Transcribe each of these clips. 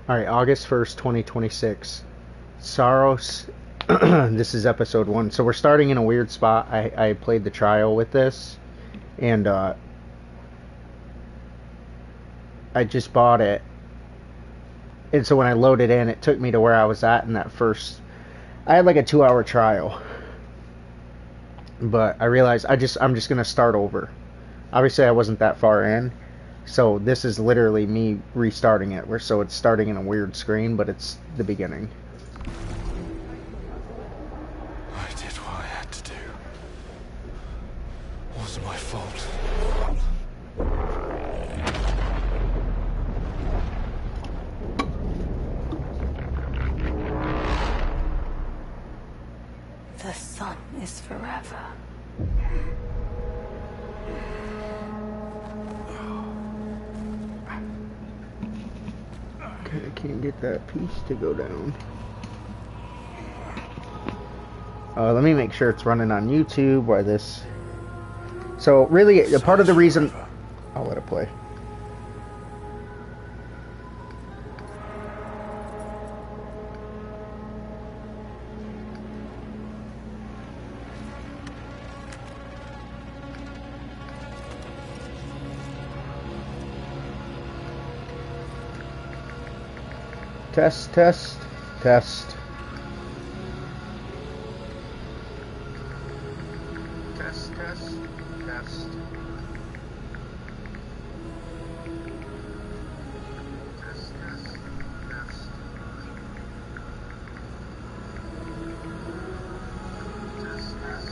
Alright, August 1st, 2026. Saros. This is episode 1. So we're starting in a weird spot. I played the trial with this. And I just bought it. And so when I loaded in, it took me to where I was at in that first. I had like a 2-hour trial. But I realized I'm just going to start over. Obviously, I wasn't that far in. So this is literally me restarting it. So it's starting in a weird screen, but it's the beginning. I did what I had to do. It wasn't my fault. The sun is forever. Okay, I can't get that piece to go down. Let me make sure it's running on YouTube while this... So, really, a part of the reason... I'll let it play. Test, test, test. Test, test, test. Test, test, test. Test, test,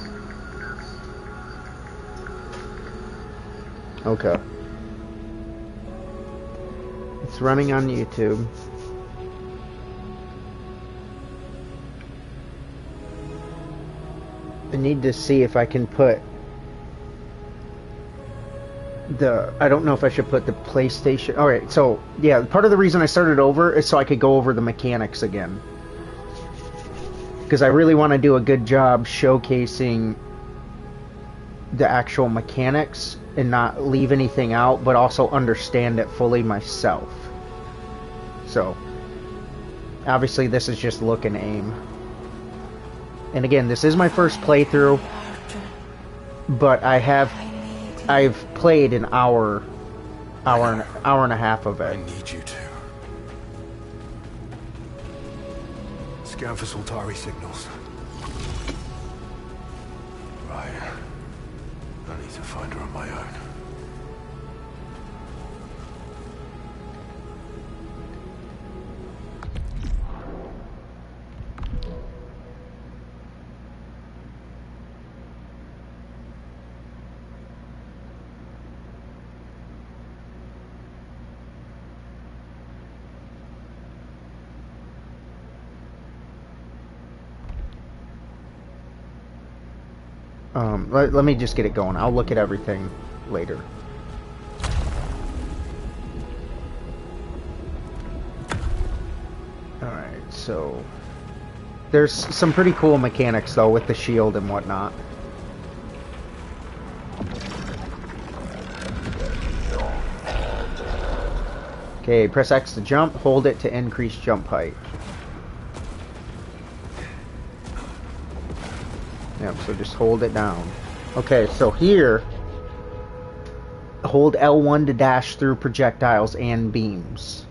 test. Okay. It's running on YouTube. I need to see if I can put the... I don't know if I should put the PlayStation... Alright, so, yeah, part of the reason I started over is so I could go over the mechanics again. Because I really want to do a good job showcasing the actual mechanics and not leave anything out, but also understand it fully myself. So, obviously this is just look and aim. And again, this is my first playthrough, but I've played an hour and a half of it. I need you to scan for Saltari signals. Right. I need to find her on my own. Let me just get it going. I'll look at everything later. Alright, so... There's some pretty cool mechanics, though, with the shield and whatnot. Okay, press X to jump, hold it to increase jump height. Yep, so just hold it down. Okay, so here, hold L1 to dash through projectiles and beams.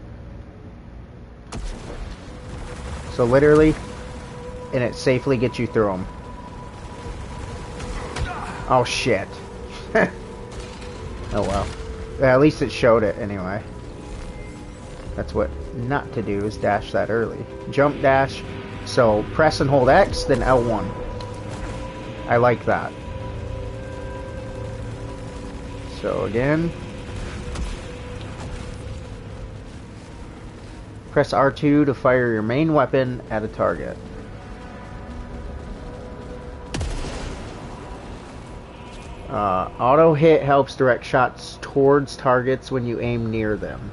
So literally, and it safely gets you through them. Oh shit. Oh well. At least it showed it anyway. That's what not to do, is dash that early. Jump dash, so press and hold X, then L1. I like that. So again, press R2 to fire your main weapon at a target. Auto hit helps direct shots towards targets when you aim near them.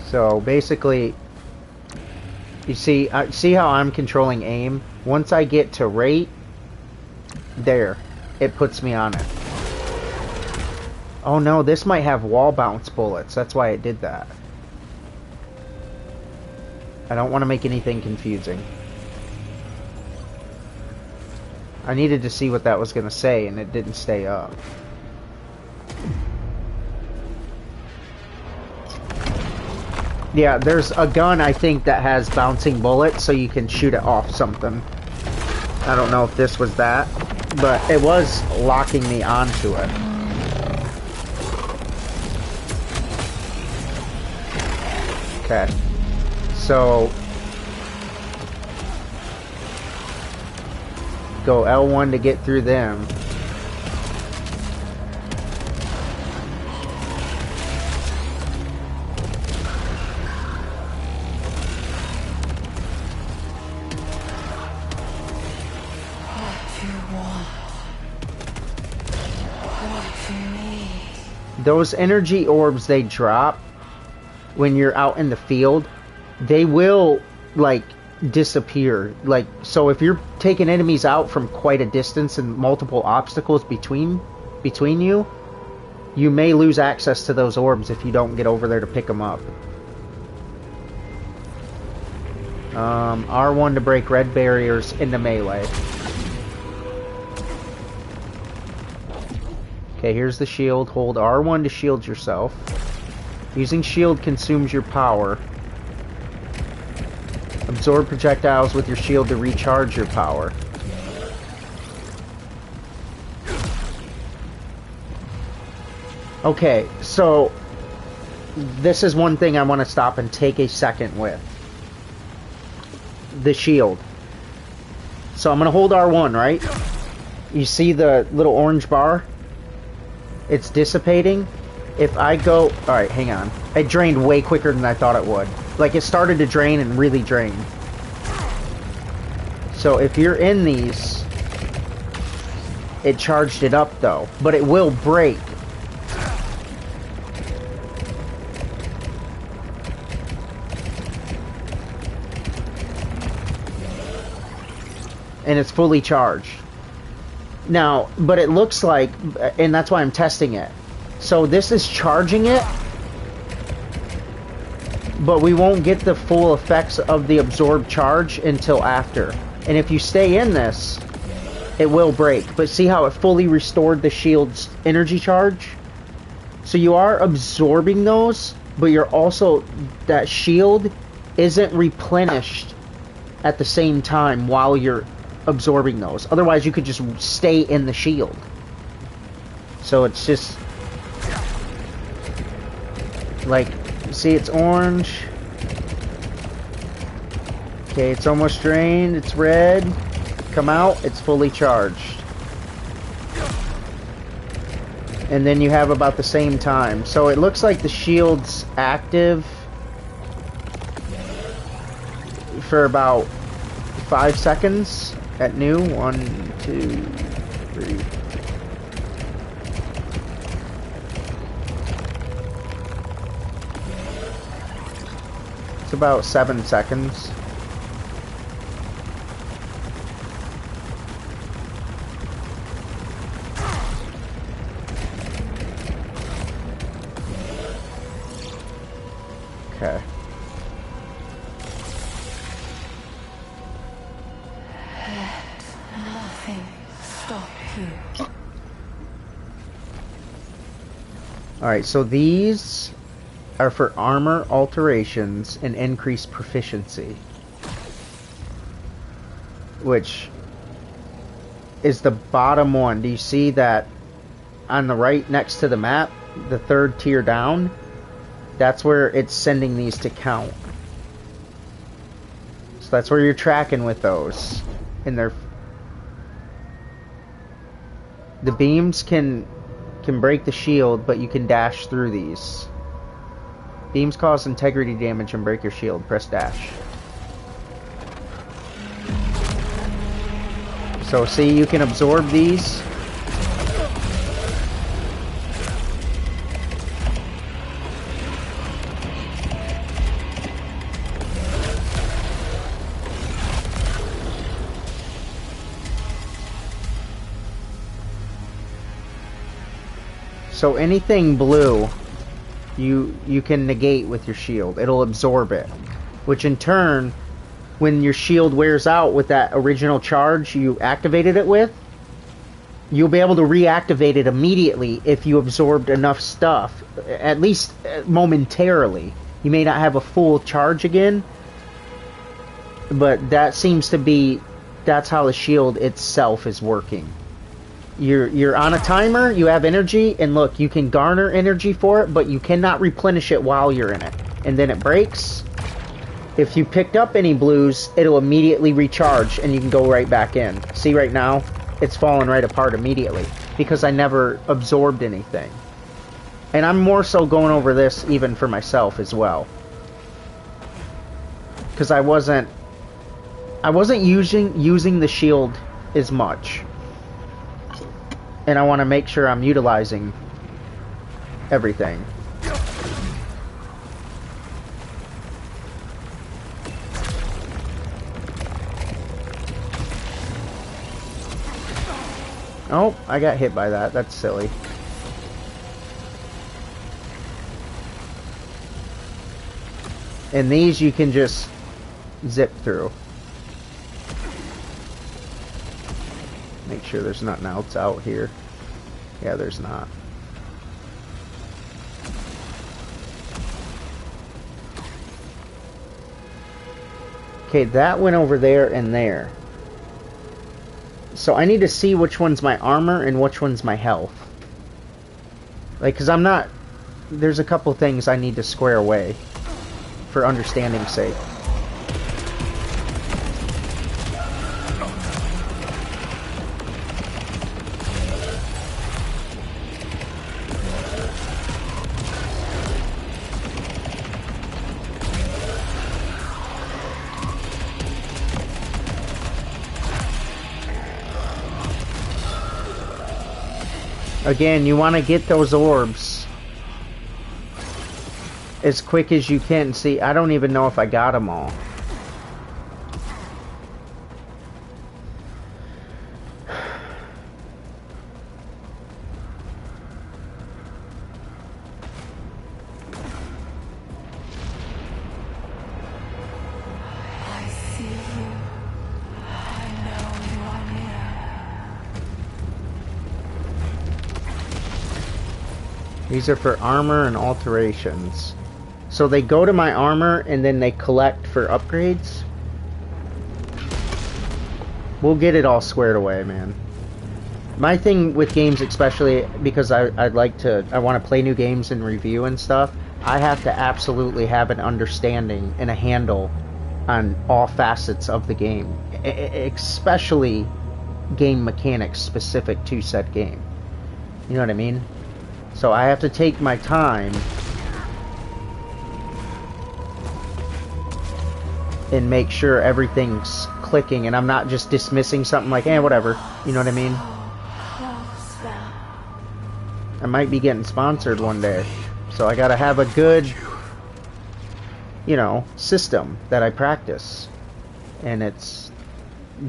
So basically, you see how I'm controlling aim? Once I get to rate, there, it puts me on it. Oh no, this might have wall bounce bullets. That's why it did that. I don't want to make anything confusing. I needed to see what that was going to say, and it didn't stay up. Yeah, there's a gun, I think, that has bouncing bullets, so you can shoot it off something. I don't know if this was that, but it was locking me onto it. Okay. So... go L1 to get through them. Those energy orbs they drop when you're out in the field, they will, like, disappear. Like, so if you're taking enemies out from quite a distance and multiple obstacles between you, you may lose access to those orbs if you don't get over there to pick them up. R1 to break red barriers into melee. Okay, here's the shield. Hold R1 to shield yourself. Using shield consumes your power. Absorb projectiles with your shield to recharge your power. Okay, so this is one thing I want to stop and take a second with. The shield. So I'm going to hold R1, right? You see the little orange bar? It's dissipating. If I go... Alright, hang on. It drained way quicker than I thought it would. Like, it started to drain and really drain. So if you're in these... It charged it up, though. But it will break. And it's fully charged. Now, but it looks like... And that's why I'm testing it. So this is charging it, but we won't get the full effects of the absorbed charge until after. And if you stay in this, it will break. But see how it fully restored the shield's energy charge? So you are absorbing those, but you're also... that shield isn't replenished at the same time while you're absorbing those. Otherwise, you could just stay in the shield. So it's just... like, see, it's orange. Okay, it's almost drained. It's red. Come out. It's fully charged. And then you have about the same time. So it looks like the shield's active for about 5 seconds at new. 1, 2, 3. It's about 7 seconds. Okay. Nothing stop you. Alright, so these are for armor alterations and increased proficiency, which is the bottom one. Do you see that on the right next to the map, the third tier down? That's where it's sending these to count. So that's where you're tracking with those. And they're... the beams can break the shield, but you can dash through these. Beams cause integrity damage and break your shield. Press dash. So see, you can absorb these. So anything blue, you can negate with your shield. It'll absorb it, which in turn, when your shield wears out with that original charge you activated it with, you'll be able to reactivate it immediately if you absorbed enough stuff, at least momentarily. You may not have a full charge again, but that seems to be, that's how the shield itself is working. You're on a timer, you have energy, and look, you can garner energy for it, but you cannot replenish it while you're in it. And then it breaks. If you picked up any blues, it'll immediately recharge, and you can go right back in. See right now? It's falling right apart immediately, because I never absorbed anything. And I'm more so going over this even for myself as well. Because I wasn't using the shield as much. And I want to make sure I'm utilizing everything. Oh, I got hit by that. That's silly. And these you can just zip through. Make sure there's nothing else out here. Yeah, there's not. Okay, that went over there and there. So I need to see which one's my armor and which one's my health. Like, because I'm not... There's a couple things I need to square away for understanding's sake. Again, you want to get those orbs as quick as you can. See, I don't even know if I got them all. I see you. I know you are near. These are for armor and alterations. So they go to my armor and then they collect for upgrades. We'll get it all squared away, man. My thing with games, especially because I want to play new games and review and stuff, I have to absolutely have an understanding and a handle on all facets of the game, especially game mechanics specific to said game. You know what I mean? So I have to take my time and make sure everything's clicking and I'm not just dismissing something like, eh, whatever. You know what I mean? Close now. I might be getting sponsored one day. So I gotta have a good, you know, system that I practice. And it's,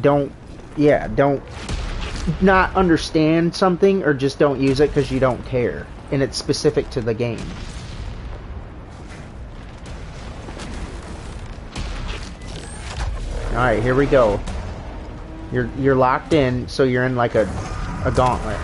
don't not understand something or just don't use it because you don't care. And it's specific to the game. Alright, here we go. You're locked in, so you're in like a gauntlet.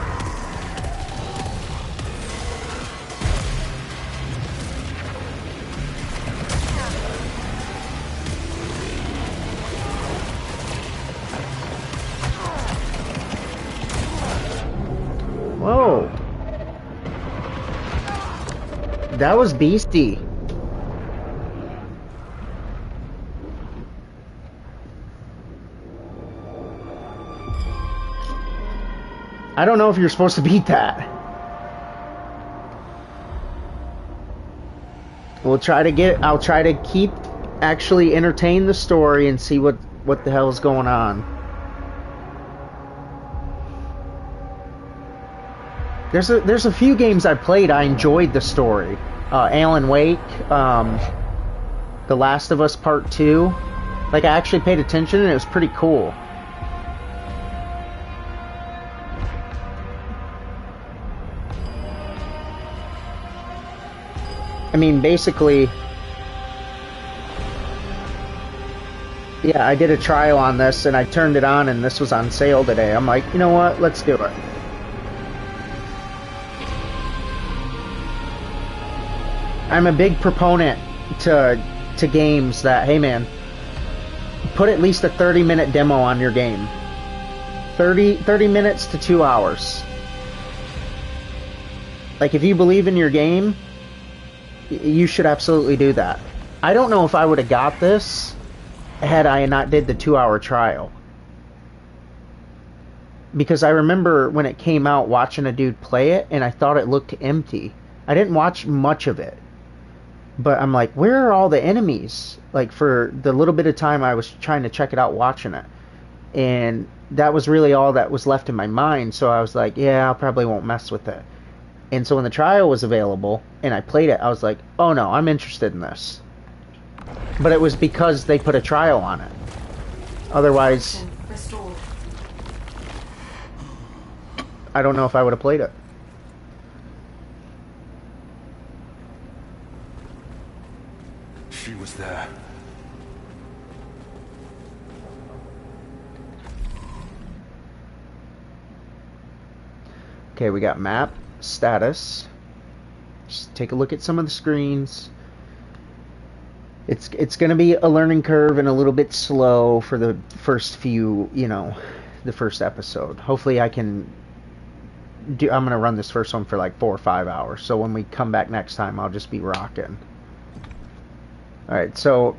Whoa. That was beastie. I don't know if you're supposed to beat that. I'll try to keep actually entertain the story and see what the hell is going on. There's a few games I played I enjoyed the story. Alan Wake, The Last of Us Part 2. Like, I actually paid attention and it was pretty cool. I mean, basically, yeah, I did a trial on this and I turned it on and this was on sale today. I'm like, you know what? Let's do it. I'm a big proponent to games that, hey man, put at least a 30-minute demo on your game. 30 minutes to 2 hours. Like, if you believe in your game, you should absolutely do that. I don't know if I would have got this had I not did the 2-hour trial. Because I remember when it came out watching a dude play it and I thought it looked empty. I didn't watch much of it. But I'm like, where are all the enemies? Like, for the little bit of time I was trying to check it out watching it. And that was really all that was left in my mind. So I was like, yeah, I probably won't mess with it. And so when the trial was available and I played it, I was like, oh no, I'm interested in this. But it was because they put a trial on it. Otherwise, I don't know if I would have played it. She was there. Okay, we got map, status. Just take a look at some of the screens. It's going to be a learning curve and a little bit slow for the first few, you know, the first episode. Hopefully I can do, I'm going to run this first one for like 4 or 5 hours. So when we come back next time, I'll just be rocking. Alright, so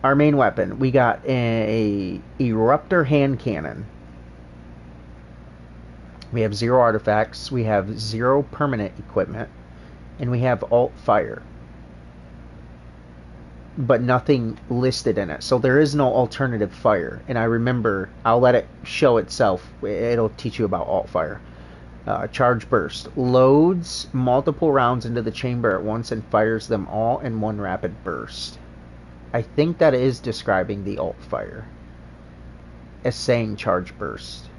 our main weapon, we got a eruptor hand cannon. We have 0 artifacts, we have 0 permanent equipment, and we have alt fire. But nothing listed in it, so there is no alternative fire. And I remember, I'll let it show itself, it'll teach you about alt fire. Charge burst loads multiple rounds into the chamber at once and fires them all in one rapid burst. I think that is describing the alt fire as saying charge burst.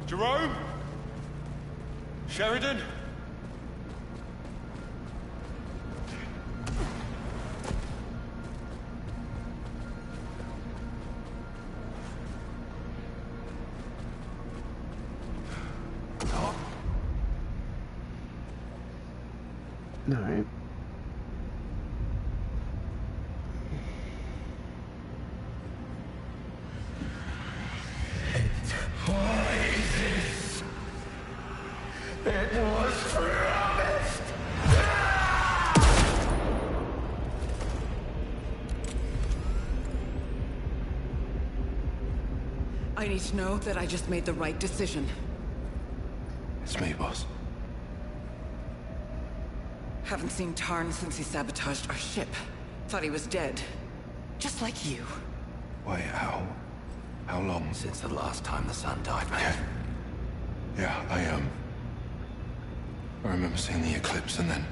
Jerome? Sheridan? All right. It was promised. I need to know that I just made the right decision. It's me, boss. Haven't seen Tarn since he sabotaged our ship. Thought he was dead. Just like you. Wait, how? How long? Since the last time the sun died, man. Yeah, I remember seeing the eclipse and then...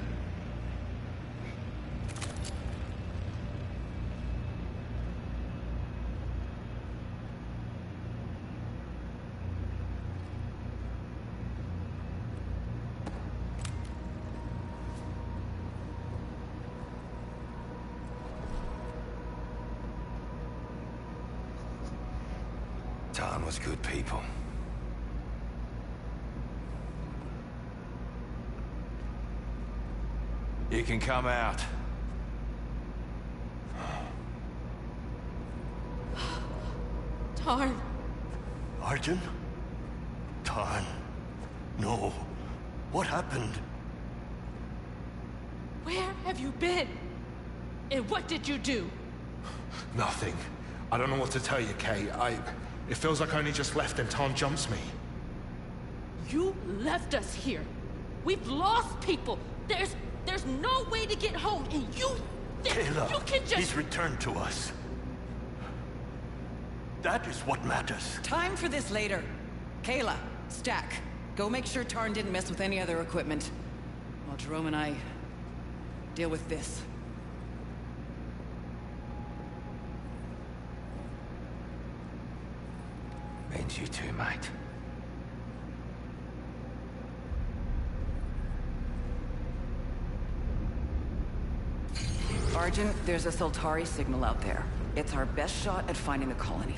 Tarn was good people. You can come out. Tarn. Arjun? Tarn. No. What happened? Where have you been? And what did you do? Nothing. I don't know what to tell you, Kay. It feels like I only just left and Tom jumps me. You left us here. We've lost people. There's no way to get home, and you think Kayla, you can just... he's returned to us. That is what matters. Time for this later. Kayla, Stack, go make sure Tarn didn't mess with any other equipment. while Jerome and I deal with this. Means you too, mate. Argent, there's a Saltari signal out there. It's our best shot at finding the colony.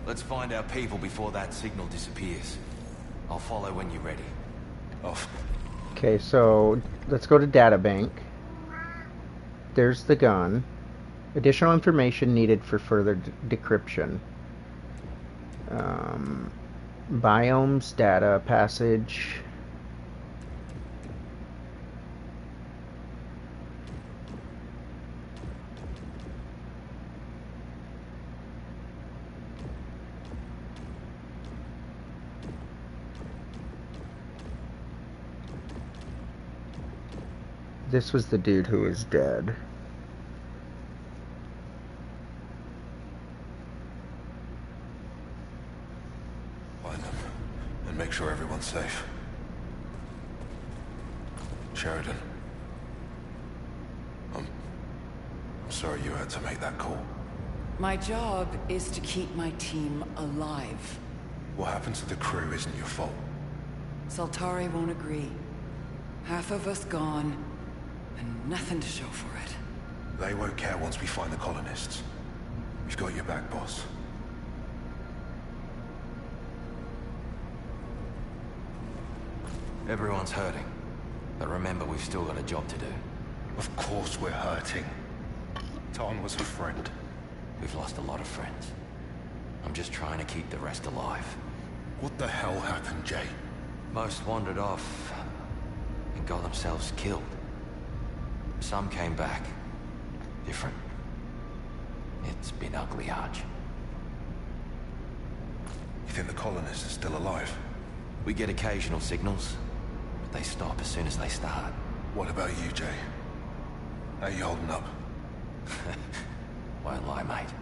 Let's find our people before that signal disappears. I'll follow when you're ready. Off. Okay, so let's go to databank. There's the gun. Additional information needed for further decryption. Biomes, data, passage. This was the dude who was dead. Find them and make sure everyone's safe. Sheridan. I'm sorry you had to make that call. My job is to keep my team alive. What happened to the crew isn't your fault. Saltari won't agree. Half of us gone, and nothing to show for it. They won't care once we find the colonists. We've got your back, boss. Everyone's hurting. But remember, we've still got a job to do. Of course we're hurting. Tarn was a friend. We've lost a lot of friends. I'm just trying to keep the rest alive. What the hell happened, Jay? Most wandered off and got themselves killed. Some came back. Different. It's been ugly, Arch. You think the colonists are still alive? We get occasional signals, but they stop as soon as they start. What about you, Jay? How you holding up? Won't lie, mate.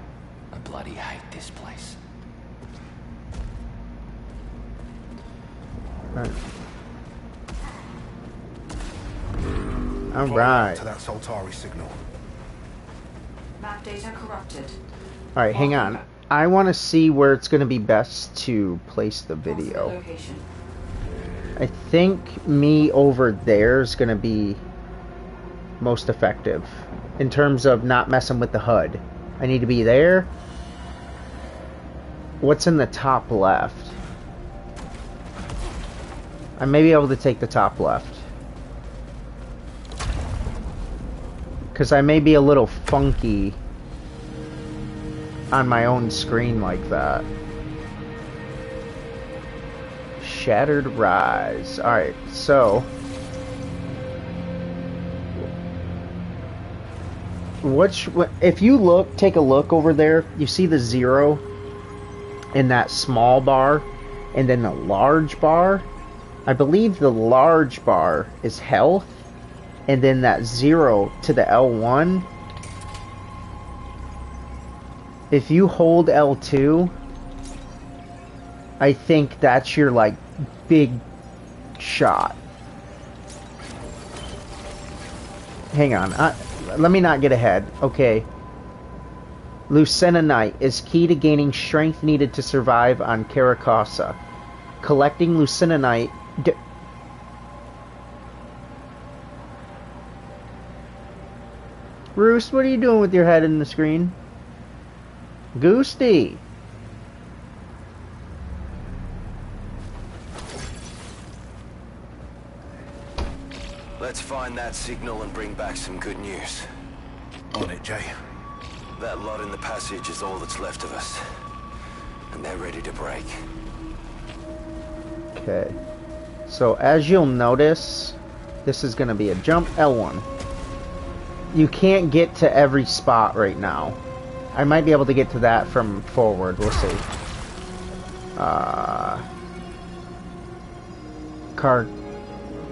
I bloody hate this place. All right. To that Saltari signal. Map data corrupted. All right, hang on. I want to see where it's going to be best to place the Possible video. location. I think me over there is going to be most effective in terms of not messing with the HUD. I need to be there. What's in the top left? I may be able to take the top left. Because I may be a little funky on my own screen like that. Shattered Rise. Alright, so if you look, take a look over there, you see the 0 in that small bar and then the large bar. I believe the large bar is health, and then that 0 to the L1. If you hold L2, I think that's your, like, big shot. Hang on. Let me not get ahead. Okay. Lucenonite is key to gaining strength needed to survive on Caracasa. Collecting Lucenonite... Roost, what are you doing with your head in the screen? Goosty! Let's find that signal and bring back some good news. On it, Jay. That lot in the passage is all that's left of us. And they're ready to break. Okay. So, as you'll notice, this is going to be a jump L1. You can't get to every spot right now. I might be able to get to that from forward. We'll see.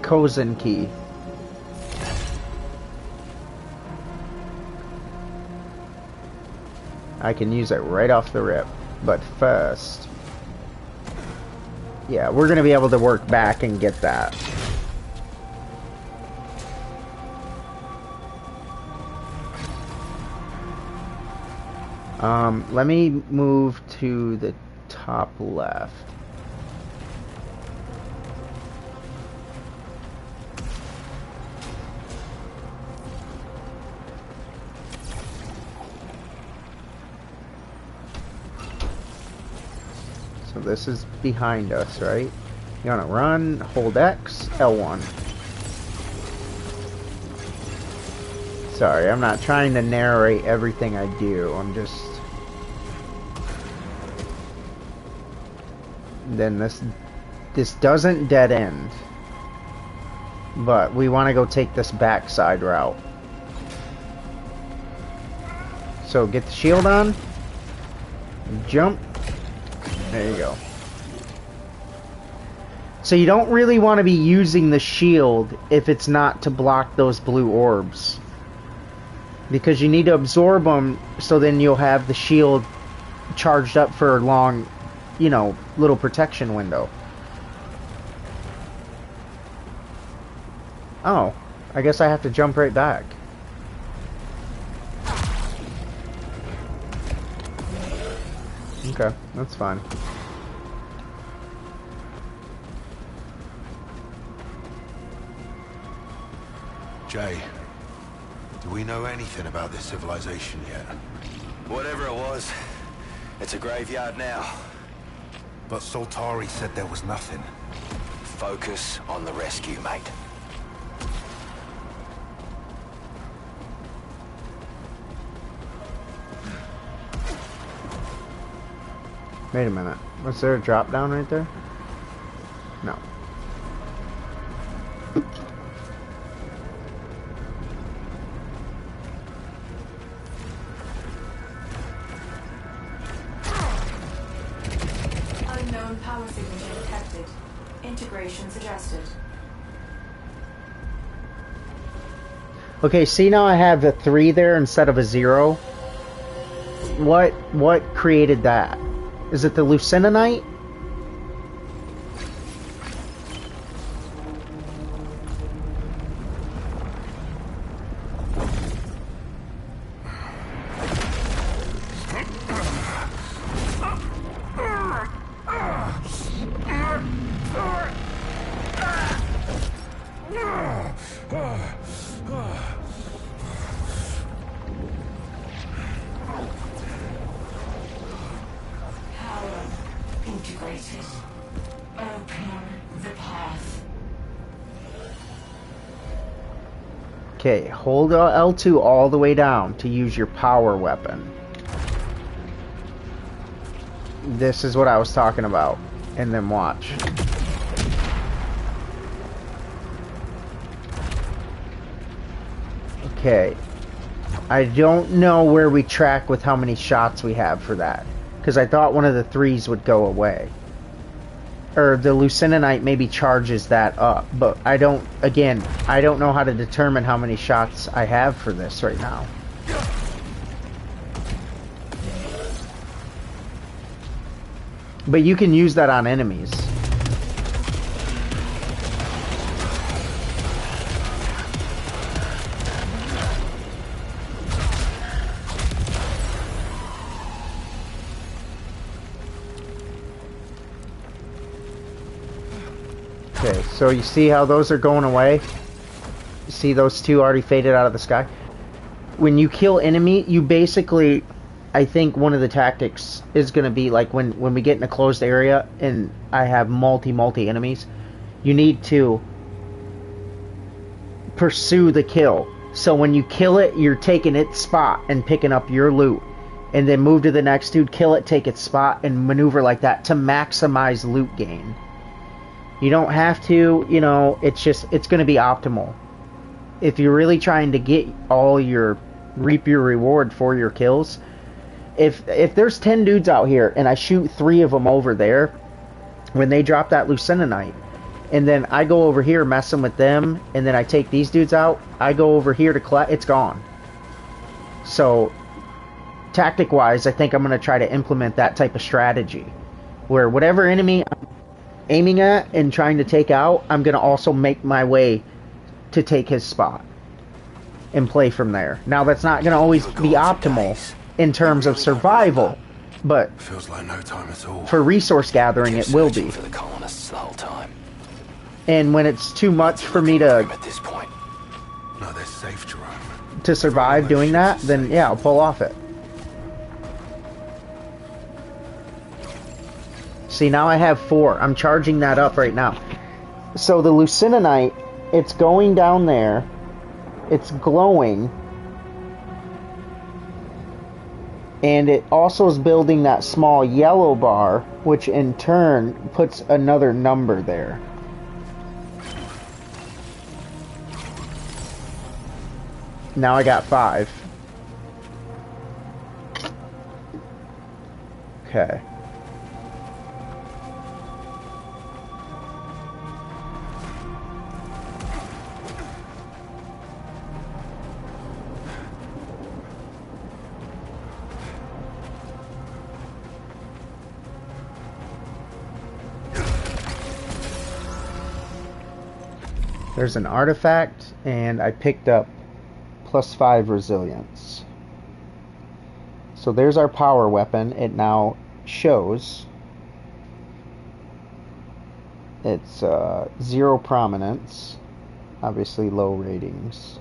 Kozen key. I can use it right off the rip. But first... yeah, we're going to be able to work back and get that. Let me move to the top left. So this is behind us, right? You wanna run, hold X, L1. Sorry, I'm not trying to narrate everything I do, I'm just... Then this doesn't dead end. But we want to go take this backside route. So get the shield on. Jump. There you go. So you don't really want to be using the shield if it's not to block those blue orbs. Because you need to absorb them so then you'll have the shield charged up for a long, you know, little protection window. Oh, I guess I have to jump right back. Okay, that's fine. Jay, do we know anything about this civilization yet? Whatever it was, it's a graveyard now. But Soltari said there was nothing. Focus on the rescue, mate. Wait a minute. Was there a drop down right there? No. Unknown power signature detected. Integration suggested. Okay, see now I have a 3 there instead of a 0. What created that? Is it the Lucininite? Integrated. Open the path. Okay, hold L2 all the way down to use your power weapon. This is what I was talking about. And then watch. Okay. I don't know where we track with how many shots we have for that. Because I thought one of the 3s would go away. Or the Lucininite maybe charges that up. But I don't, again, I don't know how to determine how many shots I have for this right now. But you can use that on enemies. Okay, so you see how those are going away? You see those 2 already faded out of the sky? When you kill enemy, you basically... I think one of the tactics is going to be like when we get in a closed area and I have multi enemies, you need to pursue the kill. So when you kill it, you're taking its spot and picking up your loot. And then move to the next dude, kill it, take its spot, and maneuver like that to maximize loot gain. You don't have to, you know, it's going to be optimal. If you're really trying to get reap your reward for your kills, if there's 10 dudes out here and I shoot 3 of them over there, when they drop that Lucininite, and then I go over here messing with them, and then I take these dudes out, I go over here to collect, it's gone. So, tactic-wise, I think I'm going to try to implement that type of strategy, where whatever enemy I'm aiming at and trying to take out, I'm going to also make my way to take his spot and play from there. Now, that's not going to always be optimal. in terms of survival, but Feels like no time at all. for resource gathering it will be. For the colonists the whole time. And when it's too much for me to At this point, No, they're safe, Jerome. survive doing that, then yeah, I'll pull off it. See, now I have 4. I'm charging that up right now. So the Lucininite, it's going down there. It's glowing. And it also is building that small yellow bar, which in turn puts another number there. Now I got 5. Okay. There's an artifact, and I picked up +5 resilience. So there's our power weapon. It now shows it's 0 prominence, obviously low ratings.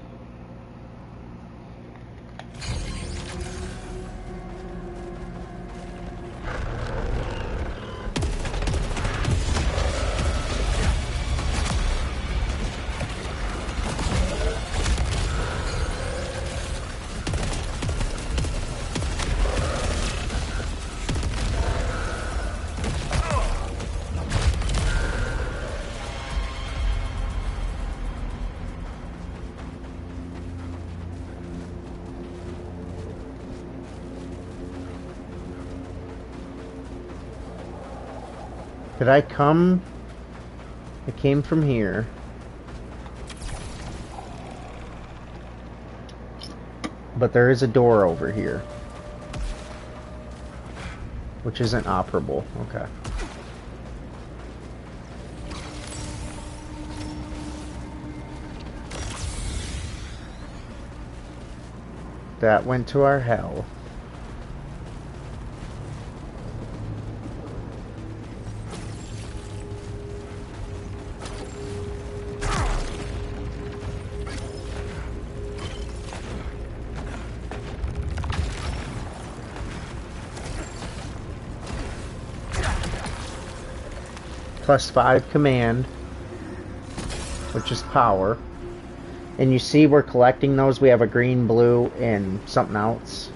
Did I come? I came from here. But there is a door over here, which isn't operable. Okay. That went to our hell. +5 command, which is power. And you see we're collecting those. We have a green, blue, and something else.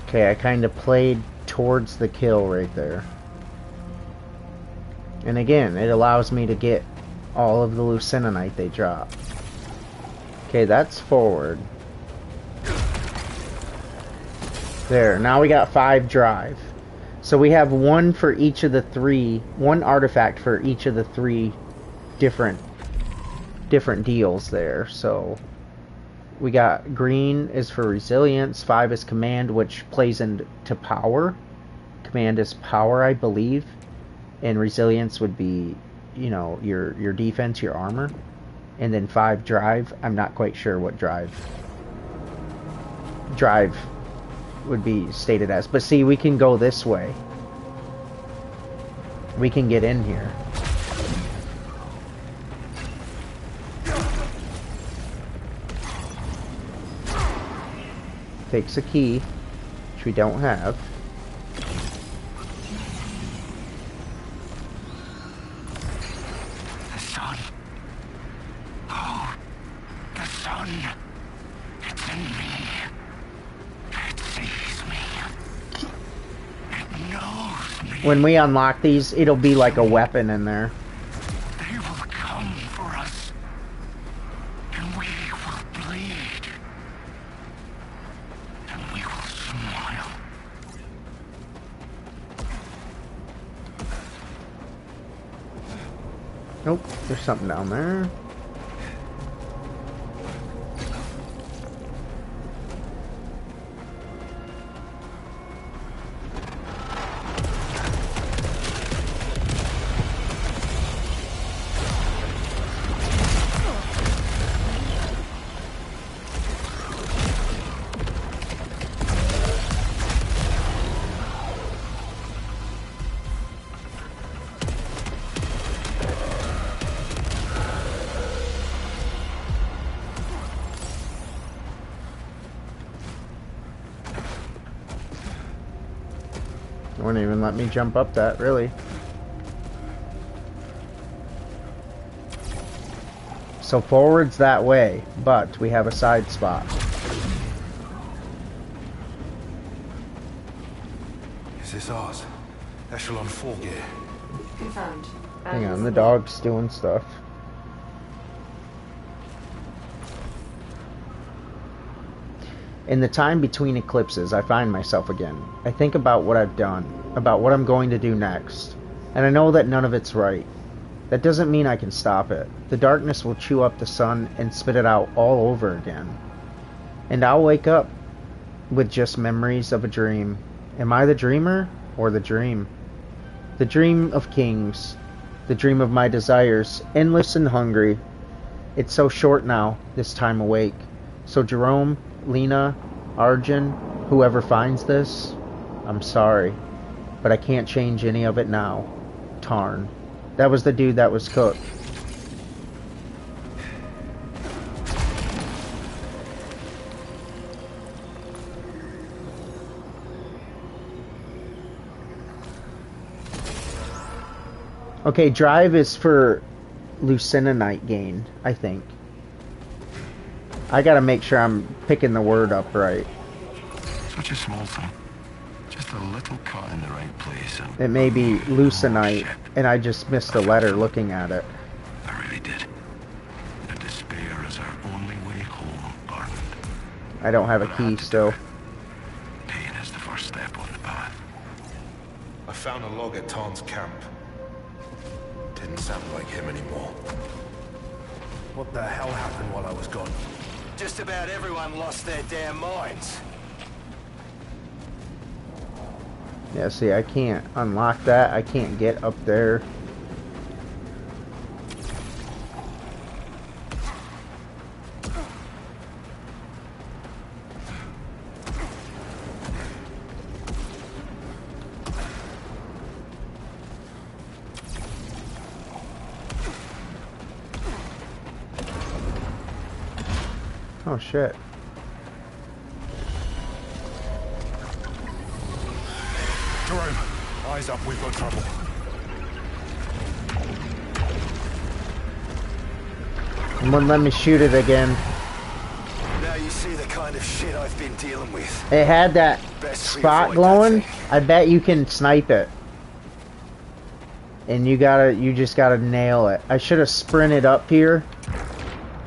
Okay, I kind of played towards the kill right there. And again, it allows me to get all of the Lucininite they drop. Okay, that's forward. There, now we got 5 drive. So we have one for each of the 3, one artifact for each of the 3 different deals there. So we got green is for resilience, 5 is command, which plays into power. Command is power, I believe. And resilience would be, you know, your defense, your armor. And then 5 drive. I'm not quite sure what drive would be stated as. But see, we can go this way. We can get in here. Takes a key, which we don't have. The sun. Oh, the sun. It's in me. It sees me. when we unlock these, it'll be like a weapon in there. They will come for us. And we will bleed. And we will smile. Nope, there's something down there. Wouldn't even let me jump up that, really. So forward's that way, but we have a side spot. Is this ours? Echelon 4 gear. Confirmed. Hang on, the dog's doing stuff. In the time between eclipses, I find myself again. I think about what I've done, about what I'm going to do next, and I know that none of it's right. That doesn't mean I can stop it. The darkness will chew up the sun and spit it out all over again. And I'll wake up with just memories of a dream. Am I the dreamer or the dream? The dream of kings, the dream of my desires, endless and hungry. It's so short now, this time awake. So Jerome, Lena, Arjun, whoever finds this, I'm sorry, but I can't change any of it now. Tarn. That was the dude that was cooked. Okay, drive is for Lucininite gain, I think. I gotta make sure I'm picking the word up right. Such a small thing. Just a little cut in the right place and... It may be Lucinite, and I just missed a letter looking at it. I really did. The despair is our only way home, Barnard. I don't have a key still. Pain is the first step on the path. I found a log at Tarn's camp. Didn't sound like him anymore. What the hell happened while I was gone? Just about everyone lost their damn minds. Yeah, see, I can't unlock that. I can't get up there. Oh shit. Jerome, eyes up, we've got trouble. It wouldn't let me shoot it again. Now you see the kind of shit I've been dealing with. It had that Best we spot avoid glowing. that thing. I bet you can snipe it. And you just gotta nail it. I should have sprinted up here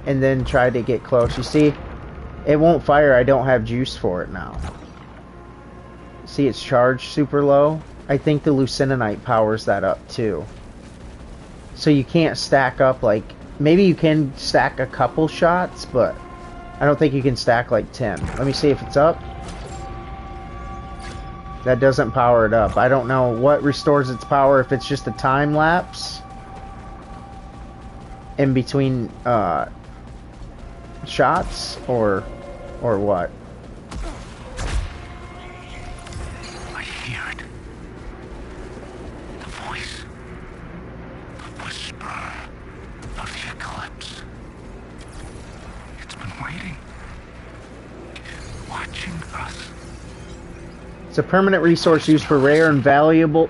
and then tried to get close. You see, it won't fire. I don't have juice for it now. See, it's charged super low. I think the Lucininite powers that up too. So you can't stack up like... Maybe you can stack a couple shots, but I don't think you can stack like 10. Let me see if it's up. That doesn't power it up. I don't know what restores its power, if it's just a time lapse in between shots or what. I hear it. The voice. The whisper of the eclipse. It's been waiting. Watching us. It's a permanent resource used for rare and valuable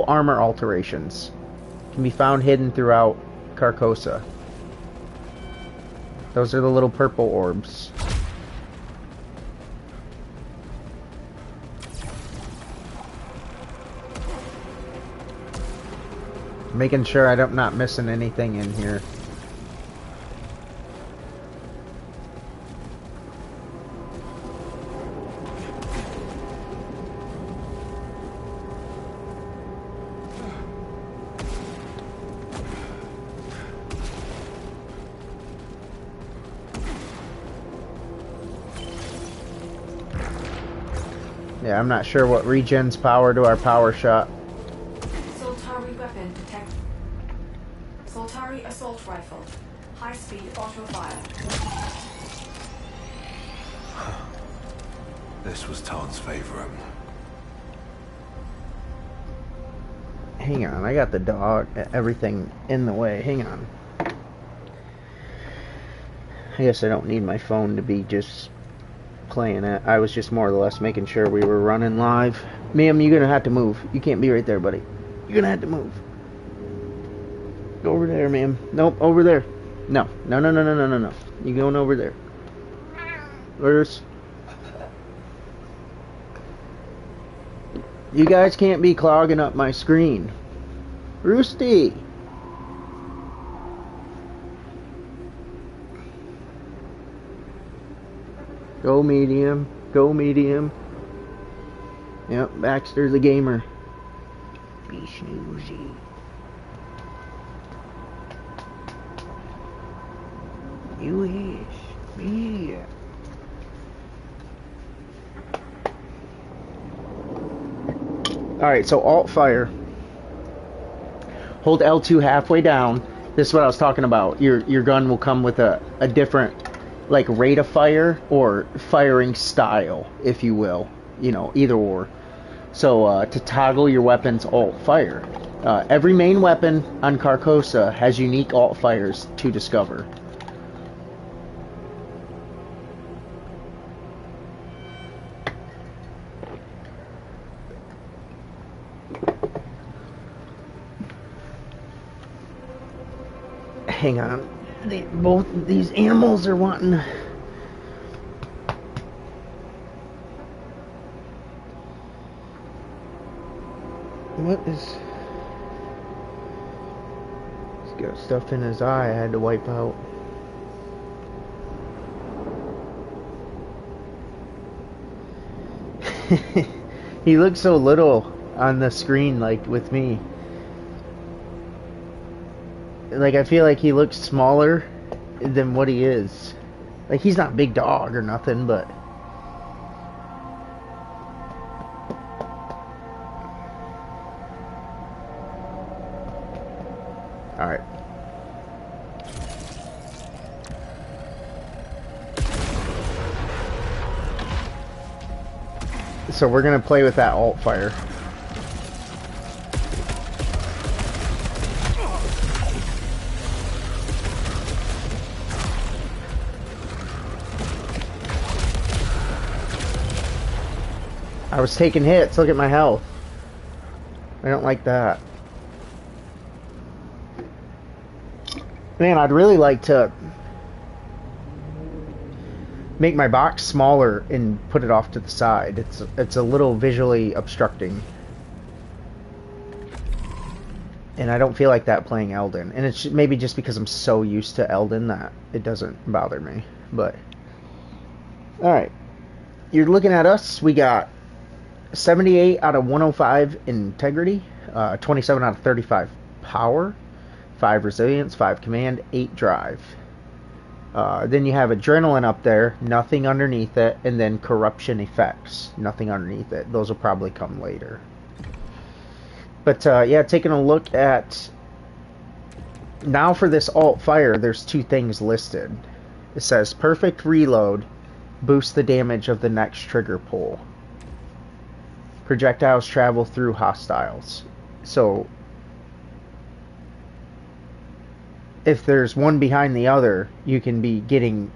armor alterations. Can be found hidden throughout Carcosa. Those are the little purple orbs. Making sure I'm not missing anything in here. Yeah, I'm not sure what regens power to our power shot. Soltari weapon detect. Soltari assault rifle. High speed auto fire. This was Tarn's favorite. Hang on, I got the dog, everything in the way. Hang on. I guess I don't need my phone to be just playing it. I was just more or less making sure we were running live. Ma'am, you're gonna have to move. You can't be right there, buddy. You're gonna have to move. Go over there, ma'am. Nope, over there. No. No, no, no, no, no, no, no. You going over there. Where's... You guys can't be clogging up my screen. Roosty! Go medium. Go medium. Yep, Baxter's a gamer. Be snoozy. You is. Me. Alright, so alt fire. Hold L2 halfway down. This is what I was talking about. Your gun will come with a different like rate of fire or firing style, if you will. You know, either or. So to toggle your weapon's alt fire. Every main weapon on Carcosa has unique alt fires to discover. Hang on. Both these animals are wanting... What is... He's got stuff in his eye I had to wipe out. He looks so little on the screen, like, with me. Like, I feel like he looks smaller than what he is. Like, he's not a big dog or nothing, but... Alright. So we're gonna play with that alt fire. I was taking hits. Look at my health. I don't like that. Man, I'd really like to make my box smaller and put it off to the side. It's a little visually obstructing. And I don't feel like that playing Elden. And it's maybe just because I'm so used to Elden that it doesn't bother me. But alright. You're looking at us. We got 78 out of 105 integrity, 27 out of 35 power, 5 resilience, 5 command, 8 drive. Then you have adrenaline up there, nothing underneath it, and then corruption effects, nothing underneath it. Those will probably come later. But yeah, taking a look at now for this alt fire, there's 2 things listed. It says perfect reload, boost the damage of the next trigger pull. Projectiles travel through hostiles. So if there's one behind the other, you can be getting...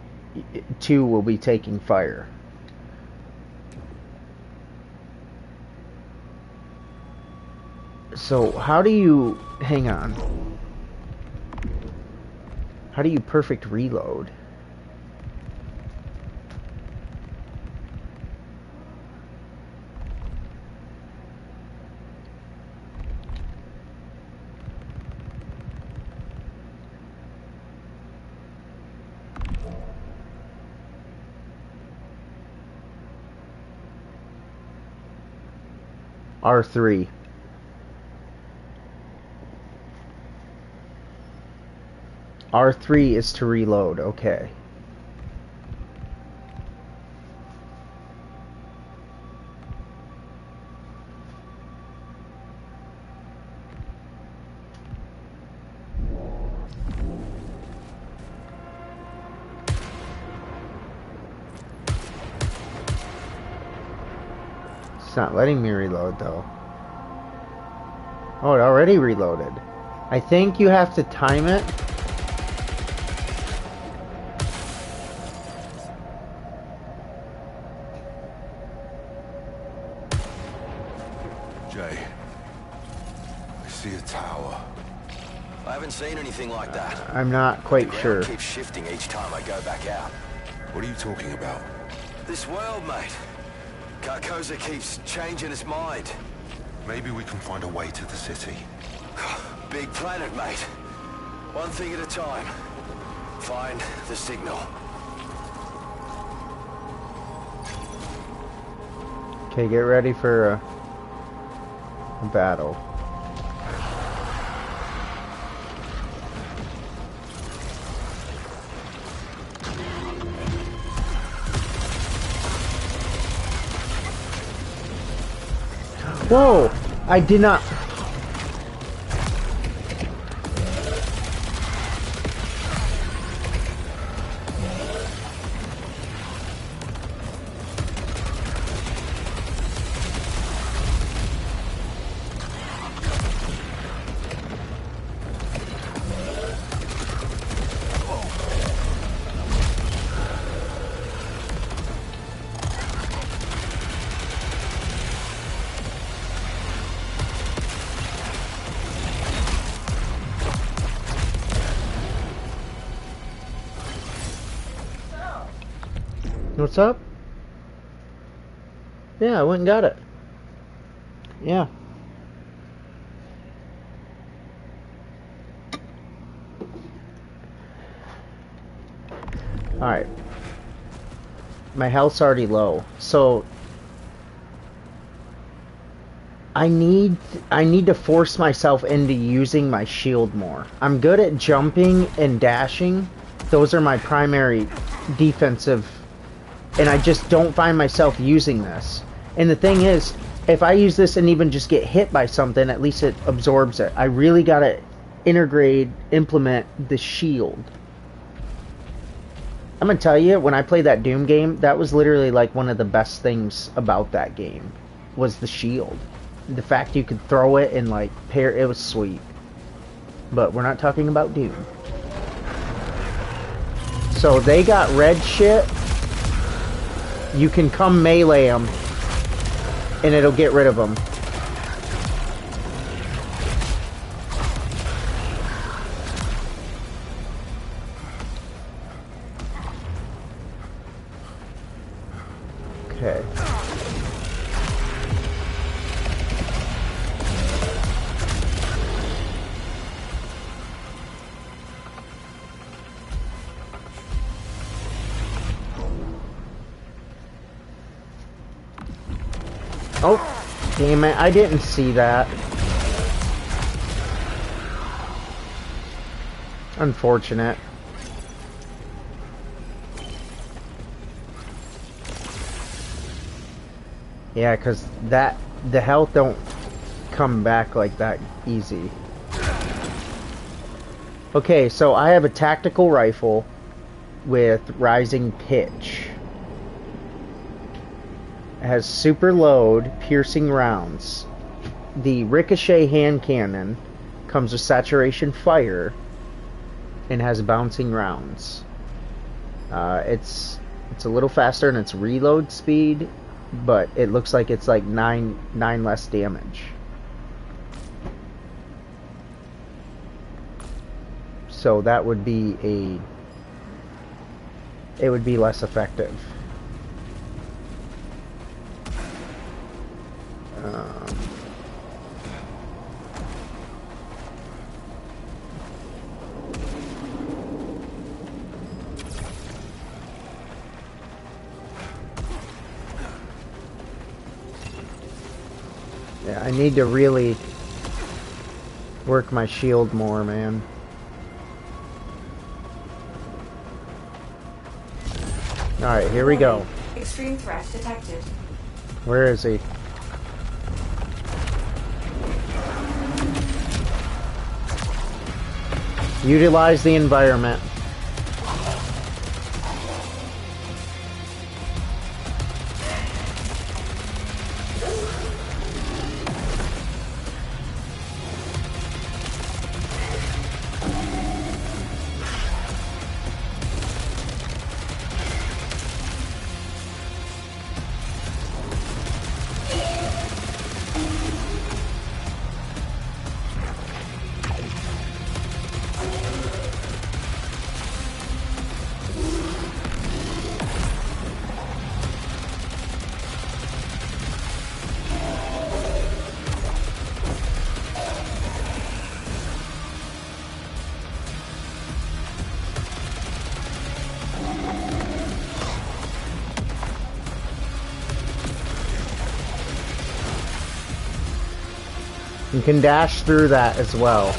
2 will be taking fire. So how do you... Hang on. How do you perfect reload? R3. R3 is to reload, okay. It's not letting me reload though. Oh, it already reloaded. I think you have to time it. Jay, I see a tower. I haven't seen anything like that. I'm not quite The sure. ground keeps shifting each time I go back out. What are you talking about? This world, mate. Carcosa keeps changing its mind. Maybe we can find a way to the city. Big planet, mate. One thing at a time. Find the signal. Okay, get ready for a battle. Whoa! I did not... What's up? Yeah, I went and got it. Yeah. Alright. My health's already low. So I need to force myself into using my shield more. I'm good at jumping and dashing. Those are my primary defensive, and I just don't find myself using this. And the thing is, if I use this and even just get hit by something, at least it absorbs it. I really gotta implement the shield. I'm gonna tell you, when I played that Doom game, that was literally like one of the best things about that game, was the shield. The fact you could throw it and like pair, it was sweet. But we're not talking about Doom. So they got red shit. You can come melee them, and it'll get rid of them. Okay. Oh, damn it, I didn't see that. Unfortunate. Yeah, 'cause the health don't come back like that easy. Okay, so I have a tactical rifle with rising pitch. It has super load, piercing rounds. The ricochet hand cannon comes with saturation fire and has bouncing rounds. It's a little faster in its reload speed, but it looks like it's like 9 less damage. So that would be it would be less effective. Yeah, I need to really work my shield more, man. Alright, here we go. Extreme threat detected. Where is he? Utilize the environment. You can dash through that as well.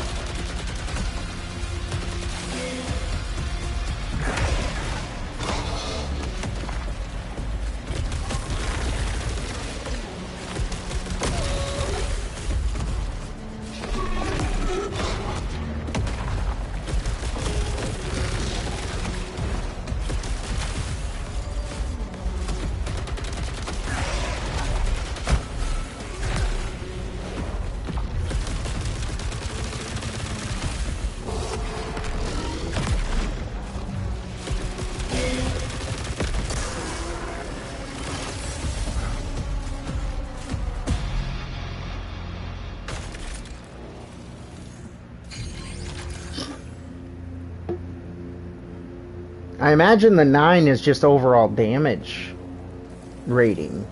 I imagine the 9 is just overall damage rating.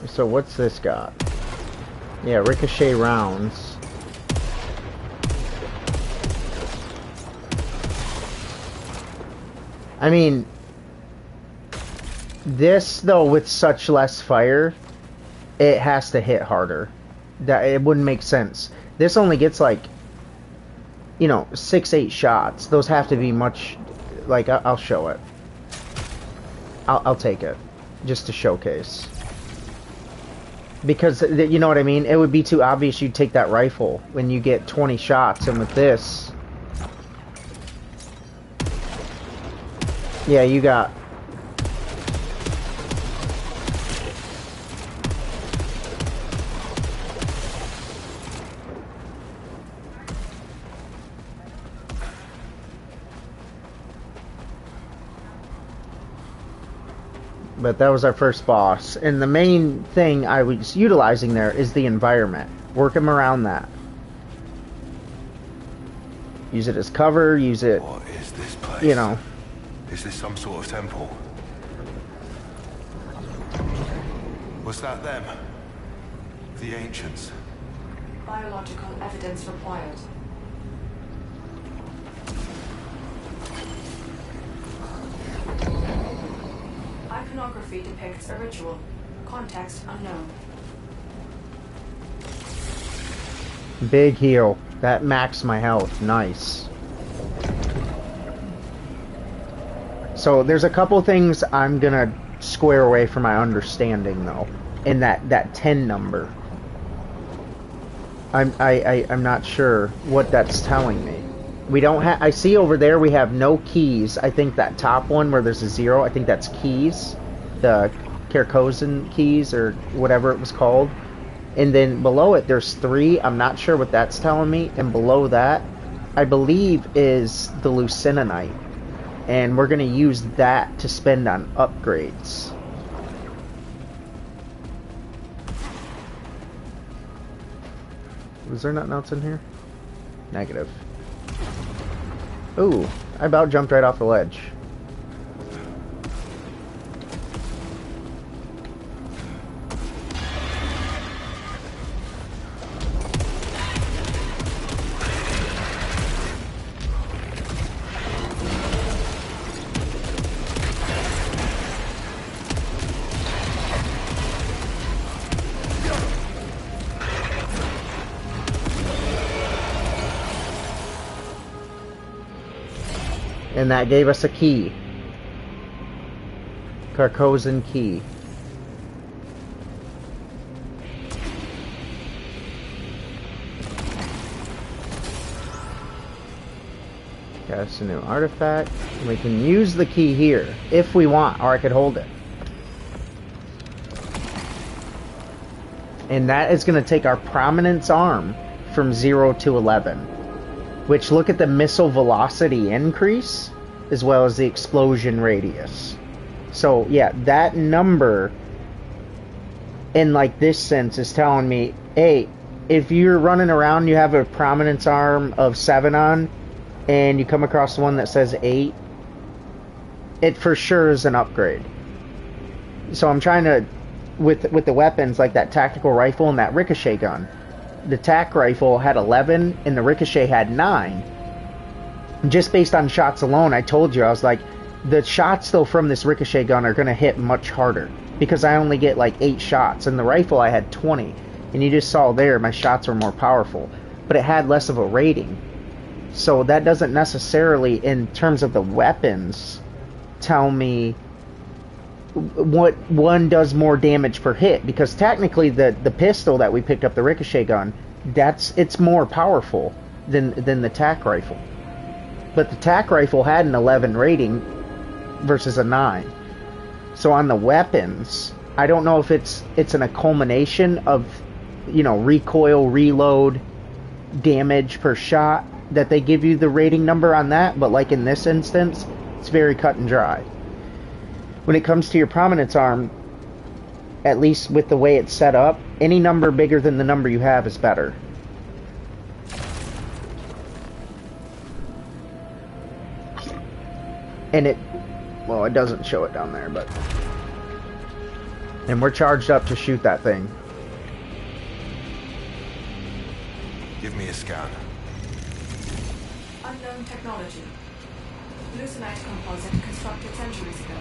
So what's this got? Yeah, ricochet rounds. I mean, this though, with such less fire, it has to hit harder. That it wouldn't make sense. This only gets like, you know, 6-8 shots. Those have to be much, like, I'll show it. I'll take it, just to showcase. Because, you know what I mean? It would be too obvious you'd take that rifle when you get 20 shots, and with this... Yeah, you got... But that was our first boss. And the main thing I was utilizing there is the environment. Work him around that. Use it as cover, use it... What is this place? You know. Is this some sort of temple? Was that them? The ancients? Biological evidence required. Iconography depicts a ritual. Context unknown. Big heal. That maxed my health. Nice. So there's a couple things I'm gonna square away from my understanding though. In that 10 number. I'm not sure what that's telling me. We don't have... I see over there we have no keys. I think that top one where there's a 0, I think that's keys. The Carcosan keys or whatever it was called. And then below it there's 3. I'm not sure what that's telling me. And below that, I believe, is the Lucinanite. And we're going to use that to spend on upgrades. Was there nothing else in here? Negative. Ooh, I about jumped right off the ledge. And that gave us a key. Carcosan key. Got us a new artifact. We can use the key here if we want, or I could hold it. And that is going to take our prominence arm from 0 to 11. Which, look at the missile velocity increase, as well as the explosion radius. So, yeah, that number, in like this sense, is telling me, hey, if you're running around, you have a prominence arm of 7 on, and you come across one that says 8, it for sure is an upgrade. So I'm trying to, with the weapons, like that tactical rifle and that ricochet gun, the tac rifle had 11 and the ricochet had 9. Just based on shots alone, I told you, I was like, the shots though from this ricochet gun are going to hit much harder, because I only get like 8 shots, and the rifle I had 20, and you just saw there my shots were more powerful, but it had less of a rating. So that doesn't necessarily, in terms of the weapons, tell me what one does more damage per hit, because technically the pistol that we picked up, the ricochet gun, it's more powerful than the tac rifle. But the tac rifle had an 11 rating versus a 9. So on the weapons, I don't know if it's a culmination of, recoil, reload, damage per shot, that they give you the rating number on that, but like in this instance, it's very cut and dry. When it comes to your prominence arm, at least with the way it's set up, any number bigger than the number you have is better. And it doesn't show it down there, but... And we're charged up to shoot that thing. Give me a scan. Unknown technology. Leucinite composite constructed centuries ago.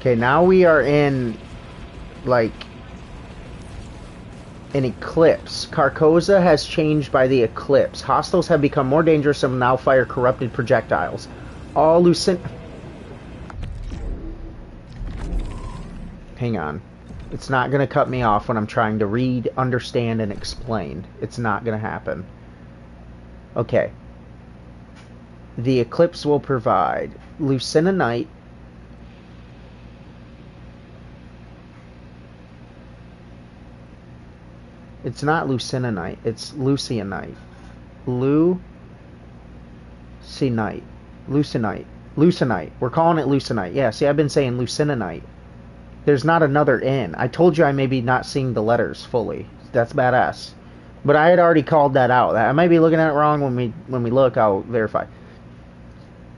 Okay, now we are in, like, an eclipse. Carcosa has changed by the eclipse. Hostiles have become more dangerous and now fire corrupted projectiles. All Hang on. It's not going to cut me off when I'm trying to read, understand, and explain. It's not going to happen. Okay. The eclipse will provide Lucininite, it's not Lucininite, it's Lucianite. Lucinite. We're calling it Lucinite. Yeah, see, I've been saying Lucininite. There's not another N. I told you I may be not seeing the letters fully. That's badass. But I had already called that out. I might be looking at it wrong. When we look, I'll verify.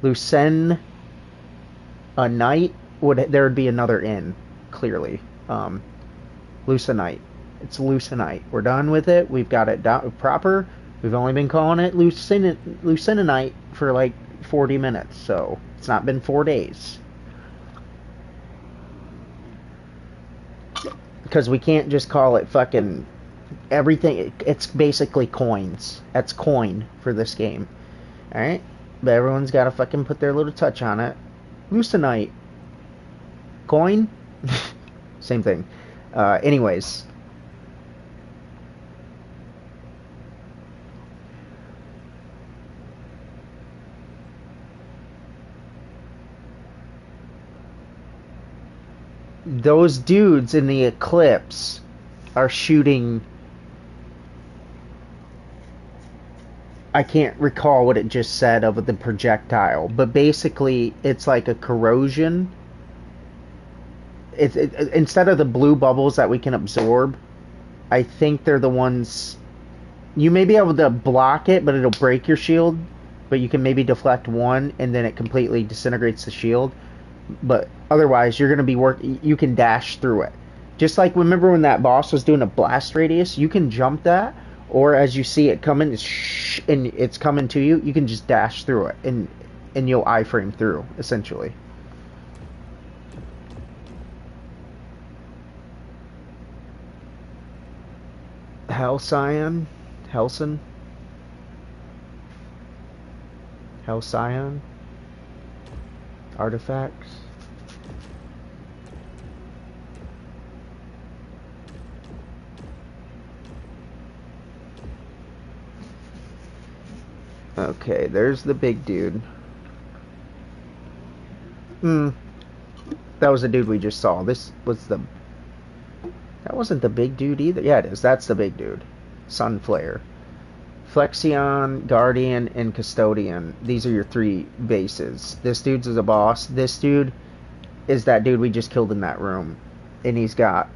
Lucenite there would be another N, clearly. Lucinite. It's Lucinite. We're done with it. We've got it down proper. We've only been calling it Lucininite for like 40 minutes, so it's not been 4 days. Because we can't just call it fucking everything. It's basically coins. That's coin for this game. Alright? But everyone's got to fucking put their little touch on it. Lucinite. Coin? Same thing. Anyways. Those dudes in the eclipse are shooting... I can't recall what it just said of the projectile, but basically it's like a corrosion instead of the blue bubbles that we can absorb, I think they're the ones you may be able to block it, but it'll break your shield. But you can maybe deflect one, and then it completely disintegrates the shield. But otherwise, you're going to be you can dash through it. Just like, remember when that boss was doing a blast radius? You can jump that, or as you see it coming, and it's coming to you, you can just dash through it, and you'll iframe through, essentially. Halcyon? Artifacts. Okay, there's the big dude. That was the dude we just saw. This was the... That wasn't the big dude either. Yeah, it is. That's the big dude. Sunflare. Flexion, Guardian, and Custodian. These are your 3 bases. This dude's a boss. This dude is that dude we just killed in that room. And he's got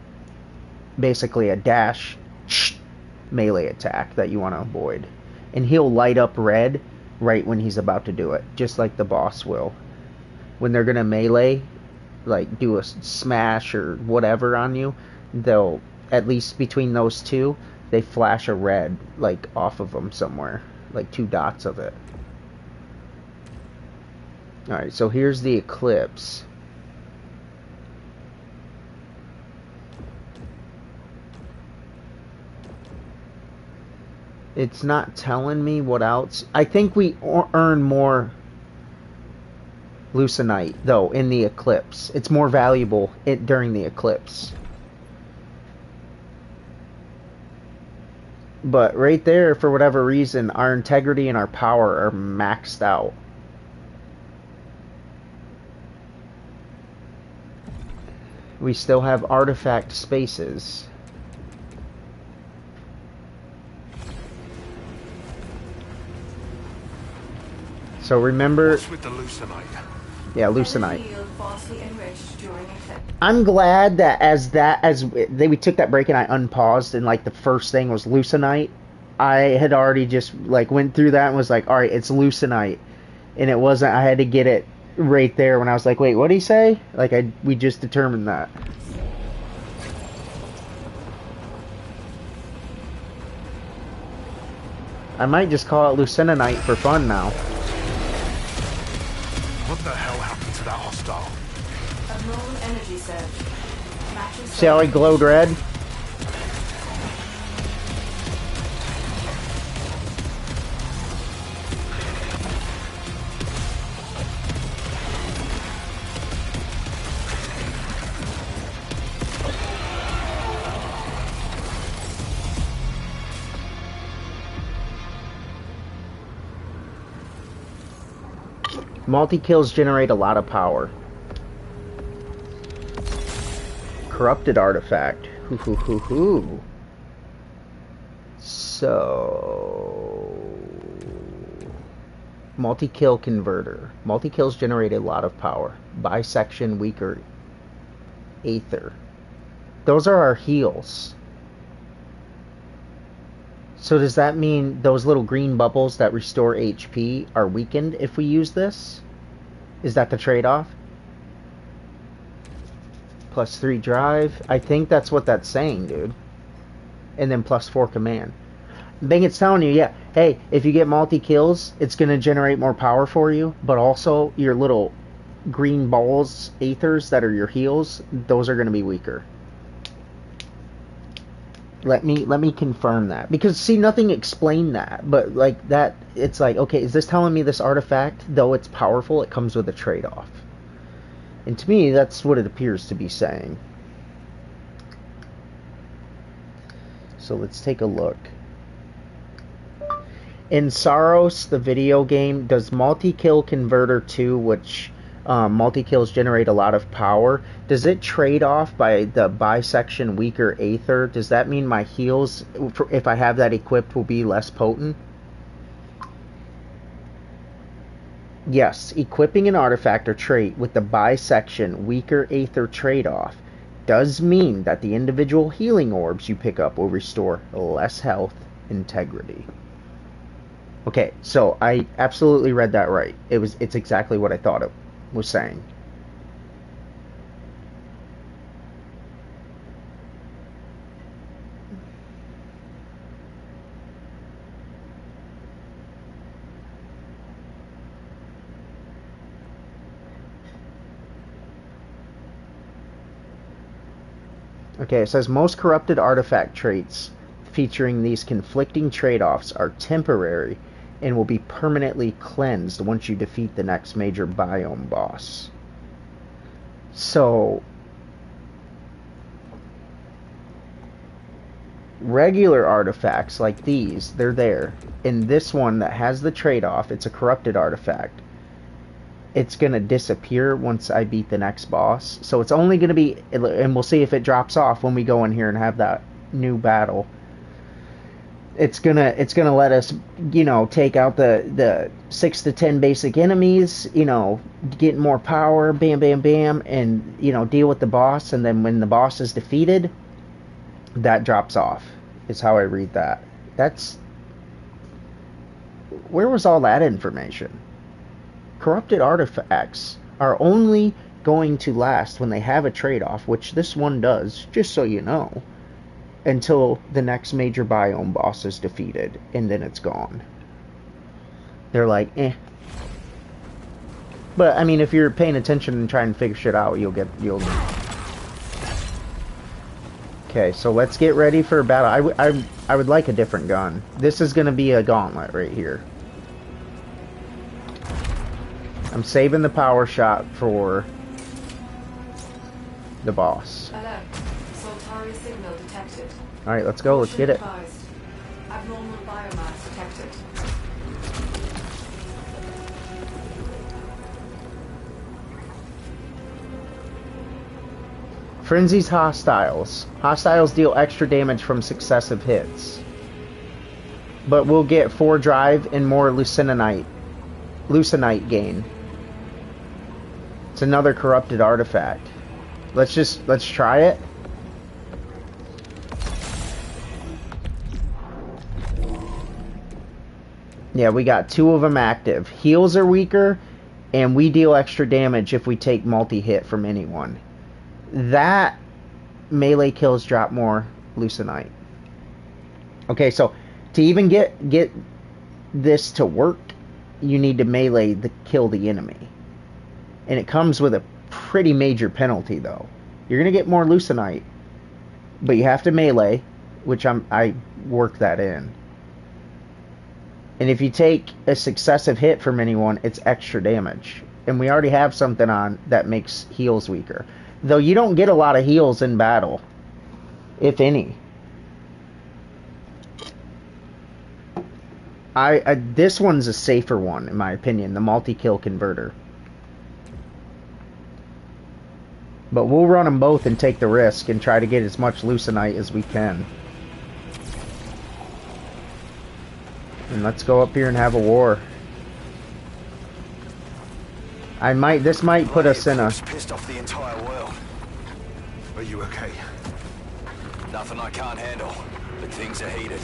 basically a dash melee attack that you want to avoid. And he'll light up red right when he's about to do it. Just like the boss will. When they're going to melee, like do a smash or whatever on you, they'll, at least between those two, they flash a red, like, off of them somewhere. Like 2 dots of it. Alright, so here's the Eclipse. It's not telling me what else. I think we earn more Lucenite, though, in the Eclipse. It's more valuable during the Eclipse. But right there, for whatever reason, our integrity and our power are maxed out. We still have artifact spaces. So remember... What's with the Lucenite? Yeah, Lucenite. I'm glad that we took that break and I unpaused and like the first thing was Lucenite. I had already just like went through that and was like, all right, it's Lucenite, and it wasn't. I had to get it right there when I was like, wait, what did he say? Like we just determined that. I might just call it Lucenite for fun now. What the hell happened to that hostile? Abnormal energy surge. See how he glowed red? Multi-kills generate a lot of power. Corrupted artifact. Hoo. So... multi-kill converter. Multi-kills generate a lot of power. Bisection, weaker, Aether. Those are our heals. So does that mean those little green bubbles that restore HP are weakened if we use this? Is that the trade-off? +3 drive. I think that's what that's saying, dude. And then +4 command. Bang, it's telling you, yeah, hey, if you get multi-kills, it's going to generate more power for you, but also your little green balls, Aethers that are your heals, those are going to be weaker. Let me confirm that, because see, nothing explained that, but like that, it's like, okay, is this telling me this artifact, though it's powerful, it comes with a trade-off? And to me, that's what it appears to be saying. So let's take a look. In Saros, the video game, does multi-kill converter 2, which multi-kills generate a lot of power, does it trade off by the bisection weaker Aether? Does that mean my heals, if I have that equipped, will be less potent? Yes, equipping an artifact or trait with the bisection weaker Aether trade-off does mean that the individual healing orbs you pick up will restore less health integrity. Okay, so I absolutely read that right. It's exactly what I thought it was saying. Okay, it says most corrupted artifact traits featuring these conflicting trade-offs are temporary and will be permanently cleansed once you defeat the next major biome boss. So, regular artifacts like these, they're there. In this one that has the trade-off, it's a corrupted artifact. It's going to disappear once I beat the next boss. So it's only going to be, and we'll see if it drops off when we go in here and have that new battle. It's gonna let us, you know, take out the 6 to 10 basic enemies, you know, get more power, bam, bam, bam, and, you know, deal with the boss. And then when the boss is defeated, that drops off, is how I read that. Where was all that information? Corrupted artifacts are only going to last when they have a trade-off, which this one does, just so you know, until the next major biome boss is defeated, and then it's gone. They're like, eh. But, I mean, if you're paying attention and trying to figure shit out, you'll... Okay, so let's get ready for battle. I would like a different gun. This is going to be a gauntlet right here. I'm saving the power shot for the boss. Alert. Soltari signal detected. Alright, let's go. Let's get it. Advised. Abnormal biomass detected. Frenzy's hostiles. Hostiles deal extra damage from successive hits. But we'll get 4 drive and more Lucenite gain. It's another corrupted artifact. Let's try it. Yeah, we got 2 of them active. Heals are weaker, and we deal extra damage if we take multi-hit from anyone. That melee kills drop more Lucenite. Okay, so to even get this to work, you need to melee kill the enemy. And it comes with a pretty major penalty, though. You're going to get more Lucenite, but you have to melee, which I work that in. And if you take a successive hit from anyone, it's extra damage. And we already have something on that makes heals weaker. Though you don't get a lot of heals in battle, if any. This one's a safer one, in my opinion, the multi-kill converter. But we'll run them both and take the risk and try to get as much Lucenite as we can. And let's go up here and have a war. This might put us in a... Pissed off the entire world. Are you okay? Nothing I can't handle, but things are heated.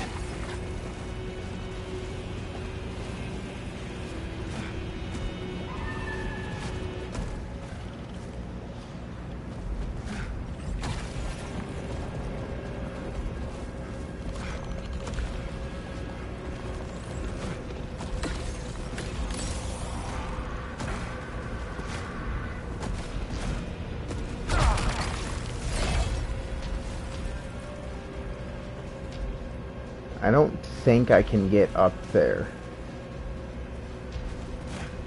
I don't think I can get up there.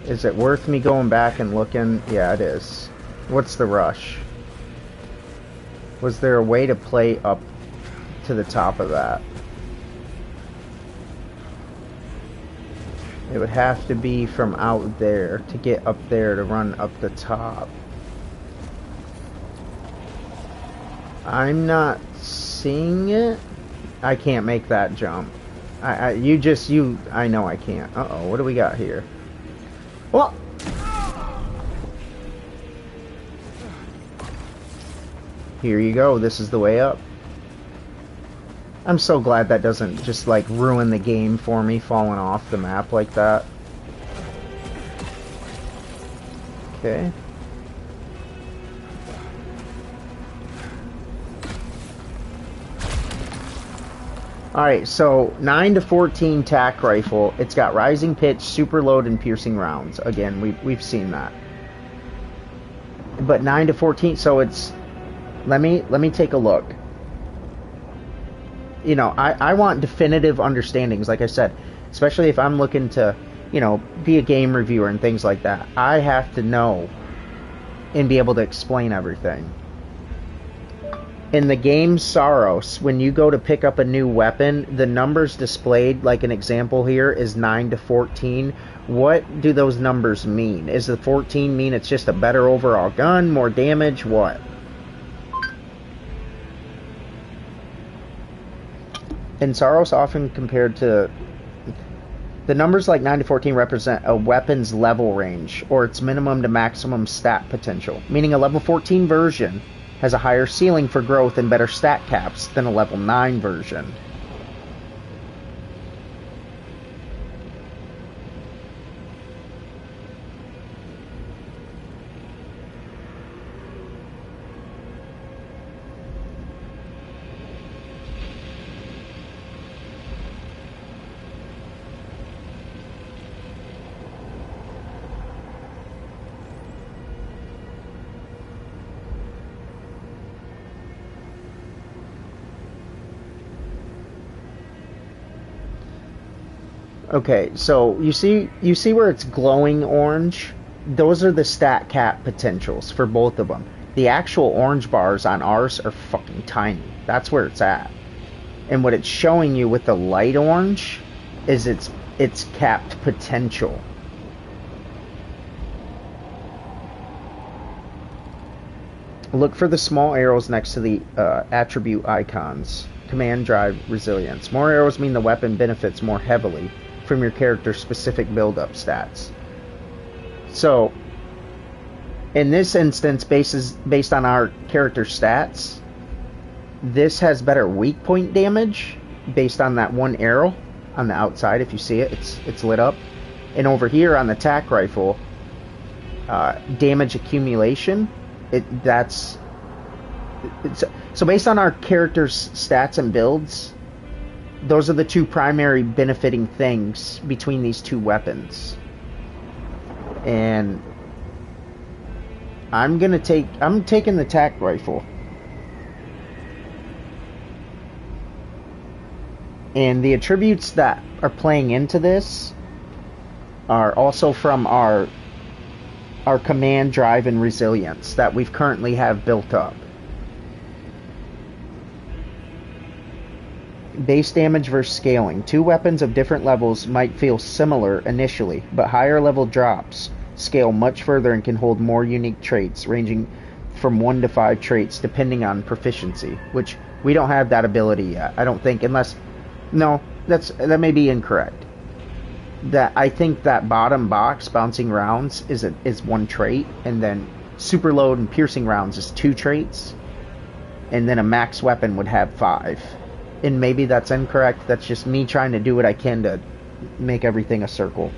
Is it worth me going back and looking? Yeah, it is. What's the rush? Was there a way to play up to the top of that? It would have to be from out there to get up there to run up the top. I'm not seeing it. I can't make that jump. I know I can't. Uh-oh, what do we got here? Well, Here you go. This is the way up. I'm so glad that doesn't just like ruin the game for me falling off the map like that. Okay. Alright, so 9 to 14 tac rifle. It's got rising pitch, super load, and piercing rounds. Again, we've seen that. But 9 to 14, so it's... Let me take a look. You know, I want definitive understandings, like I said. Especially if I'm looking to, you know, be a game reviewer and things like that. I have to know and be able to explain everything. In the game Saros, when you go to pick up a new weapon, the numbers displayed, like an example here, is 9 to 14. What do those numbers mean? Is the 14 mean it's just a better overall gun, more damage, what? In Saros, often compared to... The numbers like 9 to 14 represent a weapon's level range, or its minimum to maximum stat potential, meaning a level 14 version has a higher ceiling for growth and better stat caps than a level 9 version. Okay, so you see where it's glowing orange? Those are the stat cap potentials for both of them. The actual orange bars on ours are fucking tiny. That's where it's at. And what it's showing you with the light orange is its capped potential. Look for the small arrows next to the attribute icons. Command, drive, resilience. More arrows mean the weapon benefits more heavily from your character's specific build-up stats. So, in this instance, based on our character stats, this has better weak point damage based on that one arrow on the outside. If you see it, it's lit up. And over here on the tac rifle, damage accumulation, so based on our character's stats and builds, those are the two primary benefiting things between these two weapons. And I'm taking the tac rifle. And the attributes that are playing into this are also from our command, drive, and resilience that we've currently have built up. Base damage versus scaling. Two weapons of different levels might feel similar initially, but higher level drops scale much further and can hold more unique traits, ranging from 1 to 5 traits depending on proficiency, which we don't have that ability yet, I don't think, unless... No, that may be incorrect. That I think that bottom box, bouncing rounds, is one trait, and then super load and piercing rounds is 2 traits, and then a max weapon would have 5. And maybe that's incorrect. That's just me trying to do what I can to make everything a circle.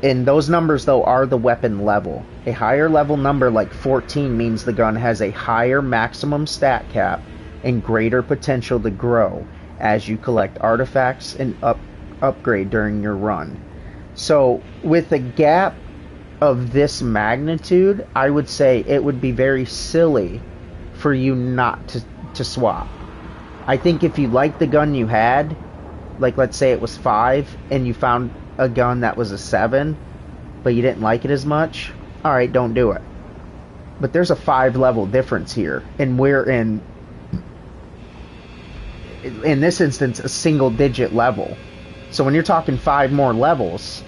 And those numbers, though, are the weapon level. A higher level number like 14 means the gun has a higher maximum stat cap and greater potential to grow as you collect artifacts and upgrade during your run. So with a gap of this magnitude, I would say it would be very silly for you not to swap. I think if you liked the gun you had, like let's say it was 5 and you found a gun that was a 7 but you didn't like it as much, alright, don't do it. But there's a 5 level difference here, and we're in this instance a single digit level. So when you're talking 5 more levels,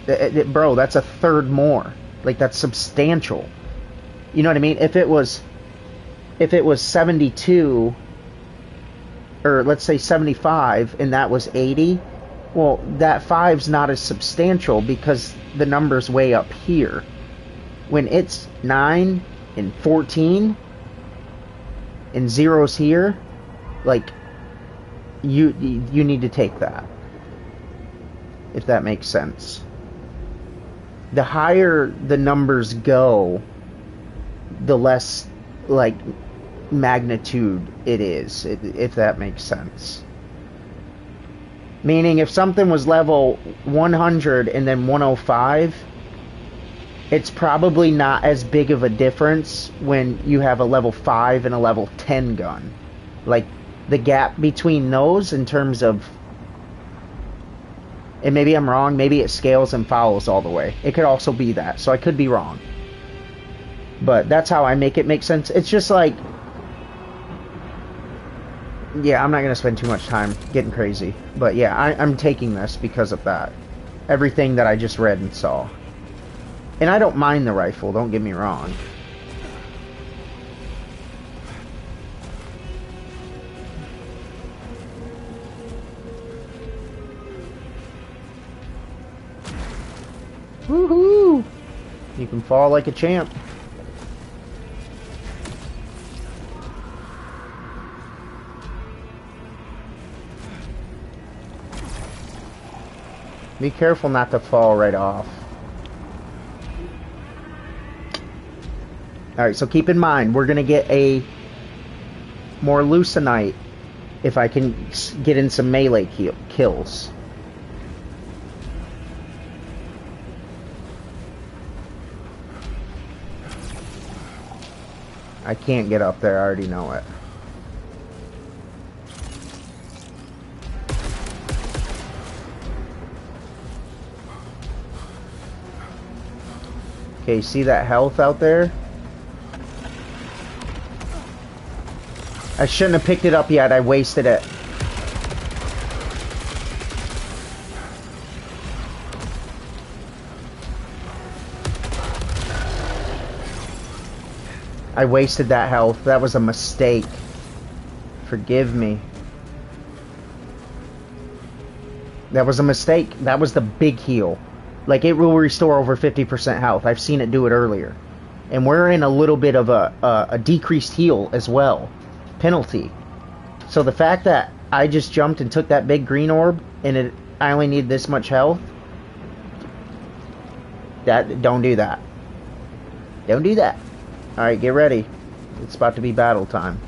bro, that's a third more. Like, that's substantial. You know what I mean? If it was 72, or let's say 75, and that was 80, well, that 5's not as substantial because the number's way up here. when it's 9 and 14 and zero's here, like, you need to take that, if that makes sense. The higher the numbers go, the less, like, magnitude it is, if that makes sense. Meaning, if something was level 100 and then 105, it's probably not as big of a difference when you have a level 5 and a level 10 gun. Like, the gap between those in terms of... And maybe I'm wrong, maybe it scales and follows all the way. It could also be that, so I could be wrong. But that's how I make it make sense. It's just like... Yeah, I'm not going to spend too much time getting crazy. But yeah, I'm taking this because of that. Everything that I just read and saw. And I don't mind the rifle, don't get me wrong. Woohoo! You can fall like a champ. Be careful not to fall right off. Alright, so keep in mind, we're going to get a more Lucenite if I can get in some melee kills. I can't get up there, I already know it. Okay, see that health out there? I shouldn't have picked it up yet, I wasted it. I wasted that health. That was a mistake. Forgive me. That was a mistake. That was the big heal. Like, it will restore over 50% health. I've seen it do it earlier. And we're in a little bit of a decreased heal as well. Penalty. So the fact that I just jumped and took that big green orb and I only need this much health, don't do that. Don't do that. Alright, get ready. It's about to be battle time.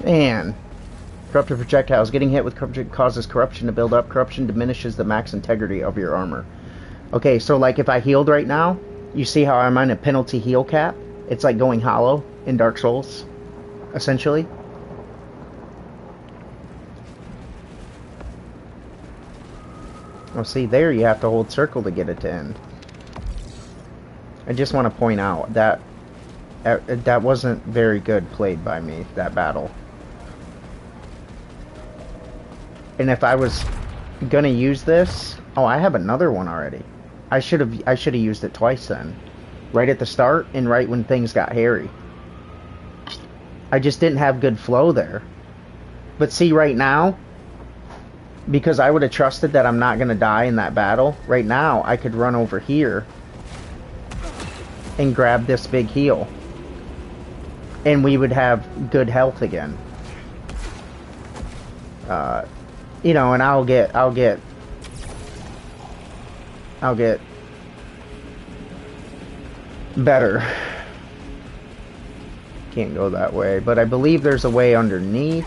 Man. Corrupted projectiles. Getting hit with corruption causes corruption to build up. Corruption diminishes the max integrity of your armor. Okay, so like if I healed right now, you see how I'm on a penalty heal cap? It's like going hollow in Dark Souls, essentially. Oh, see, there you have to hold circle to get it to end. I just want to point out that that wasn't very good played by me, that battle. And if I was gonna use this... Oh, I have another one already. I should have used it twice then. Right at the start and right when things got hairy. I just didn't have good flow there. But see, right now, because I would have trusted that I'm not gonna die in that battle, right now I could run over here and grab this big heal. And we would have good health again. You know, and I'll get better. Can't go that way, but I believe there's a way underneath.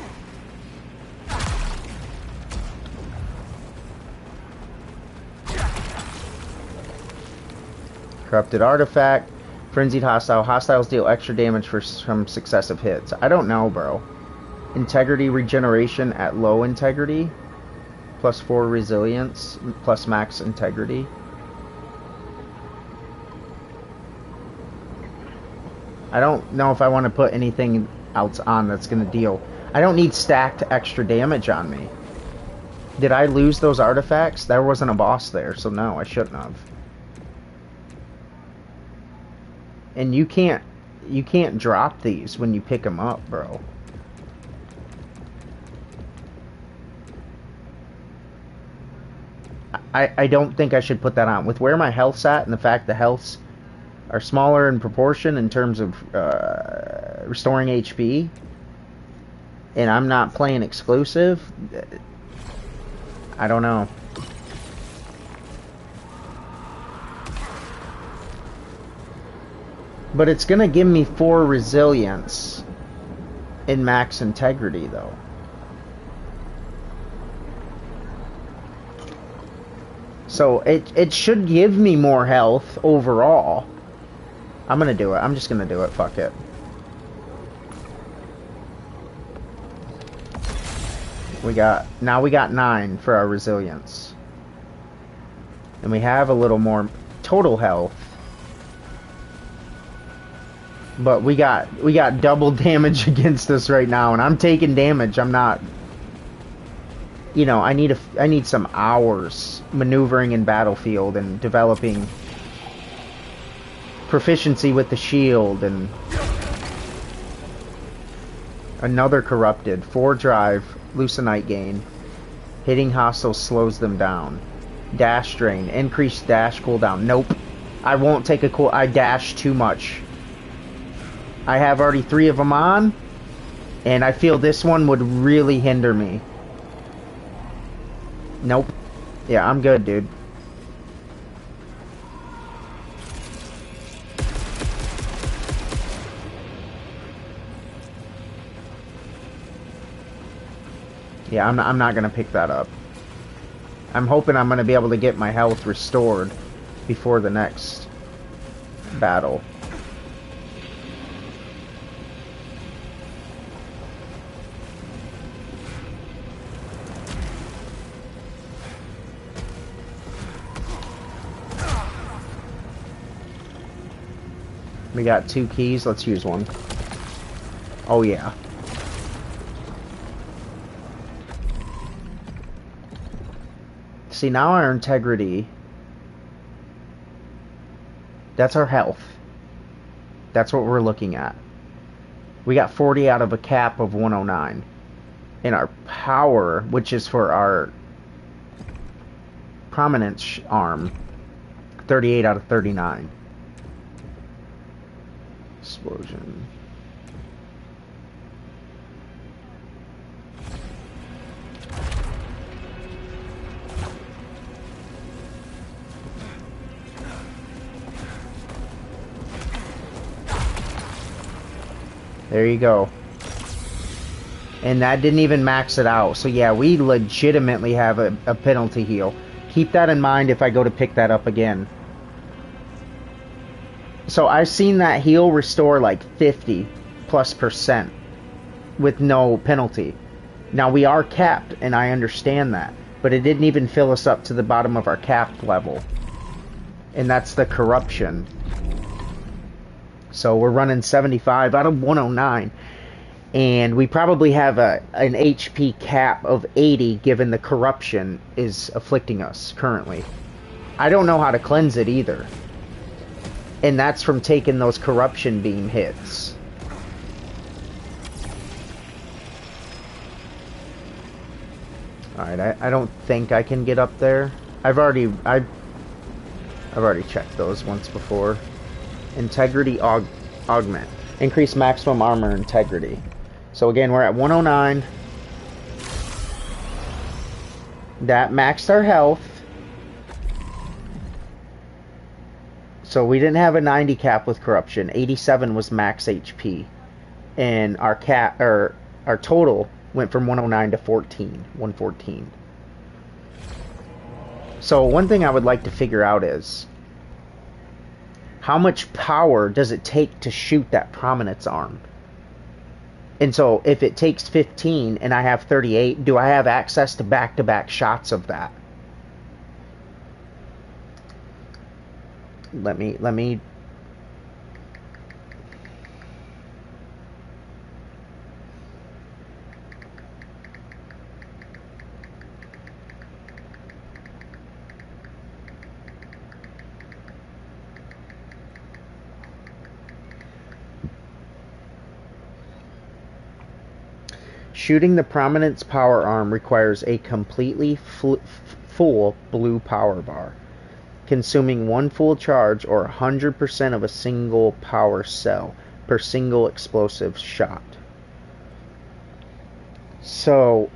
Corrupted artifact. Frenzied hostile. Hostiles deal extra damage from successive hits. I don't know, bro. Integrity regeneration at low integrity. +4 resilience. Plus max integrity. I don't know if I want to put anything else on that's going to deal. I don't need stacked extra damage on me. Did I lose those artifacts? There wasn't a boss there, so no, I shouldn't have. And you can't drop these when you pick them up, bro. I don't think I should put that on. With where my health's at and the fact the healths are smaller in proportion in terms of restoring HP, and I'm not playing exclusive, I don't know. But it's gonna give me 4 resilience in max integrity, though. So it should give me more health overall. I'm gonna do it. I'm just gonna do it. Fuck it. Now we got 9 for our resilience. And we have a little more total health. But we got double damage against us right now, and I'm taking damage. I'm not, you know, I need some hours maneuvering in battlefield and developing proficiency with the shield. And another corrupted 4 drive Lucenite gain. Hitting hostiles slows them down. Dash drain, increased dash cooldown. Nope, I won't take a cool. I dash too much. I have already 3 of them on, and I feel this one would really hinder me. Nope. Yeah, I'm good, dude. Yeah, I'm not gonna pick that up. I'm hoping I'm gonna be able to get my health restored before the next battle. We got 2 keys. Let's use one. Oh, yeah. See, now our integrity... That's our health. That's what we're looking at. We got 40 out of a cap of 109. And our power, which is for our prominence arm, 38 out of 39. Explosion. There you go. And that didn't even max it out. So yeah, we legitimately have a penalty heal. Keep that in mind if I go to pick that up again. So I've seen that heal restore like 50+% with no penalty. Now we are capped, and I understand that, but it didn't even fill us up to the bottom of our capped level. And that's the corruption. So we're running 75 out of 109. And we probably have an HP cap of 80 given the corruption is afflicting us currently. I don't know how to cleanse it either. And that's from taking those corruption beam hits. Alright, I don't think I can get up there. I've already checked those once before. Integrity augment. Increase maximum armor integrity. So again, we're at 109. That maxed our health. So we didn't have a 90 cap with corruption. 87 was max HP. And our our total went from 109 to 114. So one thing I would like to figure out is how much power does it take to shoot that prominence arm? And so if it takes 15 and I have 38, do I have access to back-to-back shots of that? Let me Shooting the prominence power arm requires a completely full blue power bar, consuming one full charge or 100% of a single power cell per single explosive shot. So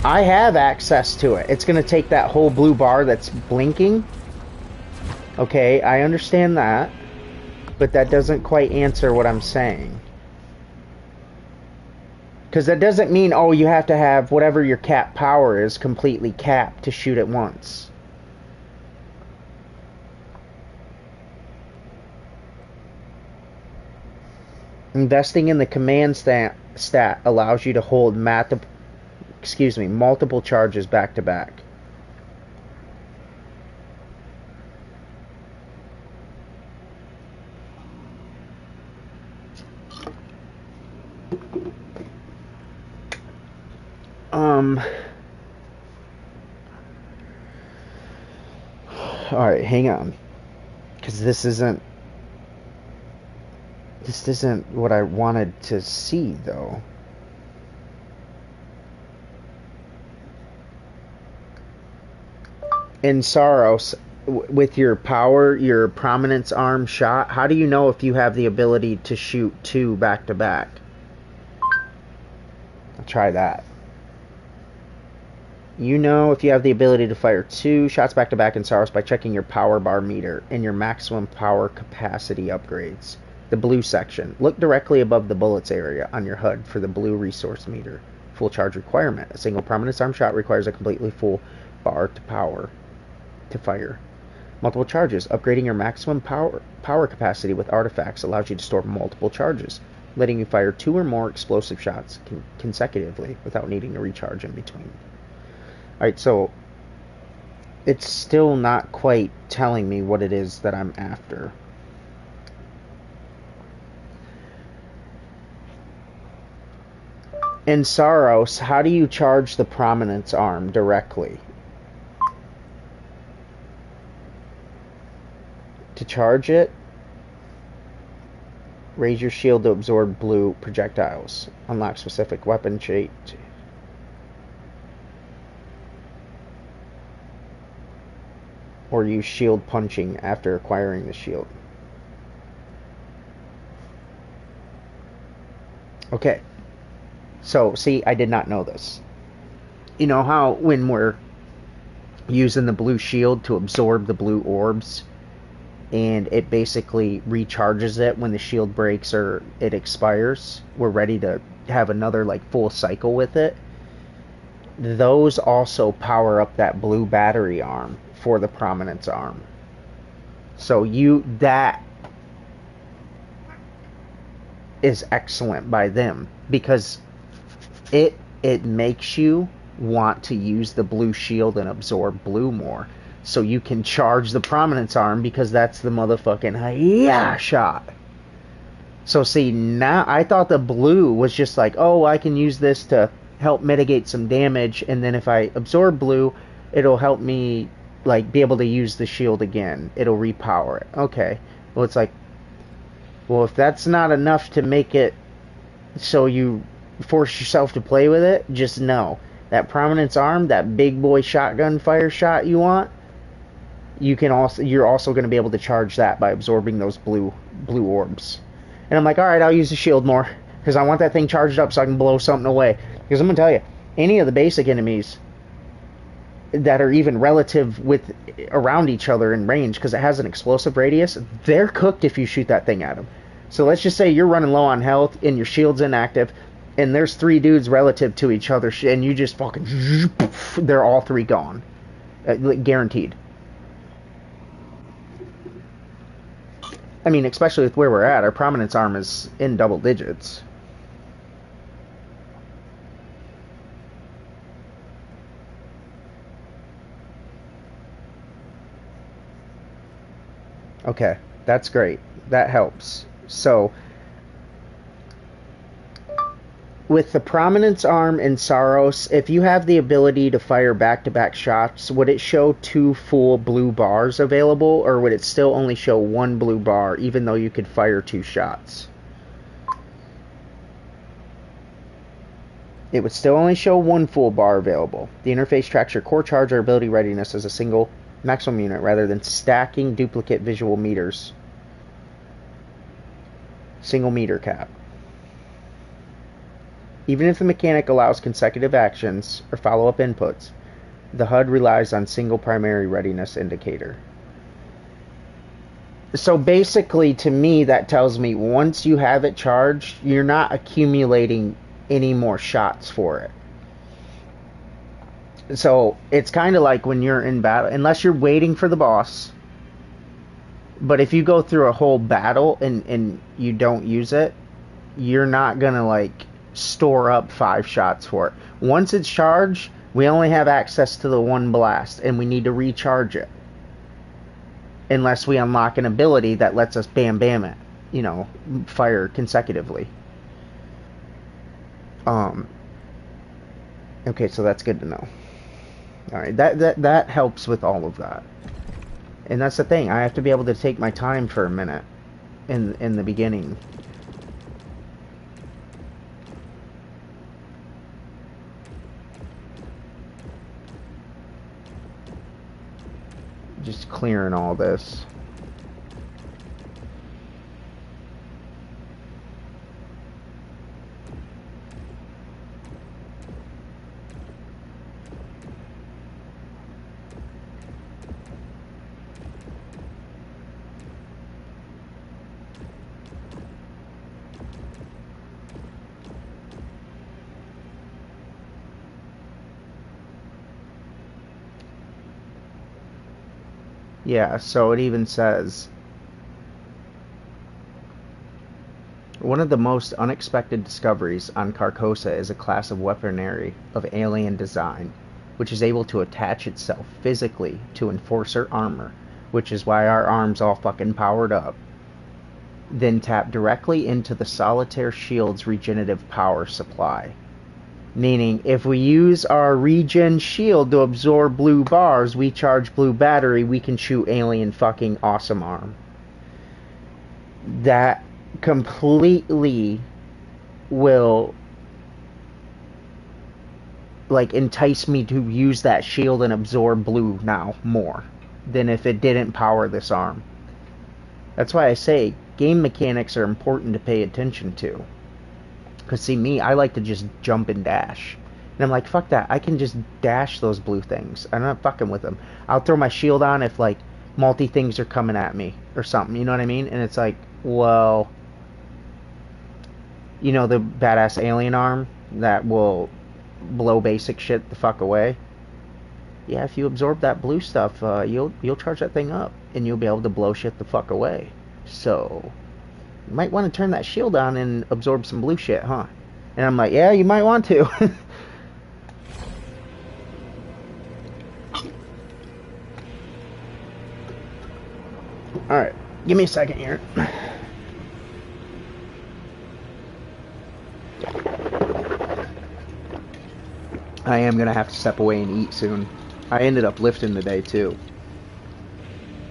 I have access to it. It's going to take that whole blue bar that's blinking. Okay, I understand that, but that doesn't quite answer what I'm saying. Because that doesn't mean, oh, you have to have whatever your cap power is completely capped to shoot at once. Investing in the command stat allows you to hold multiple charges back to back. Alright, hang on. Because this isn't what I wanted to see, though. In Saros, with your power, your prominence arm shot, how do you know if you have the ability to shoot two back to back? I'll try that. You know if you have the ability to fire two shots back to back in Saros by checking your power bar meter and your maximum power capacity upgrades. The blue section. Look directly above the bullets area on your HUD for the blue resource meter. Full charge requirement. A single prominence arm shot requires a completely full bar to fire. Multiple charges. Upgrading your maximum power capacity with artifacts allows you to store multiple charges, letting you fire two or more explosive shots consecutively without needing to recharge in between. Alright, so it's still not quite telling me what it is that I'm after. In Saros, how do you charge the prominence arm directly? To charge it, raise your shield to absorb blue projectiles. Unlock specific weapon trait. Or use shield punching after acquiring the shield. Okay. So, see, I did not know this. You know how when we're using the blue shield to absorb the blue orbs, and it basically recharges it when the shield breaks or it expires, we're ready to have another like full cycle with it. Those also power up that blue battery arm for the prominence arm. So that is excellent by them, because it makes you want to use the blue shield and absorb blue more, so you can charge the prominence arm, because that's the motherfucking shot. So see, now I thought the blue was just like, oh, I can use this to help mitigate some damage, and then if I absorb blue, it'll help me like be able to use the shield again. It'll repower it. Okay. Well, it's like, well, if that's not enough to make it so you force yourself to play with it, just know that prominence arm, that big boy shotgun fire shot you want, you're also going to be able to charge that by absorbing those blue orbs. And I'm like, all right, I'll use the shield more, because I want that thing charged up so I can blow something away. Because I'm going to tell you, any of the basic enemies that are even relative with around each other in range, because it has an explosive radius, they're cooked if you shoot that thing at them. So let's just say you're running low on health and your shield's inactive, and there's 3 dudes relative to each other, and you just fucking, they're all 3 gone, guaranteed. I mean, especially with where we're at, our prominence arm is in double digits. Okay, that's great. That helps. So, with the prominence arm in Saros, if you have the ability to fire back-to-back shots, would it show 2 full blue bars available, or would it still only show 1 blue bar, even though you could fire 2 shots? It would still only show 1 full bar available. The interface tracks your core charge or ability readiness as a single maximum unit, rather than stacking duplicate visual meters. Single meter cap. Even if the mechanic allows consecutive actions or follow-up inputs, the HUD relies on single primary readiness indicator. So basically, to me, that tells me once you have it charged, you're not accumulating any more shots for it. So it's kind of like when you're in battle, unless you're waiting for the boss. But if you go through a whole battle and you don't use it, you're not gonna like store up 5 shots for it. Once it's charged, we only have access to the 1 blast, and we need to recharge it. Unless we unlock an ability that lets us bam bam it, you know, fire consecutively. Okay, so that's good to know. Alright, that helps with all of that. And that's the thing, I have to be able to take my time for a minute in the beginning. Just clearing all this. Yeah, so it even says, one of the most unexpected discoveries on Carcosa is a class of weaponry of alien design, which is able to attach itself physically to Enforcer armor, which is why our arm's all fucking powered up, then tap directly into the Solitaire Shield's regenerative power supply. Meaning, if we use our regen shield to absorb blue bars, we charge blue battery, we can shoot alien fucking awesome arm. That completely will, like, entice me to use that shield and absorb blue now more than if it didn't power this arm. That's why I say game mechanics are important to pay attention to. Because, see, me, I like to just jump and dash. And I'm like, fuck that. I can just dash those blue things. I'm not fucking with them. I'll throw my shield on if, like, multi-things are coming at me or something. You know what I mean? And it's like, well, you know the badass alien arm that will blow basic shit the fuck away? Yeah, if you absorb that blue stuff, you'll charge that thing up. And you'll be able to blow shit the fuck away. So you might want to turn that shield on and absorb some blue shit, huh? And I'm like, yeah, you might want to. Alright, give me a second here. I am going to have to step away and eat soon. I ended up lifting today, too.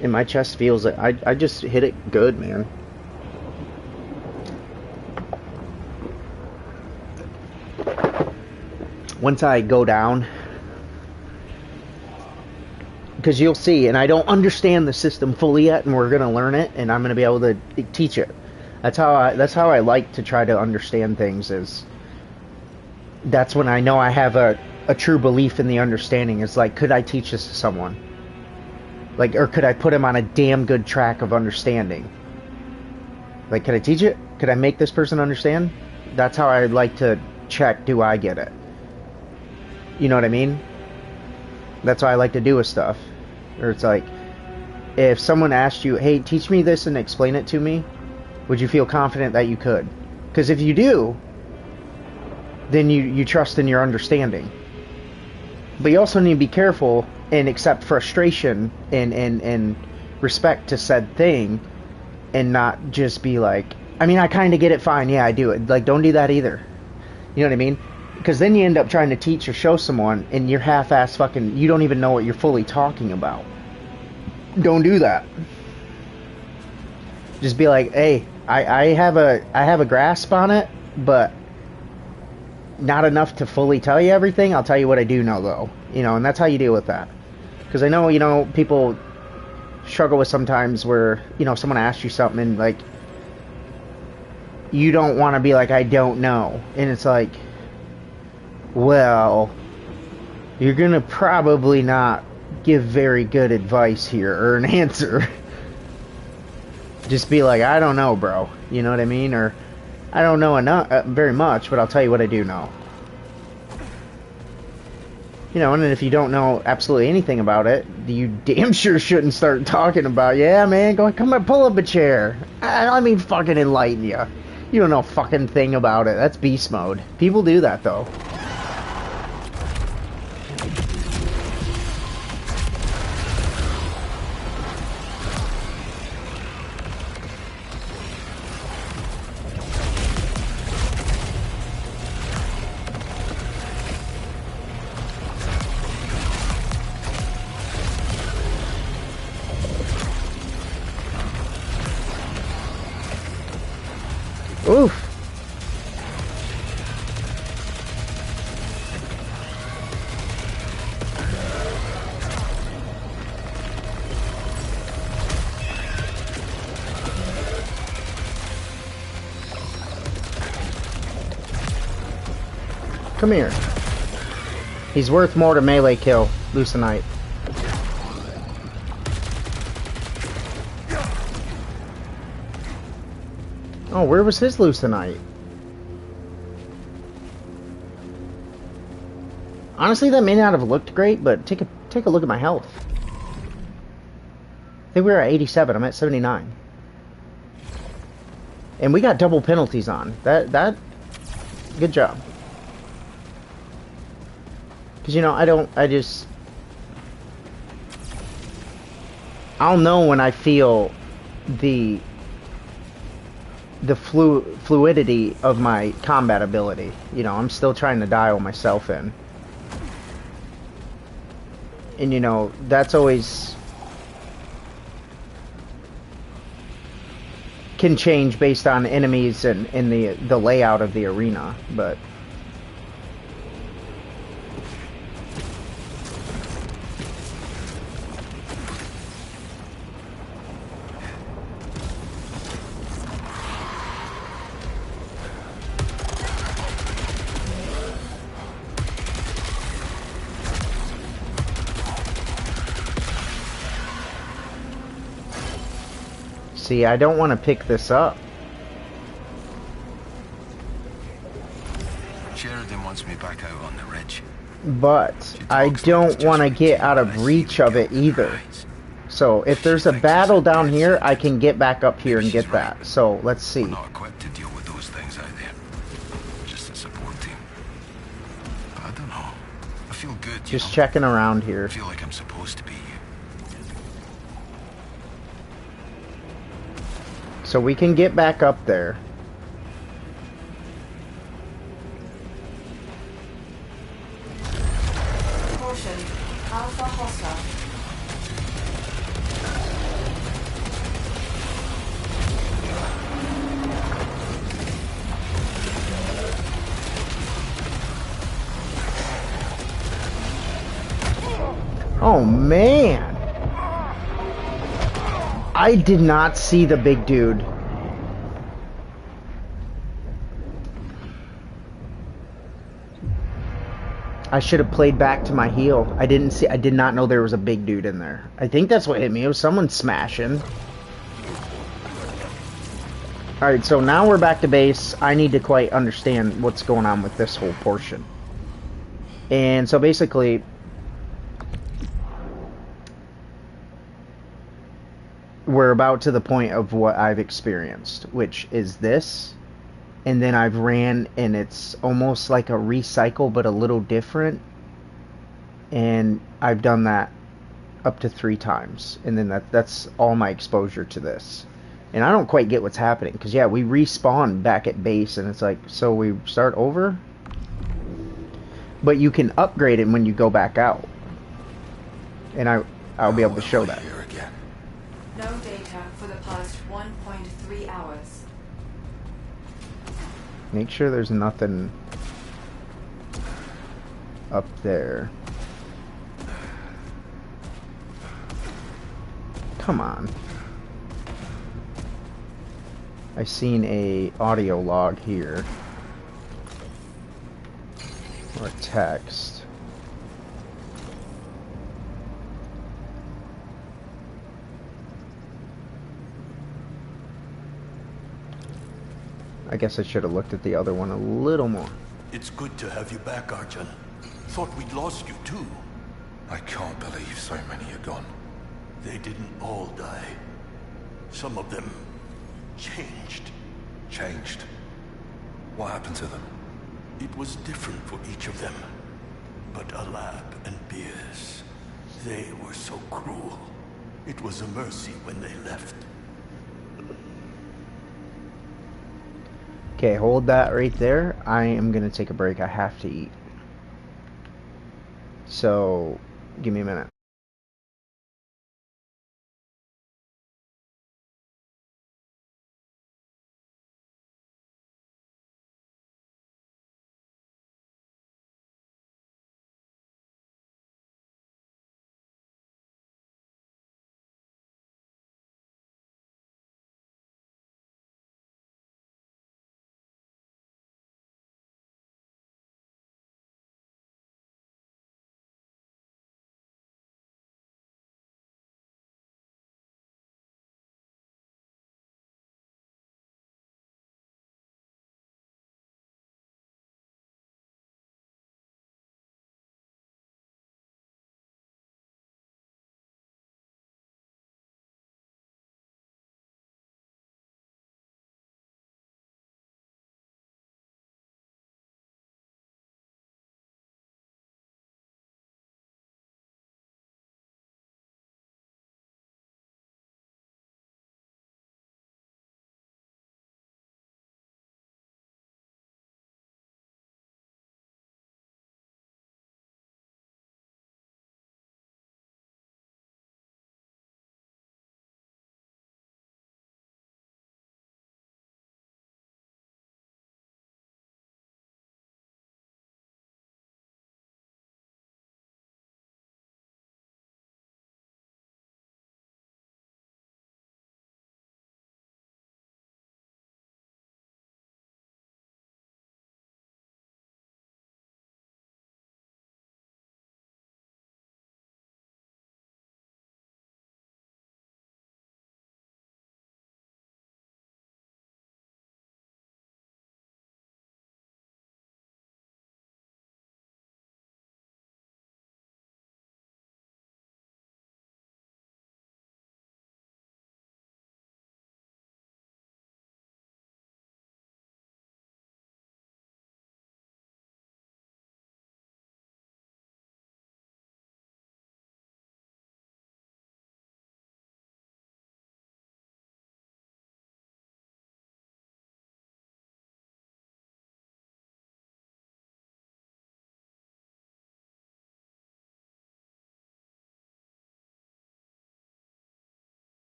And my chest feels like I just hit it good, man. Once I go down, because you'll see, and I don't understand the system fully yet, and we're gonna learn it, and I'm gonna be able to teach it. That's how I like to try to understand things. Is that's when I know I have a true belief in the understanding. It's like, could I teach this to someone? Like, or could I put him on a damn good track of understanding? Like, could I teach it? Could I make this person understand? That's how I like to check, do I get it? You know what I mean? That's what I like to do with stuff. Or it's like, if someone asked you, hey, teach me this and explain it to me, would you feel confident that you could? Because if you do, then you trust in your understanding. But you also need to be careful and accept frustration and respect to said thing, and not just be like, I mean, I kind of get it, fine, yeah, I do it. Like, don't do that either. You know what I mean? Because then you end up trying to teach or show someone, and you're half-ass fucking, you don't even know what you're fully talking about. Don't do that. Just be like, hey, I have a grasp on it, but not enough to fully tell you everything. I'll tell you what I do know, though. You know, and that's how you deal with that. Because I know, you know, people struggle with sometimes where, you know, someone asks you something and, like, you don't want to be like, I don't know. And it's like, well, you're going to probably not give very good advice here or an answer. Just be like, I don't know, bro. You know what I mean? Or, I don't know enough, very much, but I'll tell you what I do know. You know, and if you don't know absolutely anything about it, you damn sure shouldn't start talking about, yeah, man, go come and pull up a chair. I mean, fucking enlighten you. You don't know a fucking thing about it. That's beast mode. People do that, though. Oof. Come here. He's worth more to melee kill, Lucenite. Oh, where was his Lucenite? Honestly, that may not have looked great, but take a look at my health. I think we were at 87. I'm at 79. And we got double penalties on. That good job. Because, you know, I'll know when I feel the fluidity of my combat ability. You know, I'm still trying to dial myself in. And, you know, that's always can change based on enemies and the layout of the arena, but see, I don't want to pick this up. Sheridan wants me back out on the ridge. But I don't want to get out of reach of it either. So if there's a battle down here, I can get back up here and get that. So let's see. We're not equipped to deal with those things out there. Just a support team. I don't know. I feel good. Just checking around here. I feel like I'm supposed to be. So we can get back up there. Caution. Alpha hostile. Oh man! I did not see the big dude. I should have played back to my heal. I did not know there was a big dude in there. I think that's what hit me. It was someone smashing. Alright, so now we're back to base. I need to quite understand what's going on with this whole portion. And so basically, we're about to the point of what I've experienced, which is this. And then I've ran, and it's almost like a recycle, but a little different. And I've done that up to 3 times. And then that's all my exposure to this. And I don't quite get what's happening. Because, yeah, we respawn back at base, and it's like, so we start over? But you can upgrade it when you go back out. And I'll be able to show that. Here again. No data for the past 1.3 hours. Make sure there's nothing up there. Come on. I seen a audio log here. Or text. I guess I should have looked at the other one a little more. It's good to have you back, Arjun. Thought we'd lost you too. I can't believe so many are gone. They didn't all die. Some of them changed. Changed? What happened to them? It was different for each of them. But Alab and Beers, they were so cruel. It was a mercy when they left. Okay, hold that right there. I am going to take a break. I have to eat. So, give me a minute.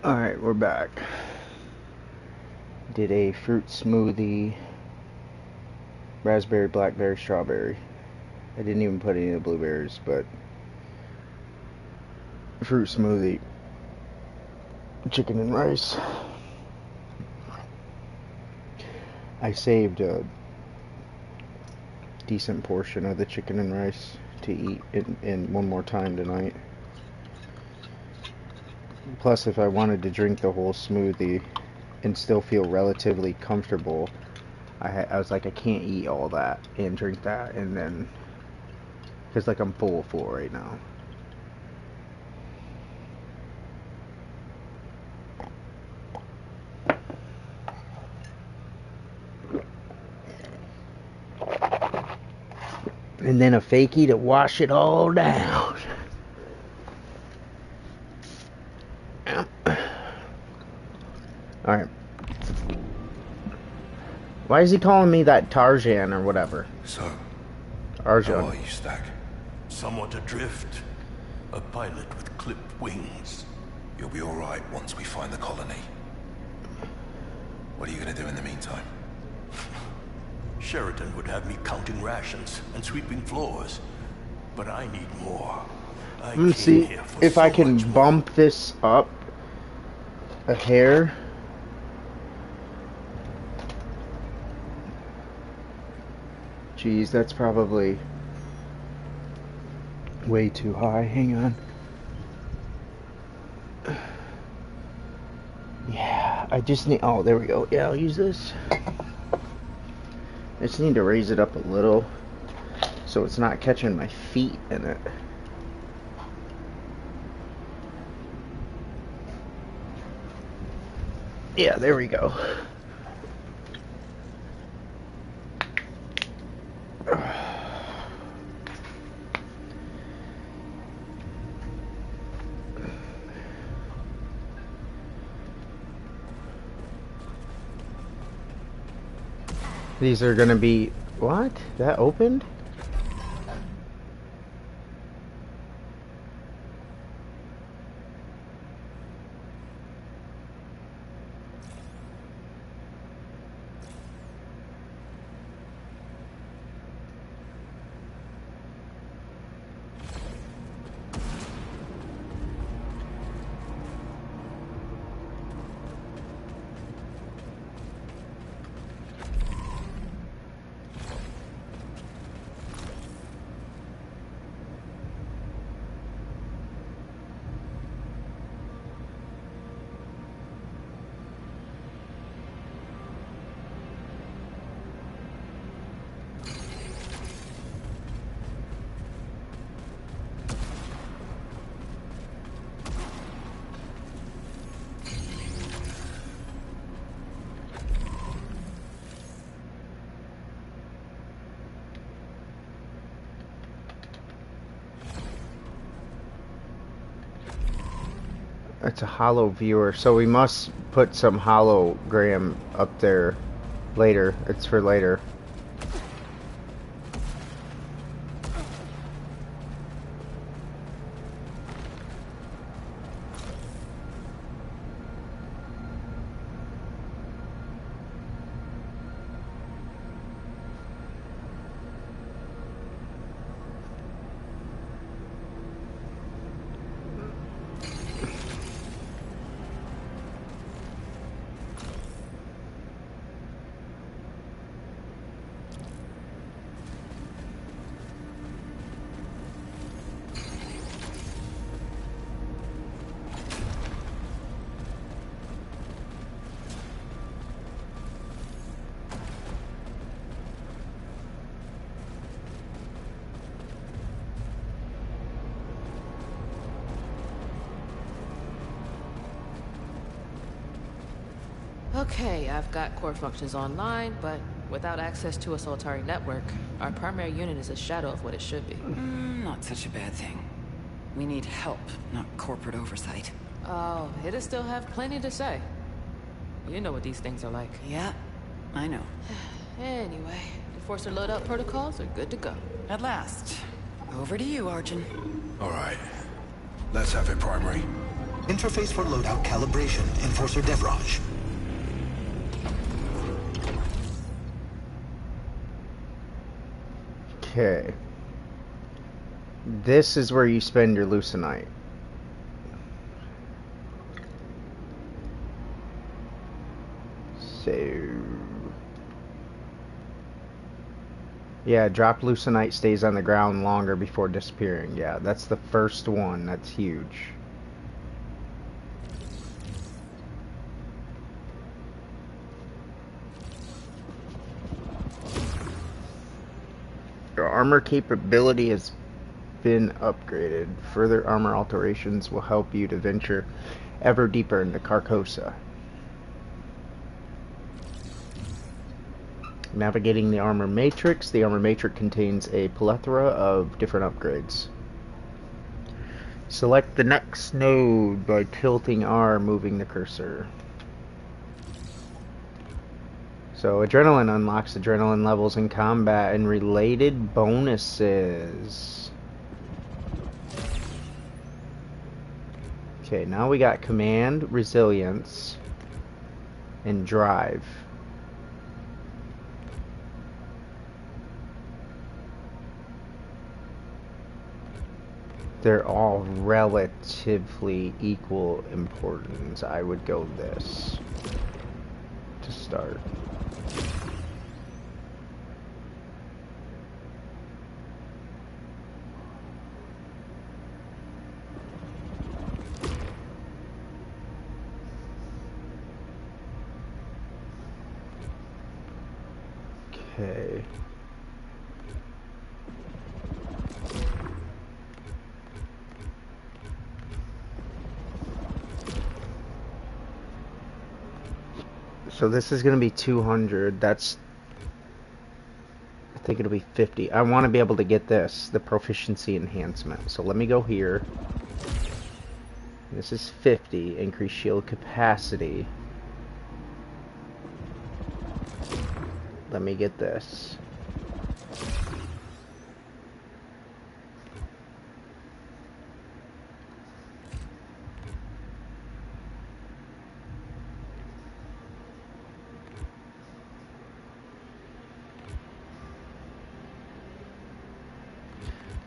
Alright, we're back. Did a fruit smoothie, raspberry, blackberry, strawberry. I didn't even put any of the blueberries, but fruit smoothie, chicken and rice. I saved a decent portion of the chicken and rice to eat in one more time tonight. Plus, if I wanted to drink the whole smoothie and still feel relatively comfortable, I was like, I can't eat all that and drink that, and then, because like I'm full right now. And then a fakie to wash it all down. Alright. Why is he calling me that Tarzan or whatever? So, Arjan. how are you, Stack? Somewhat adrift. A pilot with clipped wings. You'll be alright once we find the colony. What are you gonna do in the meantime? Sheridan would have me counting rations and sweeping floors. But I need more. I'm gonna see if I can bump this up a hair. Jeez, that's probably way too high. Hang on. Yeah, I just need... Oh, there we go. Yeah, I'll use this. I just need to raise it up a little so it's not catching my feet in it. Yeah, there we go. These are gonna be... What? That opened? It's a holo viewer, so we must put some hologram up there later. It's for later. Okay, I've got core functions online, but without access to a Solitary network, our primary unit is a shadow of what it should be. Not such a bad thing. We need help, not corporate oversight. Oh, it'll still have plenty to say. You know what these things are like. Yeah, I know. Anyway, Enforcer loadout protocols are good to go. At last. Over to you, Arjun. Alright. Let's have it, Primary. Interface for loadout calibration, Enforcer Devraj. Okay. This is where you spend your Lucenite. So... yeah, drop Lucenite stays on the ground longer before disappearing. Yeah, that's the first one. That's huge. Your armor capability has been upgraded. Further armor alterations will help you to venture ever deeper into Carcosa. Navigating the armor matrix. The armor matrix contains a plethora of different upgrades. Select the next node by tilting R, moving the cursor. So adrenaline unlocks adrenaline levels in combat and related bonuses. Okay, now we got command, resilience, and drive. They're all relatively equal importance. I would go this to start. Okay. So this is going to be 200. That's... I think it'll be 50. I want to be able to get this, the proficiency enhancement. So let me go here. This is 50. Increase shield capacity. Let me get this.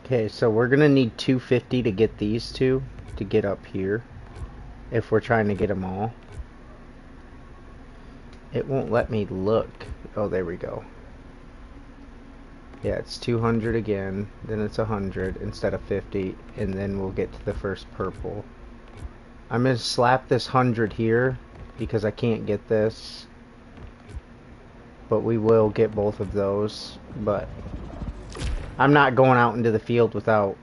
Okay, so we're gonna need 250 to get these two to get up here if we're trying to get them all. It won't let me look. Oh, there we go. Yeah, it's 200 again, then it's 100 instead of 50, and then we'll get to the first purple. I'm gonna slap this 100 here because I can't get this, but we will get both of those. But I'm not going out into the field without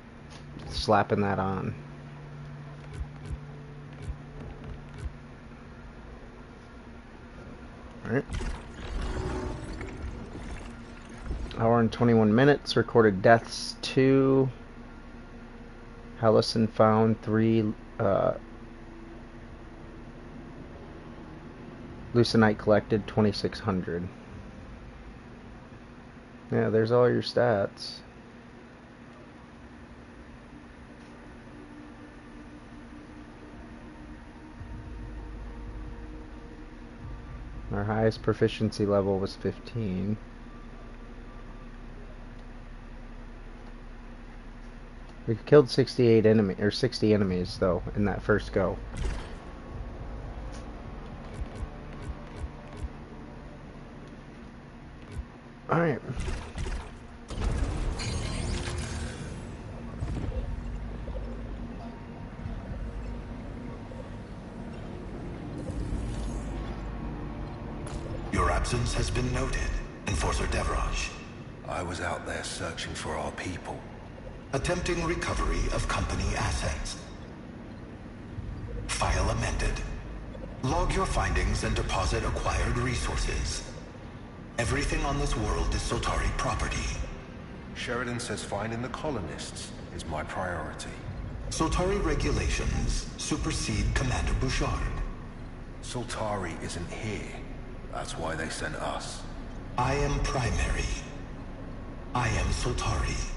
slapping that on. Alright. Hour and 21 minutes. Recorded deaths 2. Hellison found 3. Lucenite collected 2,600. Yeah, there's all your stats. Our highest proficiency level was 15. We killed 60 enemies though in that first go. All right. Your absence has been noted, Enforcer Devraj. I was out there searching for our people. Attempting recovery of company assets. File amended. Log your findings and deposit acquired resources. Everything on this world is Soltari property. Sheridan says finding the colonists is my priority. Soltari regulations supersede Commander Bouchard. Soltari isn't here. That's why they sent us. I am primary. I am Soltari.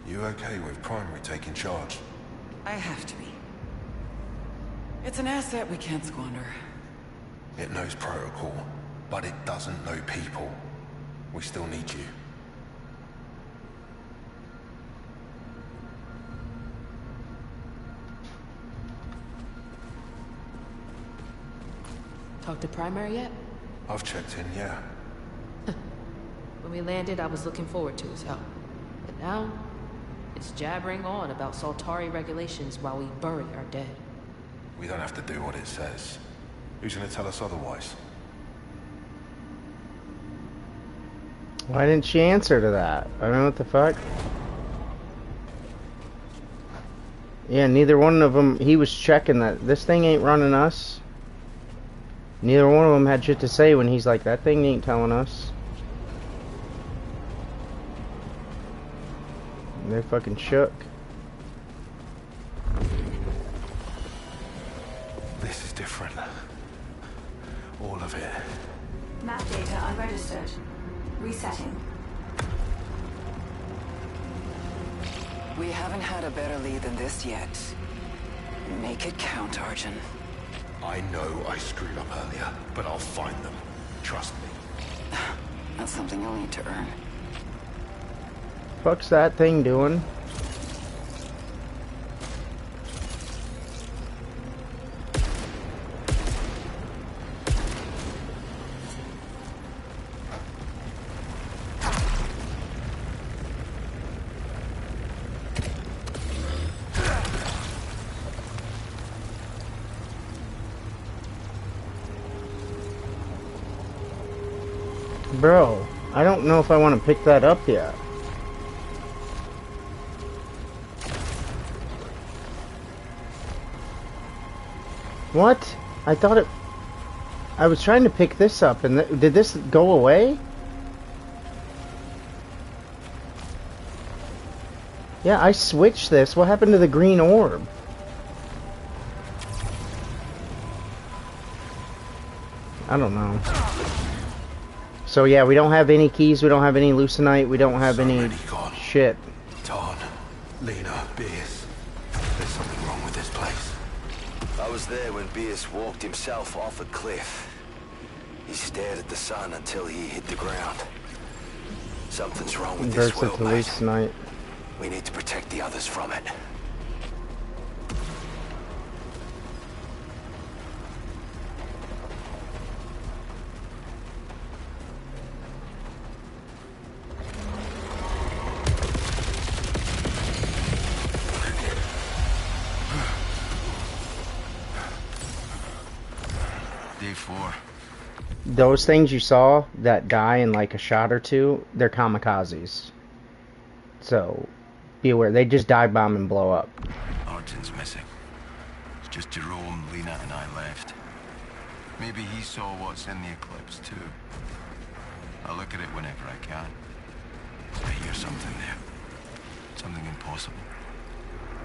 You okay with Primary taking charge? I have to be. It's an asset we can't squander. It knows protocol, but it doesn't know people. We still need you. Talk to Primary yet? I've checked in, yeah. When we landed, I was looking forward to his help. But now, it's jabbering on about Saltari regulations while we bury our dead. We don't have to do what it says. Who's gonna tell us otherwise? Why didn't she answer to that? I don't know what the fuck. Yeah, neither one of them, he was checking that this thing ain't running us. Neither one of them had shit to say when he's like, that thing ain't telling us. And they're fucking shook. This is different. All of it. Map data unregistered. Resetting. We haven't had a better lead than this yet. Make it count, Arjun. I know I screwed up earlier, but I'll find them. Trust me. That's something you'll need to earn. Fuck's that thing doing? Bro, I don't know if I want to pick that up yet. What? I thought it... I was trying to pick this up and did this go away? Yeah, I switched this. What happened to the green orb? I don't know. So yeah, we don't have any keys, we don't have any Lucenite, we don't have any shit. Tarn, Lena, Beers. There's something wrong with this place. I was there when Beers walked himself off a cliff. He stared at the sun until he hit the ground. Something's wrong with this world, mate. Lucenite. We need to protect the others from it. Day 4. Those things you saw that die in like a shot or two, they're kamikazes. So, be aware. They just dive bomb and blow up. Arjun's missing. It's just Jerome, Lena, and I left. Maybe he saw what's in the eclipse, too. I'll look at it whenever I can. I hear something there. Something impossible.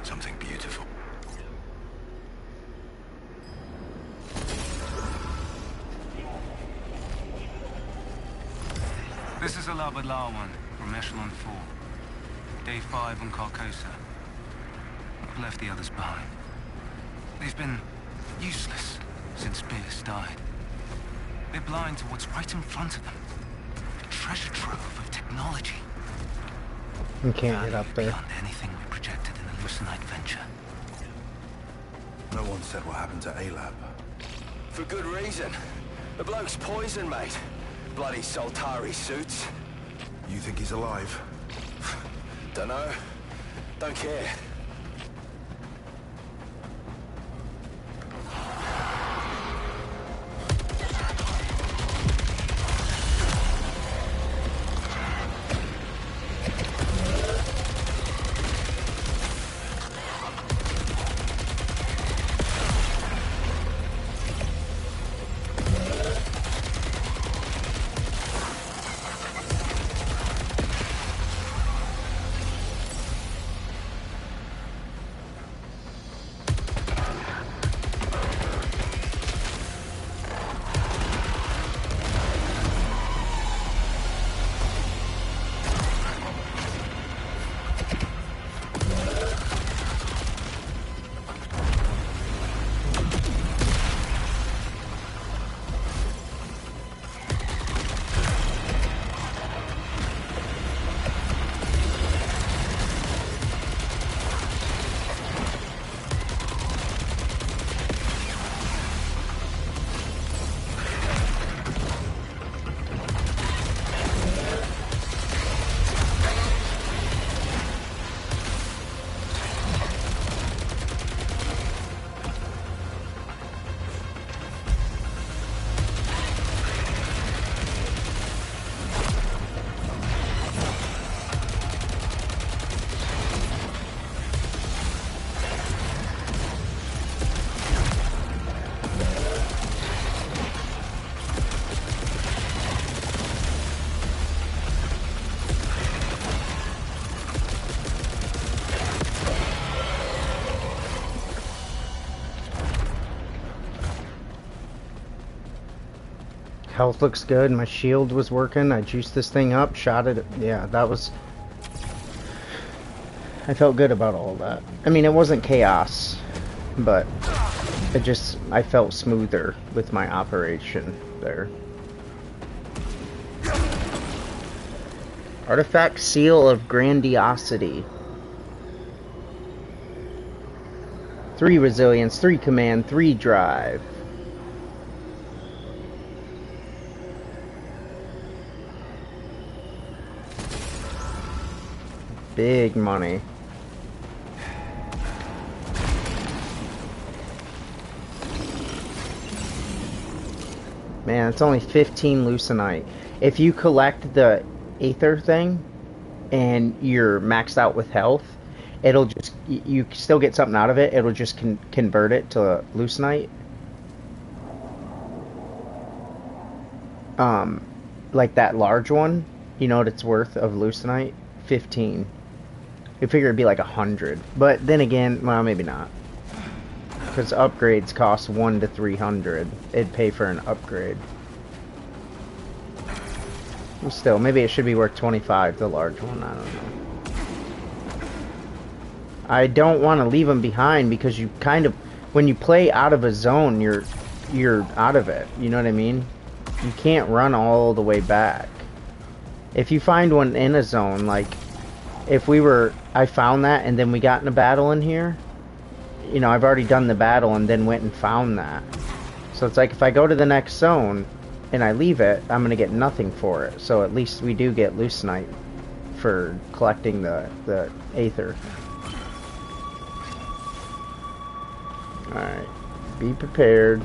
Something beautiful. This is Alabalawan from Echelon 4. Day 5 on Carcosa. I've left the others behind. They've been useless since Pierce died. They're blind to what's right in front of them. A treasure trove of technology. You can't get up there. Beyond anything we projected in the Lucenite venture. No one said what happened to A-Lab. For good reason. The bloke's poison, mate. Bloody Saltari suits. You think he's alive? Dunno. Don't care. Health looks good. My shield was working. I juiced this thing up, shot it. Yeah, that was... I felt good about all that. I mean, it wasn't chaos, but I felt smoother with my operation there. Artifact Seal of Grandiosity. 3 resilience, 3 command, 3 drive. Big money. Man, it's only 15 Lucenite. If you collect the Aether thing and you're maxed out with health, it'll just, you still get something out of it. It'll just convert it to Lucenite. Like that large one, you know what it's worth of Lucenite? 15. You figure it'd be like 100. But then again, well, maybe not. Because upgrades cost 1 to 300. It'd pay for an upgrade. Still, maybe it should be worth 25, the large one, I don't know. I don't want to leave them behind because you kind of, when you play out of a zone, you're out of it. You know what I mean? You can't run all the way back. If you find one in a zone, like if I found that and then we got in a battle in here, you know, I've already done the battle and then went and found that. So it's like if I go to the next zone and I leave it, I'm going to get nothing for it. So at least we do get Lucenite for collecting the Aether. Alright, be prepared.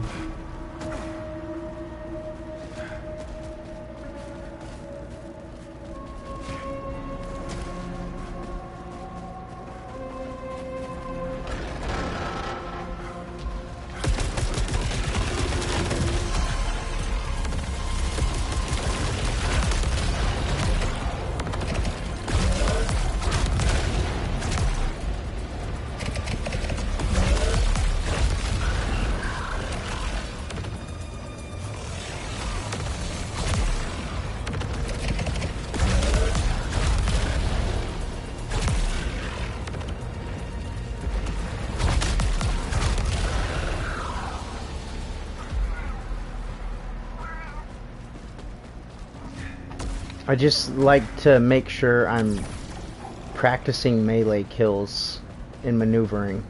I just like to make sure I'm practicing melee kills and maneuvering.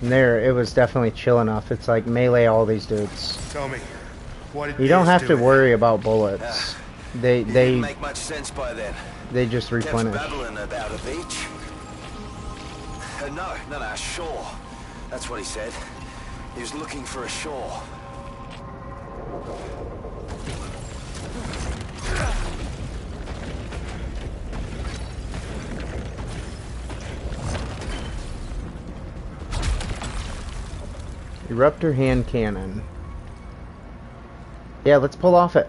And there, it was definitely chill enough. It's like melee all these dudes. Tell me, what did you don't have to do? worry about bullets. They didn't make much sense by then. They just replenish. Kept babbling about a beach. No, shore. That's what he said. He was looking for a shore. Eruptor hand cannon. Yeah, let's pull off it.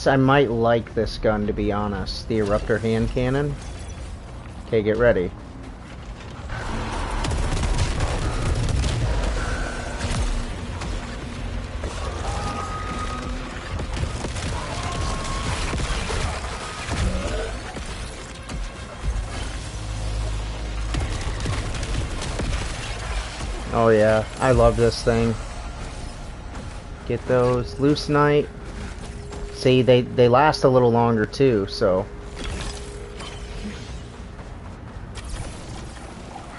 I might like this gun, to be honest. The Eruptor hand cannon. Okay, get ready. Oh yeah, I love this thing. Get those. Lucenite. See, they last a little longer too, so.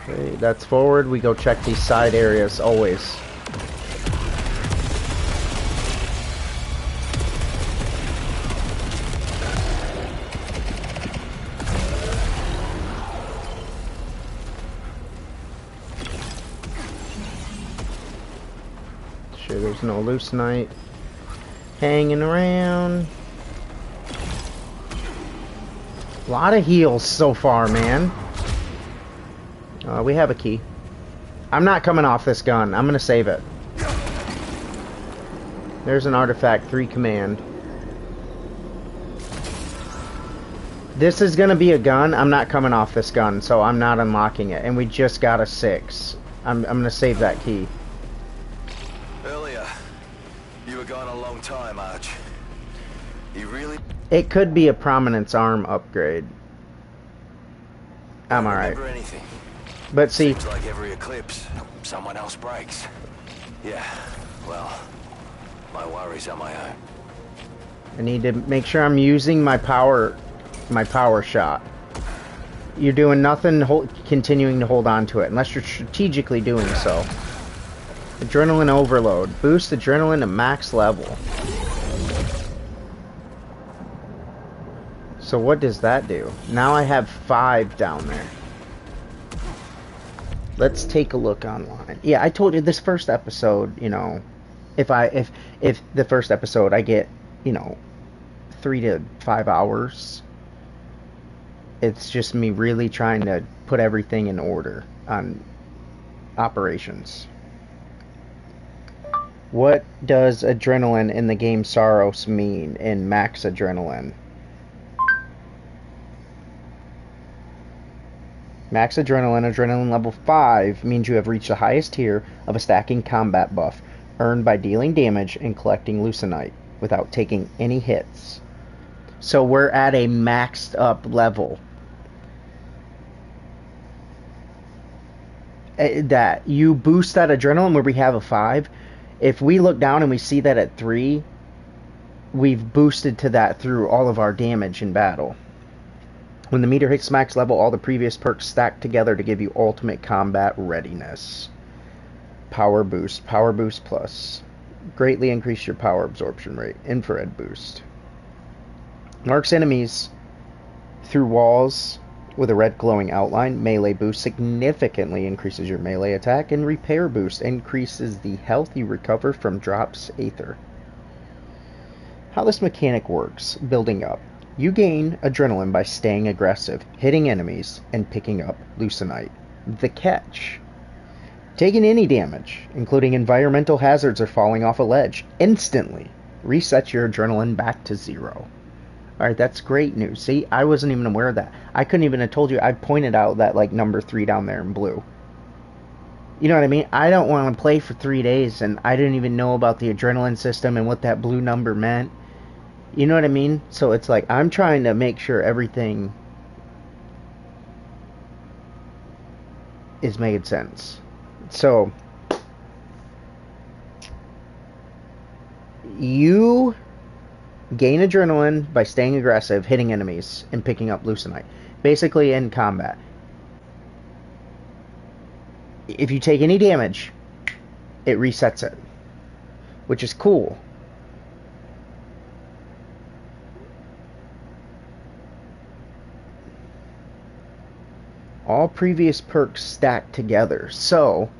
Okay, that's forward. We go check these side areas always. Sure, there's no Lucenite hanging around. A lot of heals so far, man. We have a key. I'm not coming off this gun. I'm gonna save it. There's an artifact, 3 command. This is gonna be a gun. I'm not coming off this gun, so I'm not unlocking it. And we just got a 6. I'm gonna save that key. Earlier, you were gone a long time, Arch. You really... It could be a prominence arm upgrade. I'm alright. Anything. But see... Seems like every eclipse, someone else breaks. Yeah, well, my worries are my own. I need to make sure I'm using my power shot. You're doing nothing continuing to hold on to it, unless you're strategically doing so. Adrenaline overload. Boost adrenaline to max level. So what does that do? Now I have 5 down there. Let's take a look online. Yeah, I told you this first episode, you know, if the first episode I get, you know, 3 to 5 hours, it's just me really trying to put everything in order on operations. What does adrenaline in the game Saros mean in max adrenaline? Max adrenaline, adrenaline level 5, means you have reached the highest tier of a stacking combat buff, earned by dealing damage and collecting Lucenite, without taking any hits. So we're at a maxed up level. That you boost that adrenaline where we have a 5. If we look down and we see that at 3, we've boosted to that through all of our damage in battle. When the meter hits max level, all the previous perks stack together to give you ultimate combat readiness. Power boost plus. Greatly increase your power absorption rate. Infrared boost. Marks enemies through walls with a red glowing outline. Melee boost significantly increases your melee attack, and repair boost increases the health you recover from drops Aether. How this mechanic works, building up. You gain adrenaline by staying aggressive, hitting enemies, and picking up Lucenite. The catch. Taking any damage, including environmental hazards or falling off a ledge, instantly resets your adrenaline back to 0. Alright, that's great news. See, I wasn't even aware of that. I couldn't even have told you. I pointed out that, like, number 3 down there in blue. You know what I mean? I don't want to play for 3 days, and I didn't even know about the adrenaline system and what that blue number meant. You know what I mean? So it's like, I'm trying to make sure everything is making sense. So, you gain adrenaline by staying aggressive, hitting enemies, and picking up Lucenite. Basically in combat. If you take any damage, it resets it. Which is cool. All previous perks stacked together. So,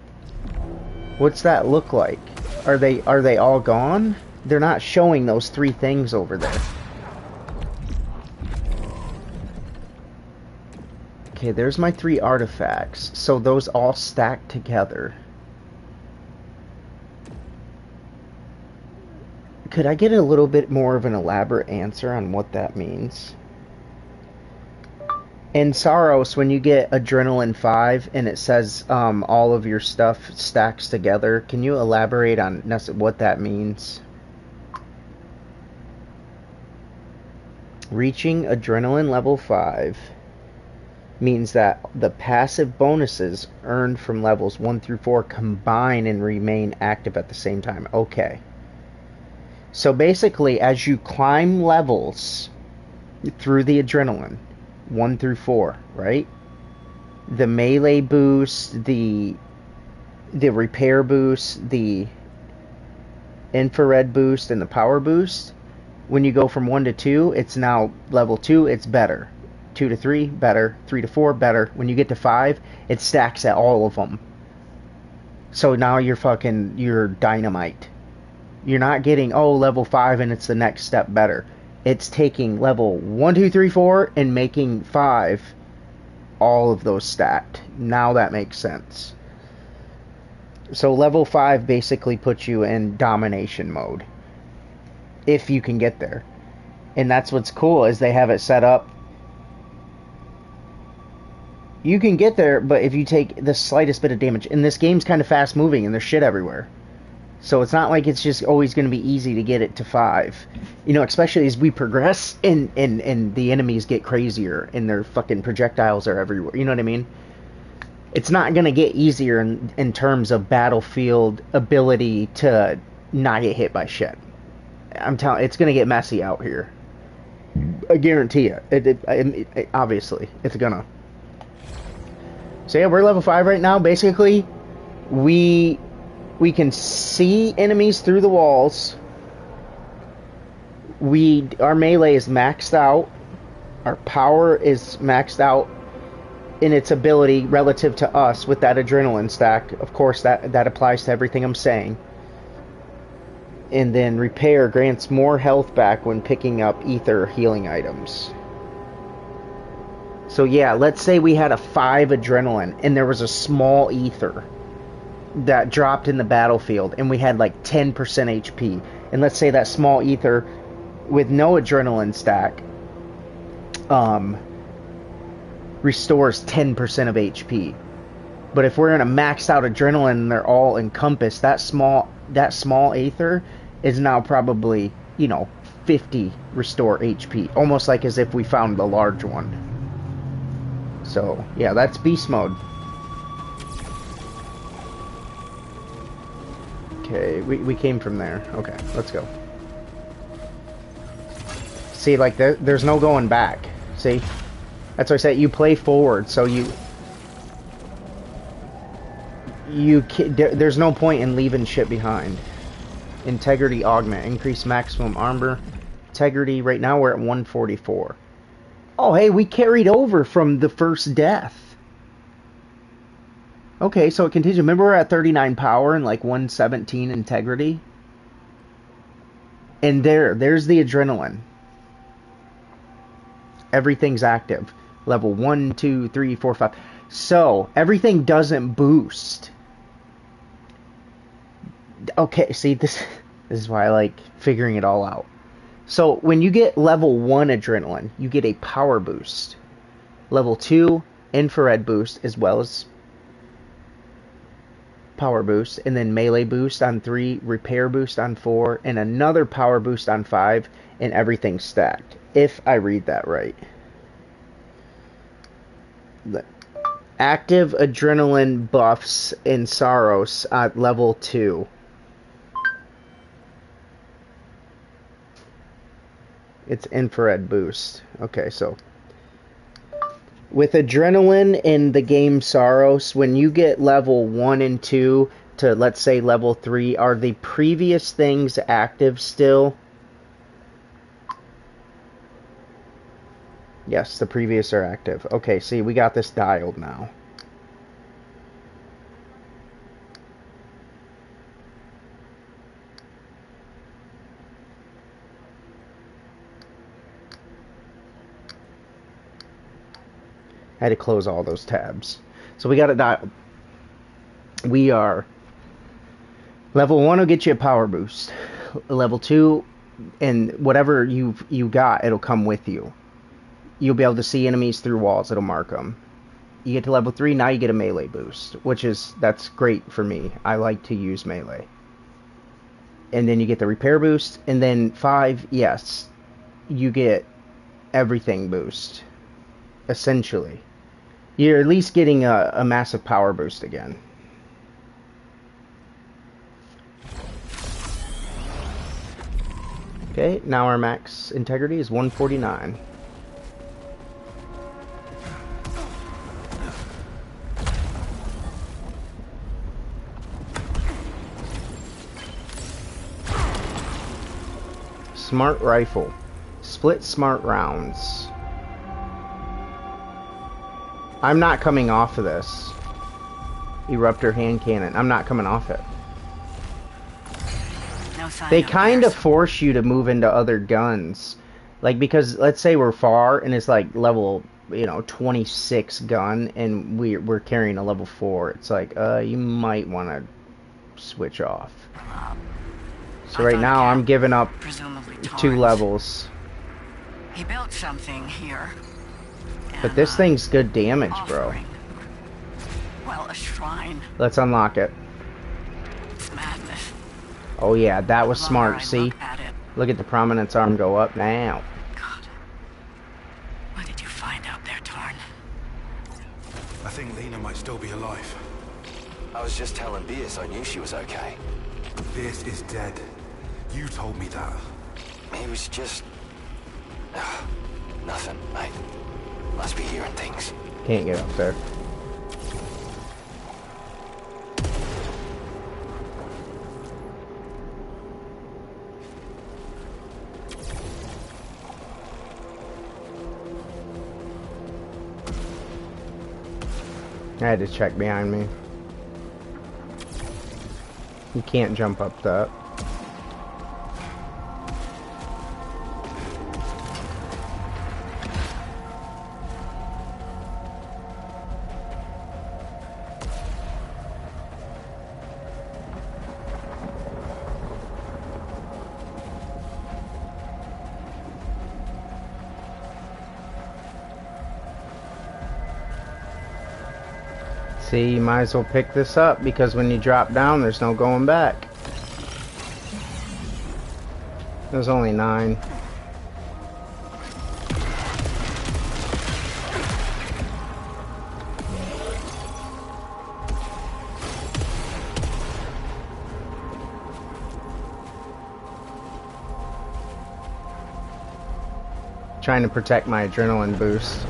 what's that look like? Are they all gone? They're not showing those 3 things over there. Okay, there's my 3 artifacts. So those all stacked together. Could I get a little bit more of an elaborate answer on what that means? In Saros, when you get Adrenaline 5 and it says all of your stuff stacks together, can you elaborate on what that means? Reaching Adrenaline level 5 means that the passive bonuses earned from levels 1 through 4 combine and remain active at the same time. Okay. So basically, as you climb levels through the Adrenaline, 1 through 4, right? The melee boost, the repair boost, the infrared boost, and the power boost. When you go from 1 to 2, it's now level 2, it's better. 2 to 3, better. 3 to 4, better. When you get to 5, it stacks at all of them. So now you're dynamite. You're not getting, oh, level 5 and it's the next step better. It's taking level 1, 2, 3, 4 and making 5 all of those stacked. Now that makes sense. So level 5 basically puts you in domination mode. if you can get there. And that's what's cool, is they have it set up. You can get there, but if you take the slightest bit of damage, and this game's kind of fast moving and there's shit everywhere. So it's not like it's just always going to be easy to get it to 5. You know, especially as we progress and the enemies get crazier and their fucking projectiles are everywhere. You know what I mean? It's not going to get easier in terms of battlefield ability to not get hit by shit. I'm telling, it's going to get messy out here. I guarantee you. It obviously, it's gonna. So yeah, we're level 5 right now. Basically, we can see enemies through the walls. Our melee is maxed out. Our power is maxed out in its ability relative to us with that adrenaline stack. Of course, that applies to everything I'm saying. And then repair grants more health back when picking up ether healing items. So yeah, let's say we had a 5 adrenaline and there was a small ether that dropped in the battlefield and we had like 10% HP. And let's say that small ether with no adrenaline stack restores 10% of HP. But if we're in a maxed out adrenaline and they're all encompassed, that small ether is now probably, 50 restore HP. Almost like as if we found the large one. So, yeah, that's beast mode. Okay, we came from there. Okay, let's go. See, like, there's no going back. See? That's why I said you play forward, so there's no point in leaving shit behind. Integrity augment. Increase maximum armor. Integrity, right now we're at 144. Oh, hey, we carried over from the first death. Okay, so it continues. Remember, we're at 39 power and like 117 integrity? And there's the adrenaline. Everything's active. Level 1, 2, 3, 4, 5. So, everything doesn't boost. Okay, see, this is why I like figuring it all out. So, when you get level 1 adrenaline, you get a power boost. Level 2, infrared boost, as well as power boost. And then melee boost on 3, repair boost on 4, and another power boost on 5, and everything's stacked. If I read that right. The active adrenaline buffs in Saros at level 2. It's infrared boost. Okay, so with adrenaline in the game Saros, when you get level 1 and 2 to, let's say, level 3, are the previous things active still? Yes, the previous are active. Okay, see, we got this dialed now. I had to close all those tabs. So we got it dialed. We are... Level 1 will get you a power boost. Level 2, and whatever you got, it'll come with you. You'll be able to see enemies through walls. It'll mark them. You get to level 3, now you get a melee boost, that's great for me. I like to use melee. And then you get the repair boost, and then 5, yes, you get everything boost. Essentially. You're at least getting a massive power boost again. Okay, now our max integrity is 149. Smart rifle. Split smart rounds. I'm not coming off of this. Eruptor hand cannon. I'm not coming off it. No sign They kind of force you to move into other guns. Like, because let's say we're far and it's like level, 26 gun and we're carrying a level 4. It's like, you might want to switch off. So right now I'm giving up 2 levels. He built something here. But this thing's good damage, bro. Well, a shrine. Let's unlock it. It's madness. Oh yeah, that was smart. See? Look at the prominence arm go up now. God. What did you find out there, Tarn? I think Lena might still be alive. I was just telling Beers I knew she was okay. Beers is dead. You told me that. He was just... nothing, mate. Must be hearing things. Can't get up there. I had to check behind me. You can't jump up that. See, you might as well pick this up because when you drop down, there's no going back. There's only 9. Trying to protect my adrenaline boost.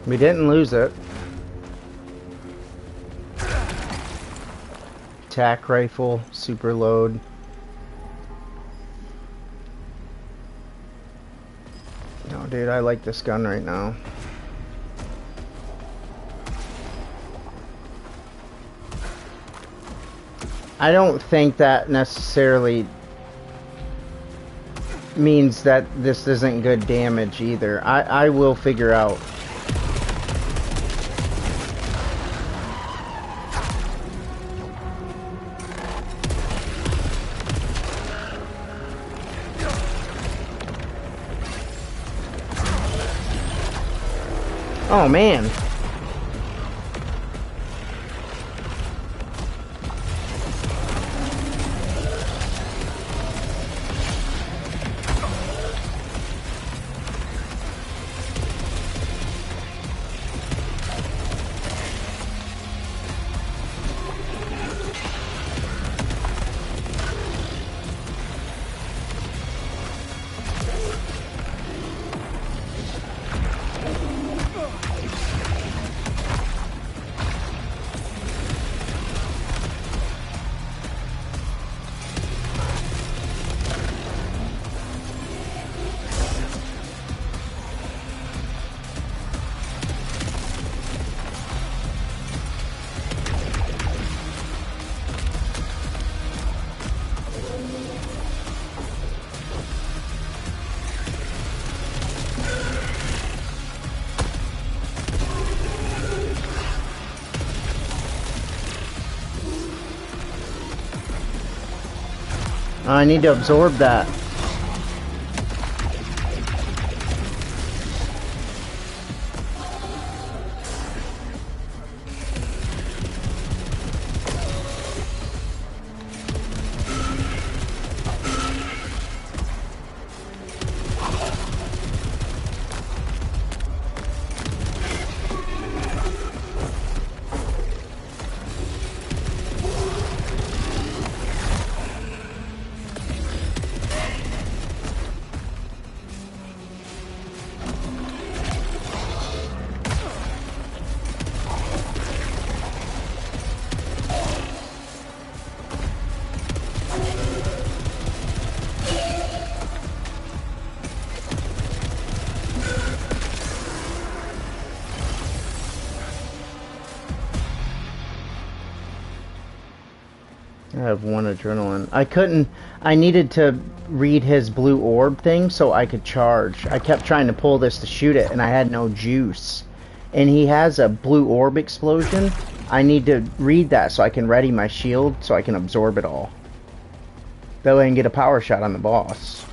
We didn't lose it. Attack rifle, super load. No, dude, I like this gun right now. I don't think that necessarily means that this isn't good damage either. I will figure out. Oh man. I need to absorb that. I have 1 adrenaline. I needed to read his blue orb thing so I could charge. I kept trying to pull this to shoot it and I had no juice. And he has a blue orb explosion. I need to read that so I can ready my shield so I can absorb it all. That way I can get a power shot on the boss.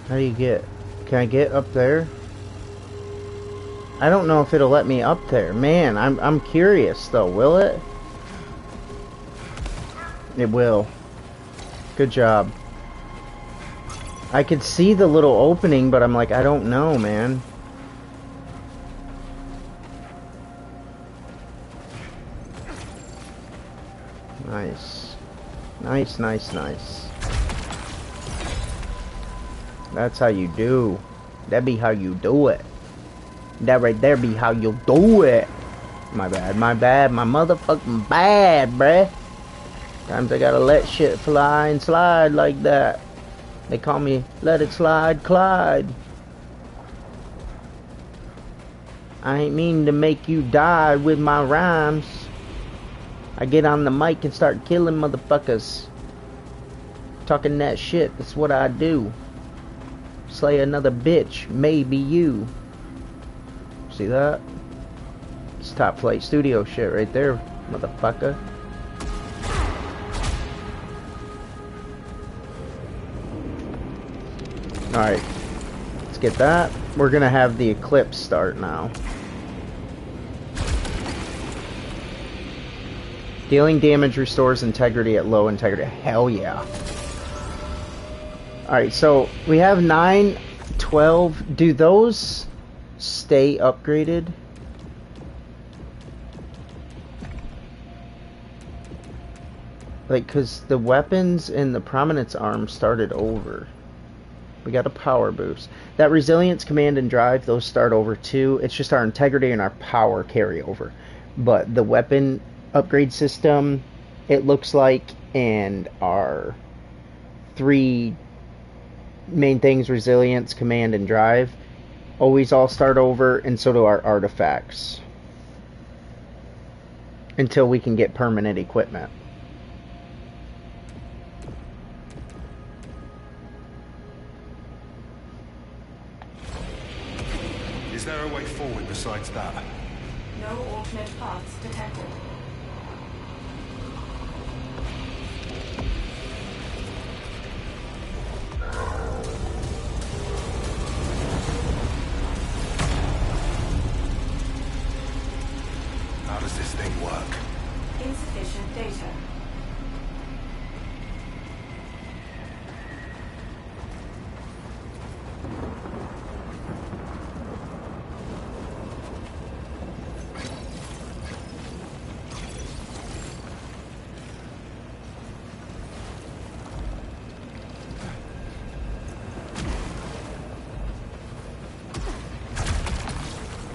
How do you get? Can I get up there? I don't know if it'll let me up there. Man, I'm curious though. Will it? It will. Good job. I could see the little opening, but I'm like, I don't know, man. Nice. Nice, nice, nice. That's how you do. That be how you do it. That right there be how you do it. My bad, my bad, my motherfucking bad, bruh. Times I gotta let shit fly and slide like that. They call me Let It Slide Clyde. I ain't mean to make you die with my rhymes. I get on the mic and start killing motherfuckers. Talking that shit, that's what I do. Slay another bitch, maybe you. See that? It's top flight studio shit right there, motherfucker. Alright, let's get that. We're gonna have the eclipse start now. Dealing damage restores integrity at low integrity. Hell yeah. Alright, so we have 9, 12. Do those stay upgraded? Like, because the weapons and the prominence arm started over. We got a power boost. That resilience, command, and drive, those start over too. It's just our integrity and our power carry over. But the weapon upgrade system, it looks like, and our 3 main things, resilience, command, and drive, always all start over, and so do our artifacts. Until we can get permanent equipment. Is there a way forward besides that? No alternate paths detected. How does this thing work? Insufficient data.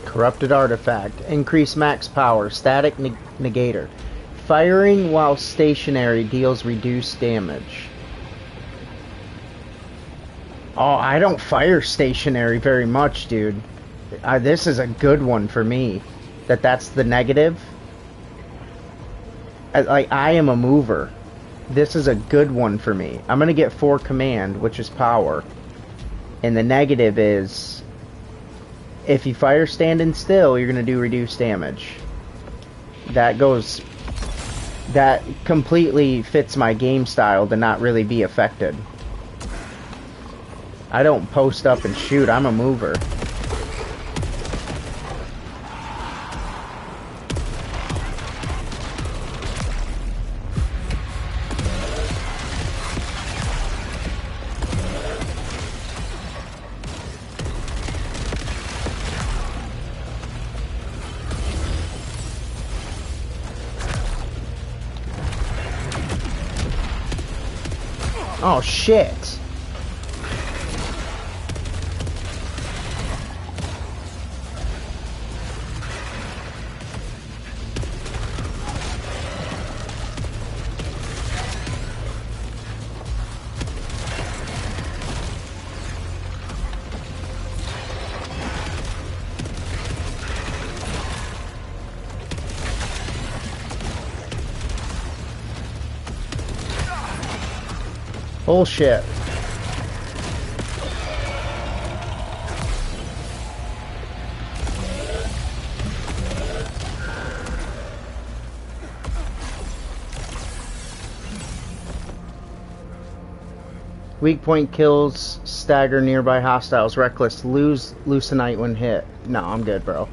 Corrupted artifact. Increase max power. Static negator. Firing while stationary deals reduced damage. Oh, I don't fire stationary very much, dude. This is a good one for me. That's the negative. I am a mover. This is a good one for me. I'm gonna get 4 command, which is power. And the negative is, if you fire standing still, you're going to do reduced damage. That completely fits my game style to not really be affected. I don't post up and shoot, I'm a mover. Oh, shit. Bullshit. Weak point kills, stagger nearby hostiles, reckless, lose Lucenite when hit. No, I'm good, bro.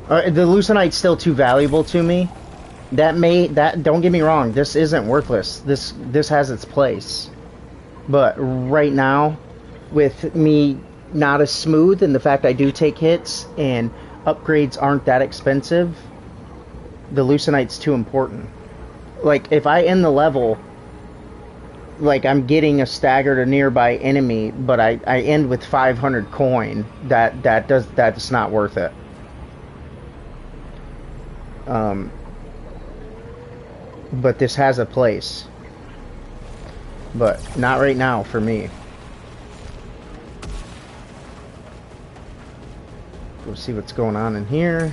The Lucenite's still too valuable to me. Don't get me wrong, this isn't worthless. This has its place. But right now, with me not as smooth and the fact I do take hits and upgrades aren't that expensive, the Lucenite's too important. Like, if I end the level, like, I'm getting a staggered or nearby enemy, but I end with 500 coin, that's not worth it. But this has a place. But not right now for me. Go see what's going on in here.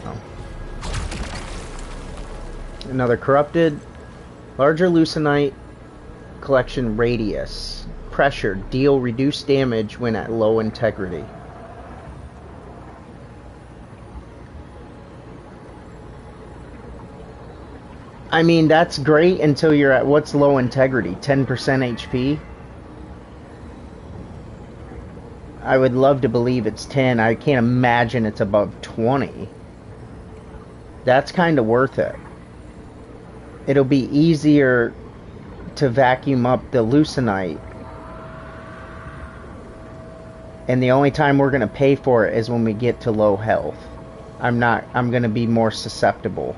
Oh. Another corrupted. Larger Lucenite collection radius. Pressure. Deal reduced damage when at low integrity. I mean, that's great until you're at, what's low integrity? 10% HP? I would love to believe it's 10. I can't imagine it's above 20. That's kind of worth it. It'll be easier to vacuum up the Lucenite. And the only time we're going to pay for it is when we get to low health. I'm going to be more susceptible.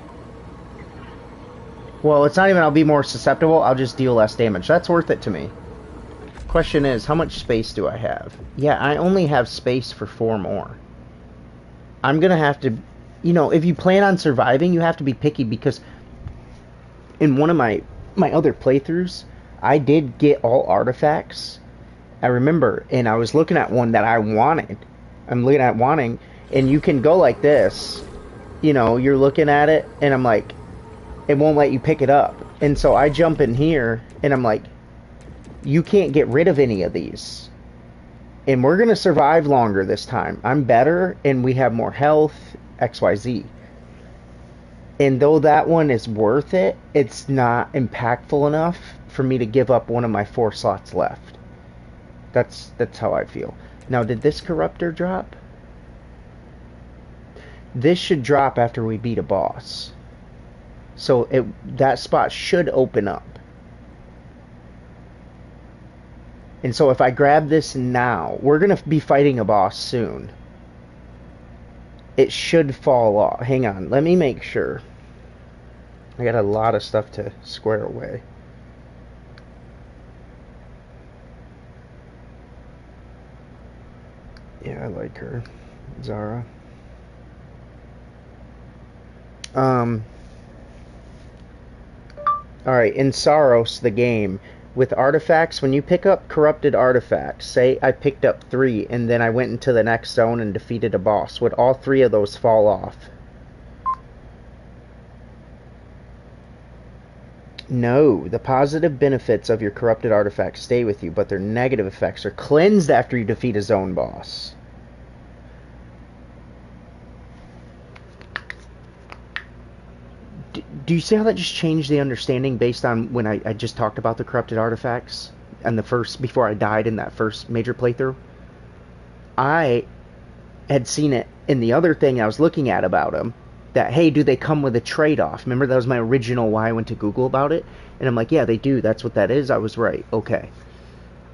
Well, it's not even I'll be more susceptible, I'll just deal less damage. That's worth it to me. Question is, how much space do I have? Yeah, I only have space for 4 more. I'm gonna have to, you know, if you plan on surviving, you have to be picky, because in one of my other playthroughs, I did get all artifacts. I remember, and I was looking at one that I wanted. I'm looking at wanting, and you can go like this. You know, you're looking at it, and I'm like, it won't let you pick it up. And so I jump in here, and I'm like, you can't get rid of any of these. And we're going to survive longer this time. I'm better, and we have more health, XYZ. And though that one is worth it, it's not impactful enough for me to give up one of my 4 slots left. That's how I feel. Now, did this corruptor drop? This should drop after we beat a boss. So that spot should open up. And so if I grab this now, we're going to be fighting a boss soon. It should fall off. Hang on, let me make sure. I got a lot of stuff to square away. Yeah, I like her. Zara. Alright, in Saros, the game, with artifacts, when you pick up corrupted artifacts, say I picked up 3 and then I went into the next zone and defeated a boss, would all 3 of those fall off? No, the positive benefits of your corrupted artifacts stay with you, but their negative effects are cleansed after you defeat a zone boss. Do you see how that just changed the understanding based on when I just talked about the corrupted artifacts and before I died in that first major playthrough? I had seen it in the other thing I was looking at about them, that, hey, do they come with a trade-off? Remember, that was my original why I went to Google about it, and I'm like, yeah, they do, that's what that is. I was right. Okay.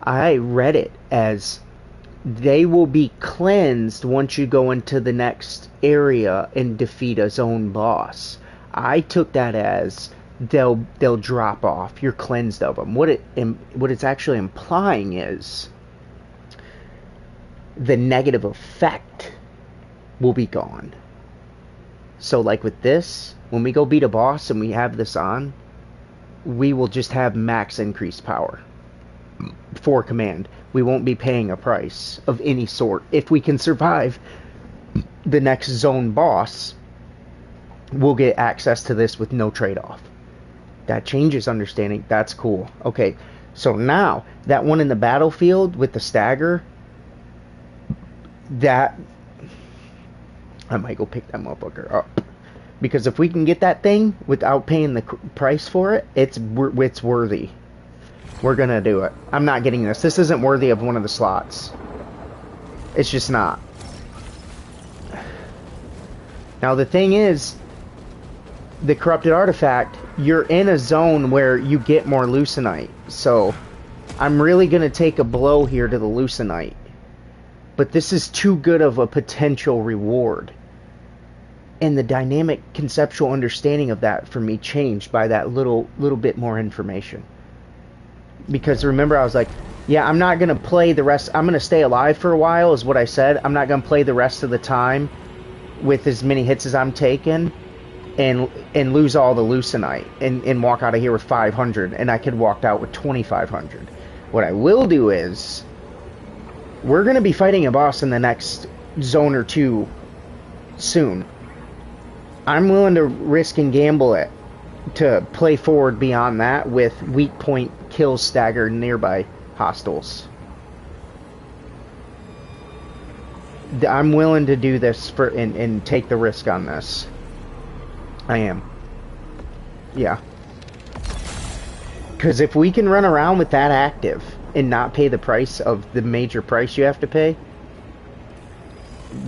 I read it as they will be cleansed once you go into the next area and defeat a zone boss. I took that as they'll drop off. You're cleansed of them. What it's actually implying is the negative effect will be gone. So like with this, when we go beat a boss and we have this on, we will just have max increased power for command. We won't be paying a price of any sort. If we can survive the next zone boss, we'll get access to this with no trade-off. That changes understanding. That's cool. Okay, so now that one in the battlefield with the stagger, that I might go pick that motherfucker up, because if we can get that thing without paying the price for it, it's worthy. We're gonna do it. I'm not getting this. This isn't worthy of one of the slots. It's just not. Now the thing is, the corrupted artifact, you're in a zone where you get more Lucenite. So I'm really gonna take a blow here to the Lucenite. But this is too good of a potential reward. And the dynamic conceptual understanding of that for me changed by that little bit more information. Because remember, I was like, yeah, I'm not going to play the rest. I'm going to stay alive for a while is what I said. I'm not going to play the rest of the time with as many hits as I'm taking and lose all the Lucenite and walk out of here with 500. And I could walk out with 2,500. What I will do is, we're going to be fighting a boss in the next zone or two soon. I'm willing to risk and gamble it to play forward beyond that with weak point kills staggered nearby hostiles. I'm willing to do this for and take the risk on this. I am. Yeah. Because if we can run around with that active and not pay the price of the major price you have to pay,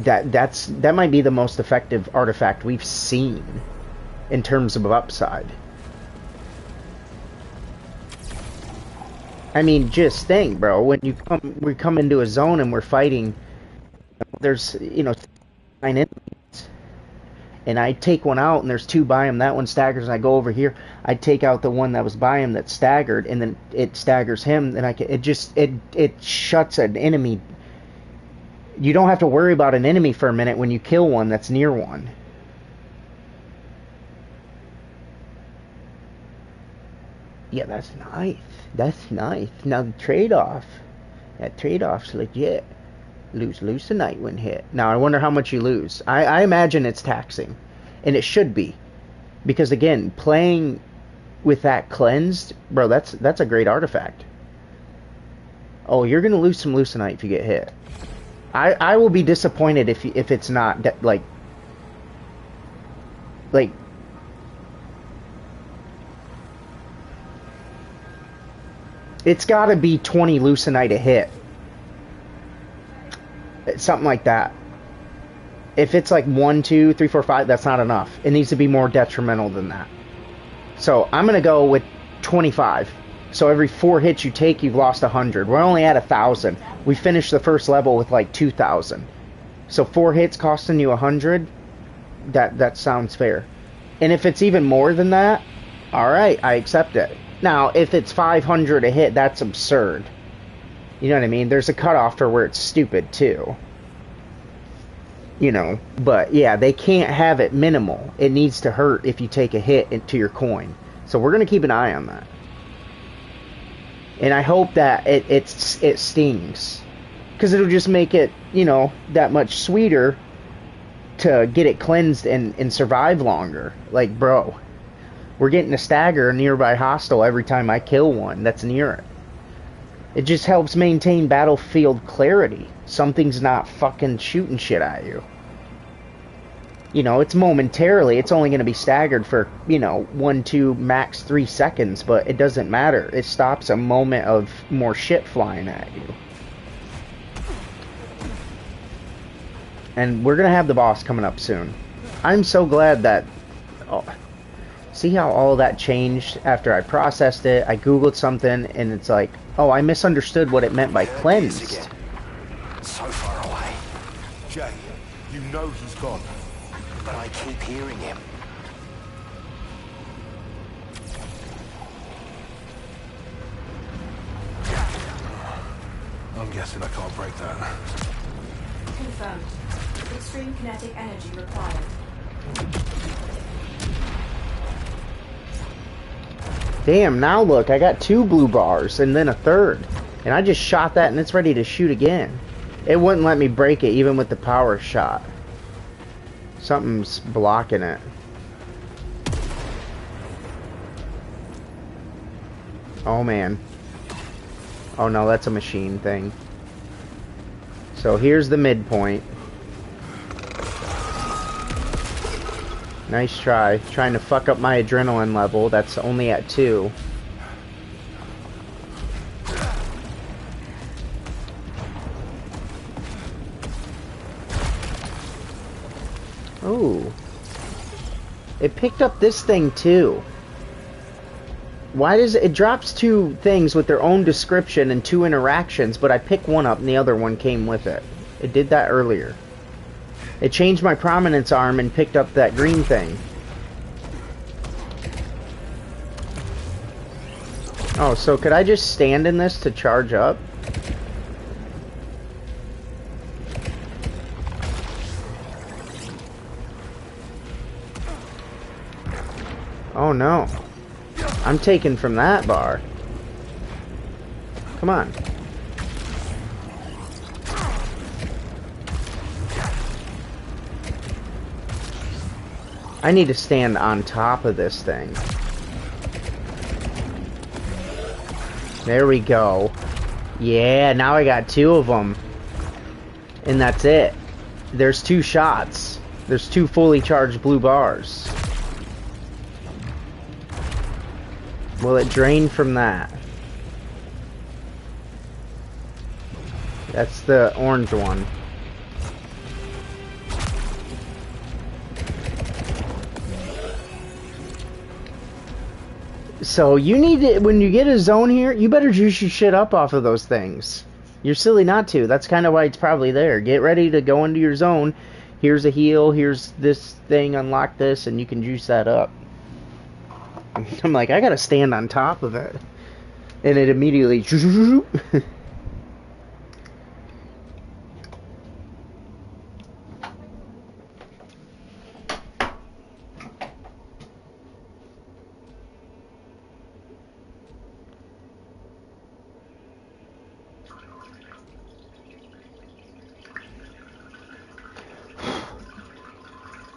that might be the most effective artifact we've seen in terms of upside. I mean, just think, bro, when we come into a zone and we're fighting, there's 9 enemies, and I take one out and there's 2 by him, that one staggers, and I go over here, I take out the one that was by him that staggered, and then it staggers him, and it shuts an enemy. You don't have to worry about an enemy for a minute when you kill one that's near one. Yeah, that's nice. That's nice. Now the trade-off. That trade-off's legit. Lose Lucenite when hit. Now I wonder how much you lose. I imagine it's taxing. And it should be. Because again, playing with that cleansed, bro, that's a great artifact. Oh, you're gonna lose some Lucenite if you get hit. I will be disappointed if it's not like it's got to be 20 Lucenite a hit, something like that. If it's like 1, 2, 3, 4, 5, that's not enough. It needs to be more detrimental than that. So I'm gonna go with 25. So every 4 hits you take, you've lost 100. We're only at 1,000. We finished the first level with like 2,000. So 4 hits costing you 100. That sounds fair. And if it's even more than that, all right, I accept it. Now, if it's 500 a hit, that's absurd. You know what I mean? There's a cutoff for where it's stupid too. You know, but yeah, they can't have it minimal. It needs to hurt if you take a hit into your coin. So we're gonna keep an eye on that. And I hope that it stings, because it'll just make it, that much sweeter to get it cleansed and survive longer. Like, bro, we're getting a stagger a nearby hostile every time I kill one that's near it. It just helps maintain battlefield clarity. Something's not fucking shooting shit at you. It's momentarily. It's only going to be staggered for, 1, 2, max 3 seconds, but it doesn't matter. It stops a moment of more shit flying at you. And we're going to have the boss coming up soon. I'm so glad that... Oh, see how all that changed after I processed it? I googled something, and it's like, oh, I misunderstood what it meant by cleansed. So far away. Jay, you know he's gone. But I keep hearing him. I'm guessing I can't break that. Confirmed. Extreme kinetic energy required. Damn, now look, I got 2 blue bars and then a third. And I just shot that and it's ready to shoot again. It wouldn't let me break it even with the power shot. Something's blocking it. Oh man. Oh no, that's a machine thing. So here's the midpoint. Nice try. Trying to fuck up my adrenaline level. That's only at 2. Oh. It picked up this thing too. Why does it drops 2 things with their own description and 2 interactions, but I pick one up and the other one came with it. It did that earlier. It changed my prominence arm and picked up that green thing. Oh, so could I just stand in this to charge up? Oh no. I'm taken from that bar. Come on. I need to stand on top of this thing. There we go. Yeah, now I got 2 of them. And that's it. There's 2 shots. There's 2 fully charged blue bars. Will it drain from that? That's the orange one. So you need to, when you get a zone here, you better juice your shit up off of those things. You're silly not to. That's kind of why it's probably there. Get ready to go into your zone. Here's a heal. Here's this thing. Unlock this, and you can juice that up. I'm like, I gotta stand on top of it. And it immediately...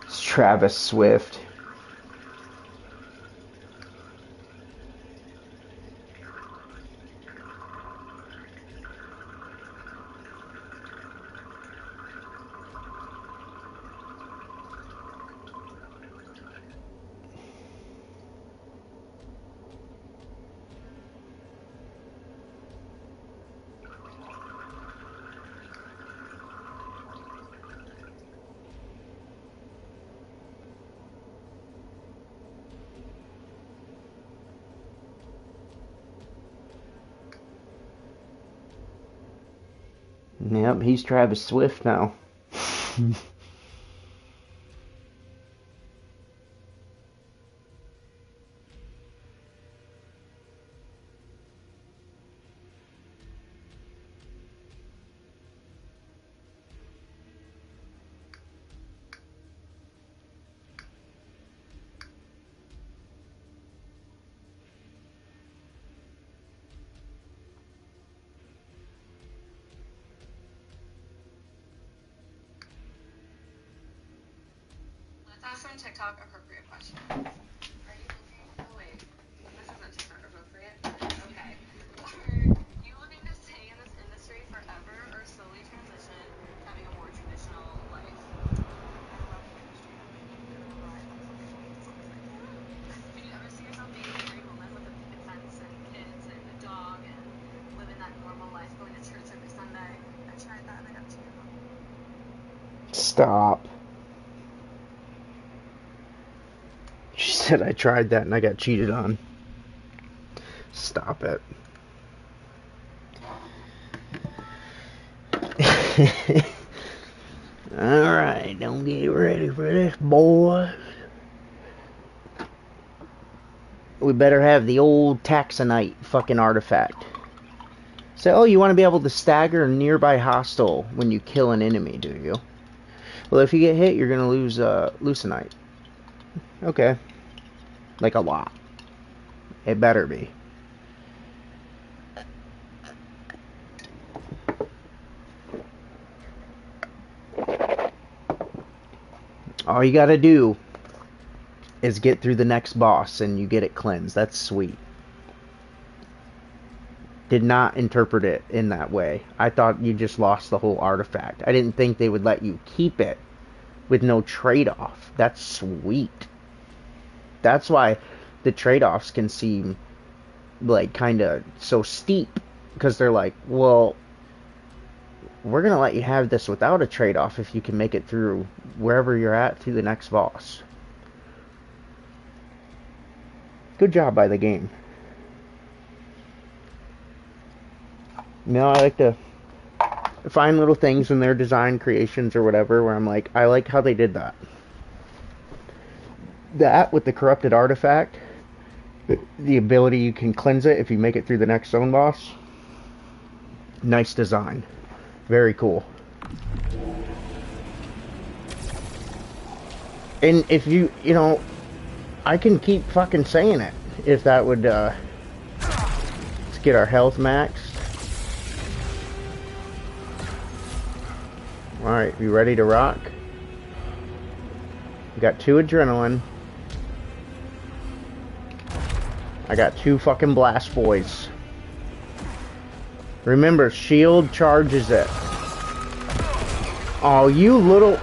It's Travis Swift. Yep, he's Travis Swift now. That's from TikTok appropriate question. Are you looking? Oh wait, this isn't TikTok appropriate. Okay. Are you looking to stay in this industry forever or slowly transition, having a more traditional life? I love the industry. Can you ever see yourself being a married woman with a picket fence and kids and a dog and living that normal life, going to church every Sunday? I tried that and I got cheated on. Stop. She said I tried that and I got cheated on. Stop it. Alright, don't get ready for this, boys. We better have the old taxonite fucking artifact. Say, oh, you want to be able to stagger a nearby hostile when you kill an enemy, do you? Well, if you get hit, you're going to lose Lucenite. Okay. Like a lot. It better be. All you gotta do is get through the next boss and you get it cleansed. That's sweet. Did not interpret it in that way. I thought you just lost the whole artifact. I didn't think they would let you keep it with no trade-off. That's sweet. That's why the trade-offs can seem like kind of so steep, because they're like, well, we're gonna let you have this without a trade-off if you can make it through wherever you're at through the next boss. Good job by the game. You know, I like to find little things in their design creations or whatever where I'm like, I like how they did that. That with the corrupted artifact, the ability you can cleanse it if you make it through the next zone boss. Nice design. Very cool. And if you know, I can keep fucking saying it if that would, let's get our health maxed. Alright, you ready to rock? We got 2 adrenaline. I got 2 fucking blast boys. Remember, shield charges it. Oh, you little...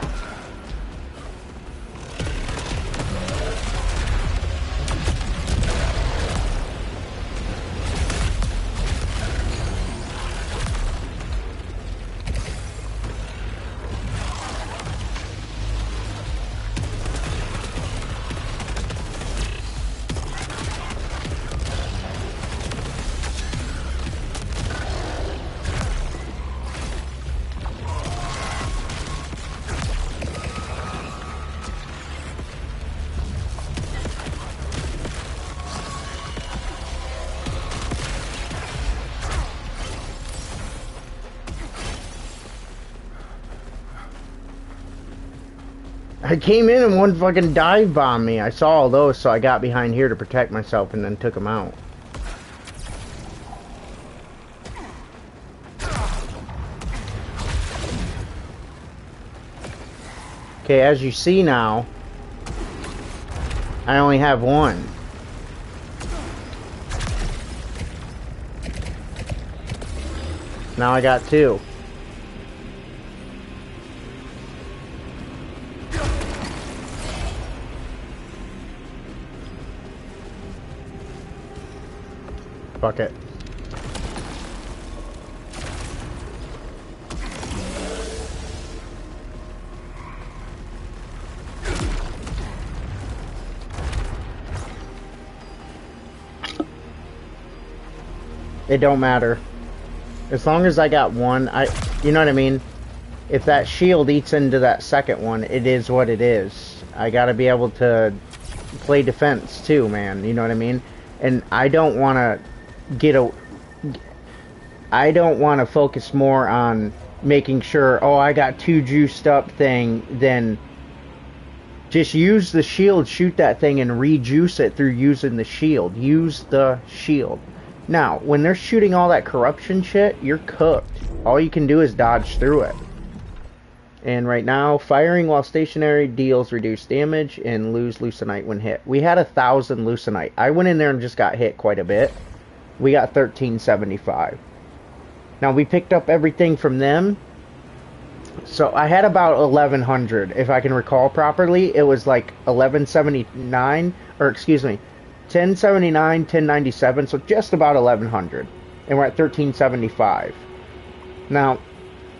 I came in and one fucking dive bombed me. I saw all those, so I got behind here to protect myself and then took them out. Okay, as you see now, I only have 1. Now I got 2. Fuck it. It don't matter. As long as I got 1, you know what I mean? If that shield eats into that second one, it is what it is. I gotta be able to play defense too, man. You know what I mean? And I don't want to I don't want to focus more on making sure, oh, I got 2 juiced up thing, than just use the shield, shoot that thing, and rejuice it through using the shield. Use the shield. Now, when they're shooting all that corruption shit, you're cooked. All you can do is dodge through it. And right now, firing while stationary deals reduced damage and lose Lucenite when hit. We had 1,000 Lucenite. I went in there and just got hit quite a bit. We got 1375. Now, we picked up everything from them. So, I had about 1,100. If I can recall properly, it was like 1179, or excuse me, 1079, 1097, so just about 1,100. And we're at 1375. Now,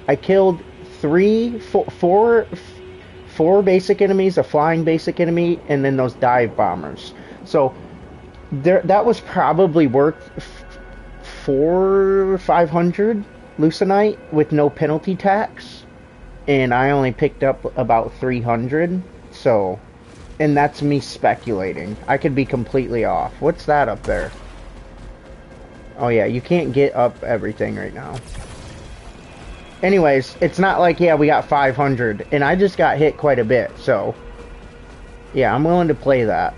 I killed four basic enemies, a flying basic enemy, and then those dive bombers. So that was probably worth 400 or 500 Lucenite with no penalty tax, and I only picked up about 300. So, and that's me speculating. I could be completely off. What's that up there? Oh yeah, you can't get up everything right now. Anyways, it's not like, yeah, we got 500, and I just got hit quite a bit, so... Yeah, I'm willing to play that.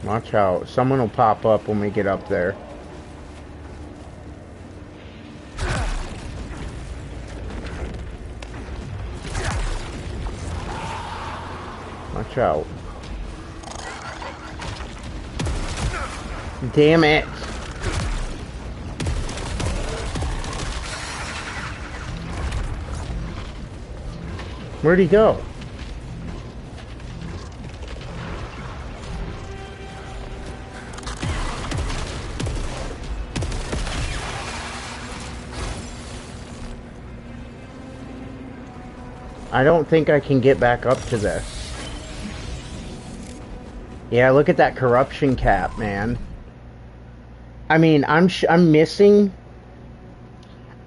Watch out. Someone will pop up when we get up there. Watch out. Damn it. Where'd he go? I don't think I can get back up to this. Yeah, look at that corruption cap, man. I mean, I'm missing...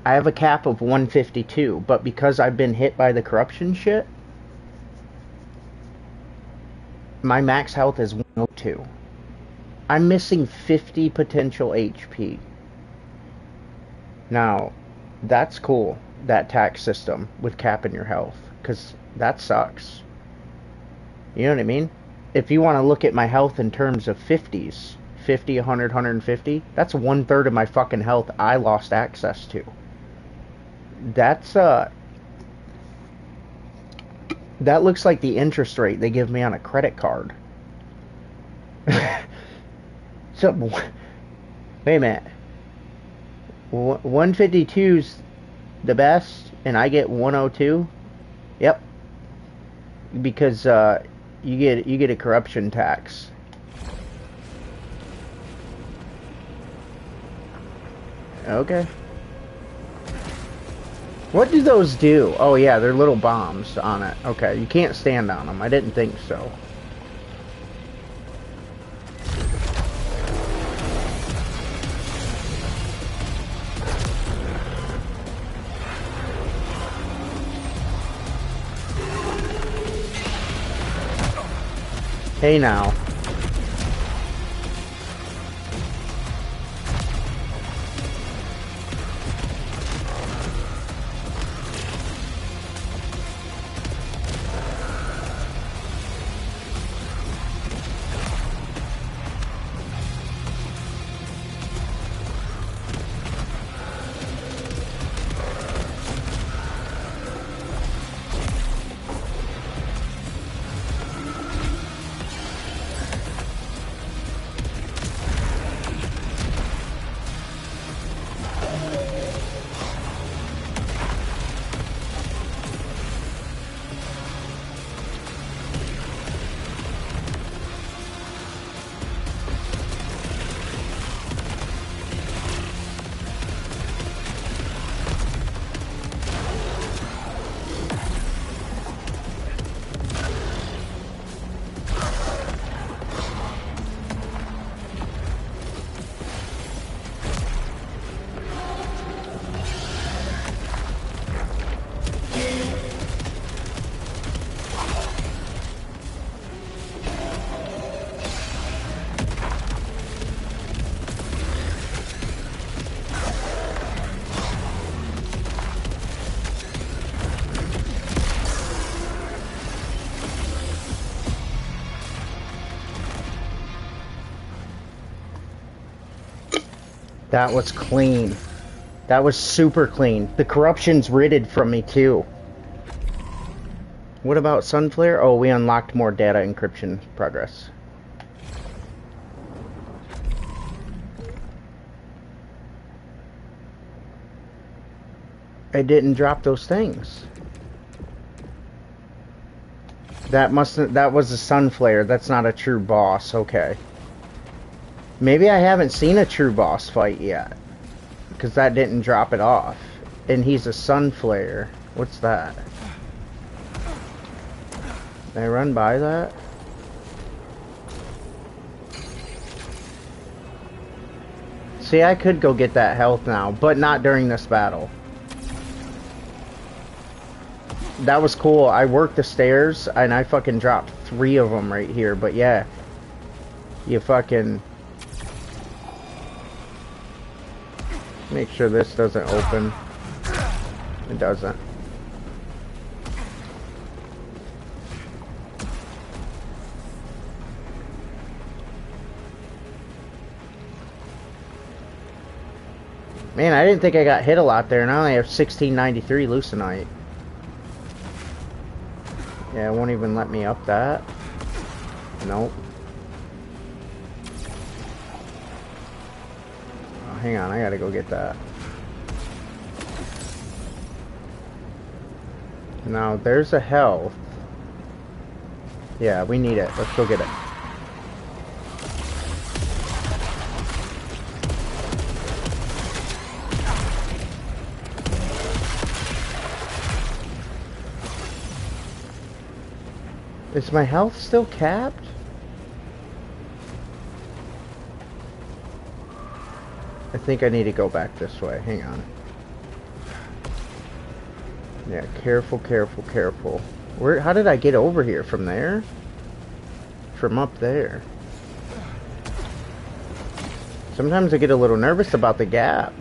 I have a cap of 152, but because I've been hit by the corruption shit, my max health is 102. I'm missing 50 potential HP. Now, that's cool, that tax system with capping your health, because that sucks. You know what I mean? If you want to look at my health in terms of 50s, 50, 100, 150, that's 1/3 of my fucking health I lost access to. That's, that looks like the interest rate they give me on a credit card. So, wait a minute. 152's the best, and I get 102? Yep. Because, you get a corruption tax. Okay. What do those do? Oh yeah, they're little bombs on it. Okay, you can't stand on them. I didn't think so. Hey now. That was clean. That was super clean. The corruption's ridded from me too. What about Sunflare? Oh, we unlocked more data encryption progress. I didn't drop those things. That was a Sunflare. That's not a true boss. Okay. Maybe I haven't seen a true boss fight yet, because that didn't drop it off. And he's a Sunflare. What's that? Did I run by that? See, I could go get that health now, but not during this battle. that was cool. I worked the stairs, and I fucking dropped 3 of them right here. But yeah, you fucking... Make sure this doesn't open. It doesn't. Man, I didn't think I got hit a lot there, and I only have 1693 leucinite. Yeah, it won't even let me up that. Nope. Oh, hang on, I gotta go get that. Now, there's a health. Yeah, we need it. Let's go get it. Is my health still capped? I think I need to go back this way. Hang on. Yeah, careful, careful, careful. Where? How did I get over here? From there? From up there. Sometimes I get a little nervous about the gap.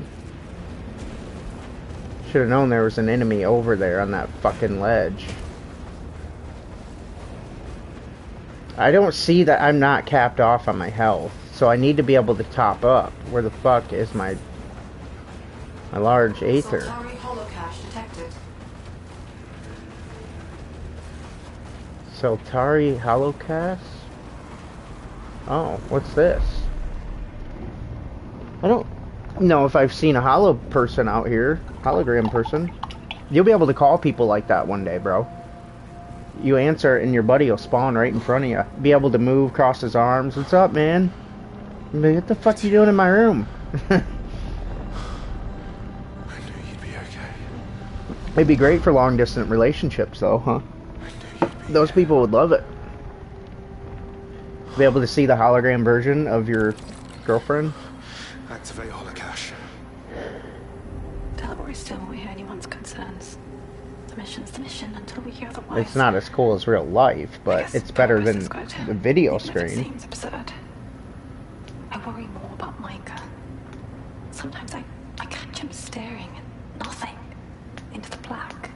Should have known there was an enemy over there on that fucking ledge. I don't see that I'm not capped off on my health, so I need to be able to top up. Where the fuck is my large aether? Soltari holocache detected. Soltari holocache? Oh, what's this? I don't know if I've seen a holo person out here. Hologram person. You'll be able to call people like that one day, bro. You answer and your buddy will spawn right in front of you. Be able to move, cross his arms. What's up, man? Like, what the fuck you doing in my room? I knew you'd be okay. It'd be great for long distance relationships though, huh? Those people would love it. Be able to see the hologram version of your girlfriend. Activate holocache. Delaware still won't hear anyone's concerns. The mission's the mission until we hear otherwise. It's not as cool as real life, but it's better than the video screen. It seems absurd. I worry more about Micah. Sometimes I catch him staring at nothing, into the black.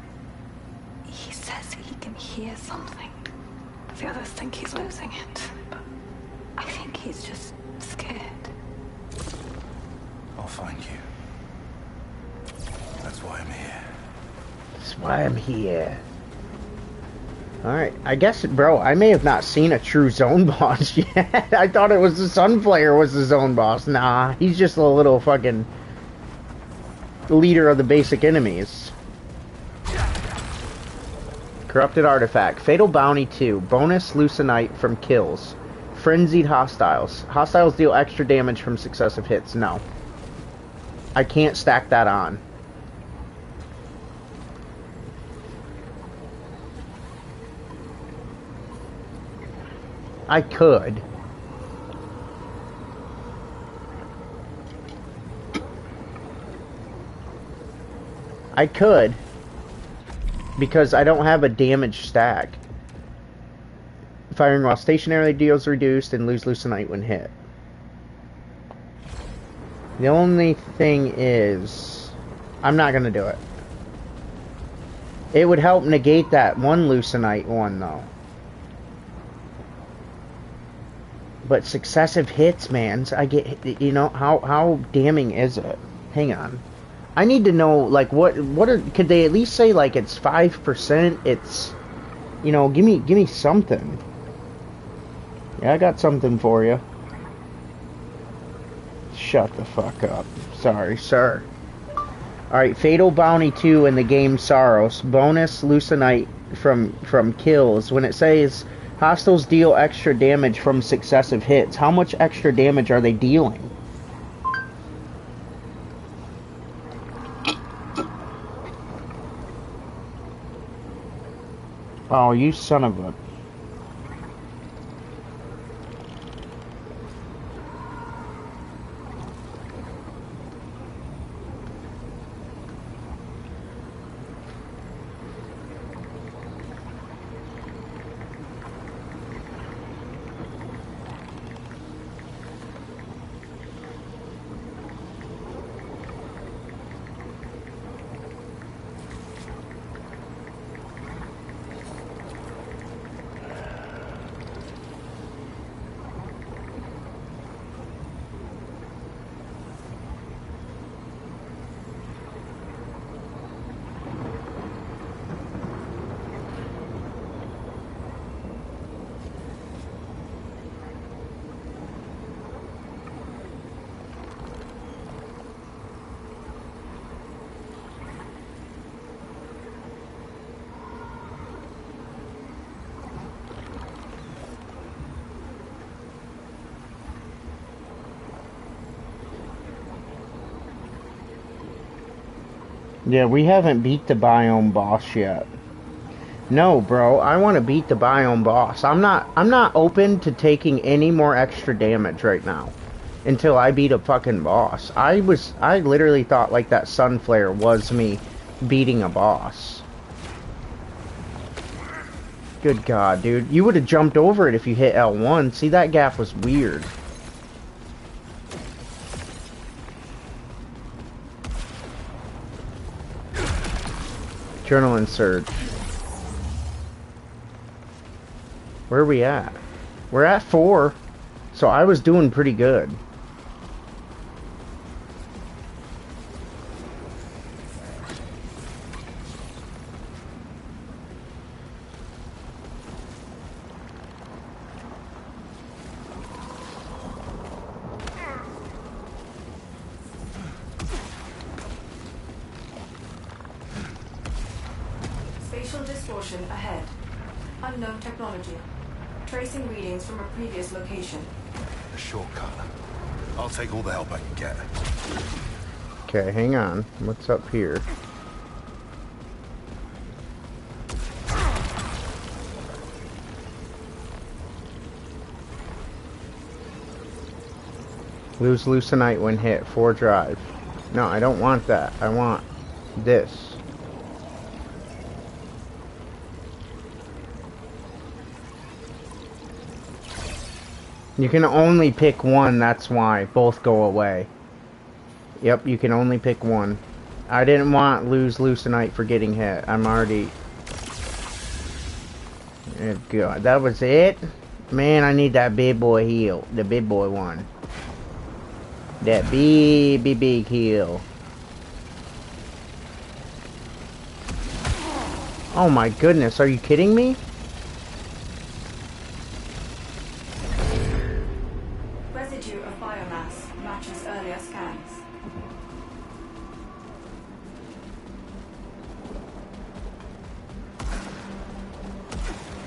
He says he can hear something. The others think he's losing it, but I think he's just scared. I'll find you. That's why I'm here. That's why I'm here. Alright, I guess, bro, I may have not seen a true zone boss yet. I thought it was the Sunflare was the zone boss. Nah, he's just a little fucking leader of the basic enemies. Corrupted Artifact. Fatal Bounty 2. Bonus Leucinite from kills. Frenzied Hostiles. Hostiles deal extra damage from successive hits. No. I can't stack that on. I could. I could. Because I don't have a damage stack. Firing while stationary deals reduced and lose Leucinite when hit. The only thing is, I'm not going to do it. It would help negate that one Leucinite one, though. But successive hits, man, I get, you know, how damning is it? Hang on. I need to know, like, could they at least say, like, it's 5%, it's, you know, give me something. Yeah, I got something for you. Shut the fuck up. Sorry, sir. Alright, Fatal Bounty 2 in the game Saros. Bonus Leucinite from kills. When it says hostiles deal extra damage from successive hits, how much extra damage are they dealing? Oh, you son of a... Yeah, we haven't beat the biome boss yet. No, bro, I want to beat the biome boss. I'm not open to taking any more extra damage right now until I beat a fucking boss. I literally thought like that sun flare was me beating a boss. Good God, dude. You would have jumped over it if you hit L1. See, that gap was weird. Adrenaline surge. Where are we at? We're at 4. So I was doing pretty good. Spatial distortion ahead. Unknown technology. Tracing readings from a previous location. A shortcut. I'll take all the help I can get. Okay, hang on. What's up here? Lose Lucenite when hit. 4 drive. No, I don't want that. I want this. You can only pick one, that's why. Both go away. Yep, you can only pick one. I didn't want lose Lucenite for getting hit. I'm already... God, that was it? Man, I need that big boy heal. The big boy one. That big heal. Oh my goodness, are you kidding me? Residue of biomass matches earlier scans.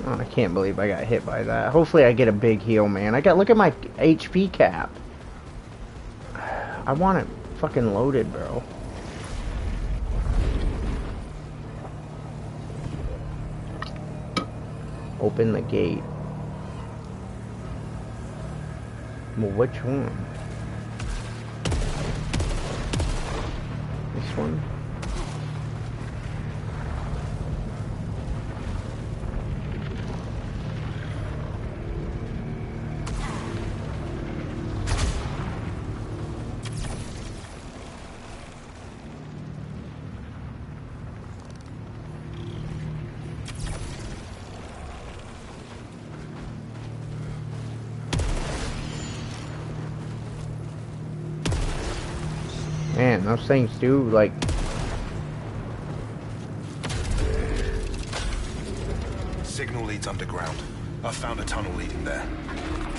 Oh, I can't believe I got hit by that. Hopefully I get a big heal, man. Look at my HP cap. I want it fucking loaded, bro. Open the gate. Well, which one? This one? Man, those things do, like... Signal leads underground. I've found a tunnel leading there.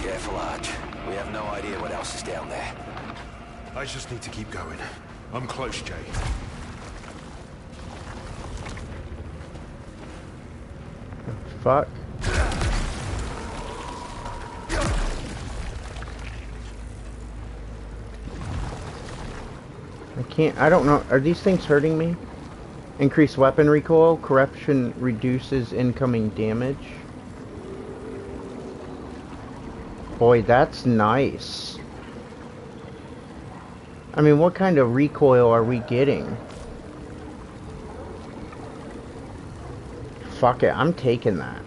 Careful, Arch. We have no idea what else is down there. I just need to keep going. I'm close, Jay. Fuck. I don't know. Are these things hurting me? Increase weapon recoil. Corruption reduces incoming damage. Boy, that's nice. I mean, what kind of recoil are we getting? Fuck it, I'm taking that.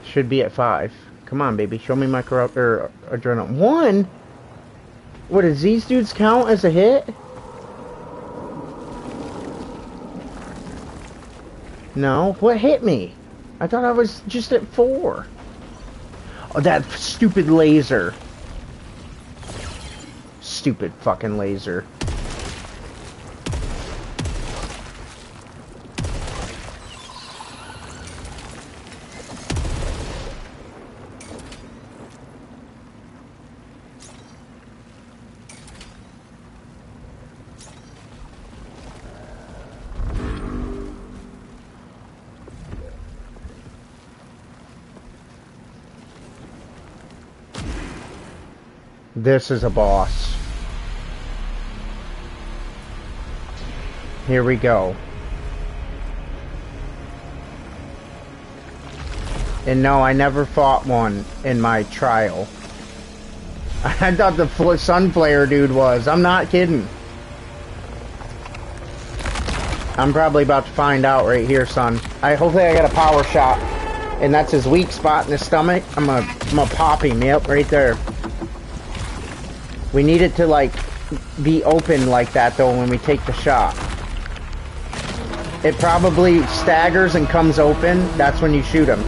Should be at 5. Come on, baby. Show me my adrenaline. 1? What, does these dudes count as a hit? No. What hit me? I thought I was just at 4. Oh, that stupid laser. Stupid fucking laser. This is a boss. Here we go. And no, I never fought one in my trial. I thought the sun flare dude was. I'm not kidding. I'm probably about to find out right here, son. Hopefully I got a power shot. And that's his weak spot in his stomach. I'm gonna pop him. Yep, right there. We need it to, like, be open like that, though, when we take the shot. It probably staggers and comes open. That's when you shoot him.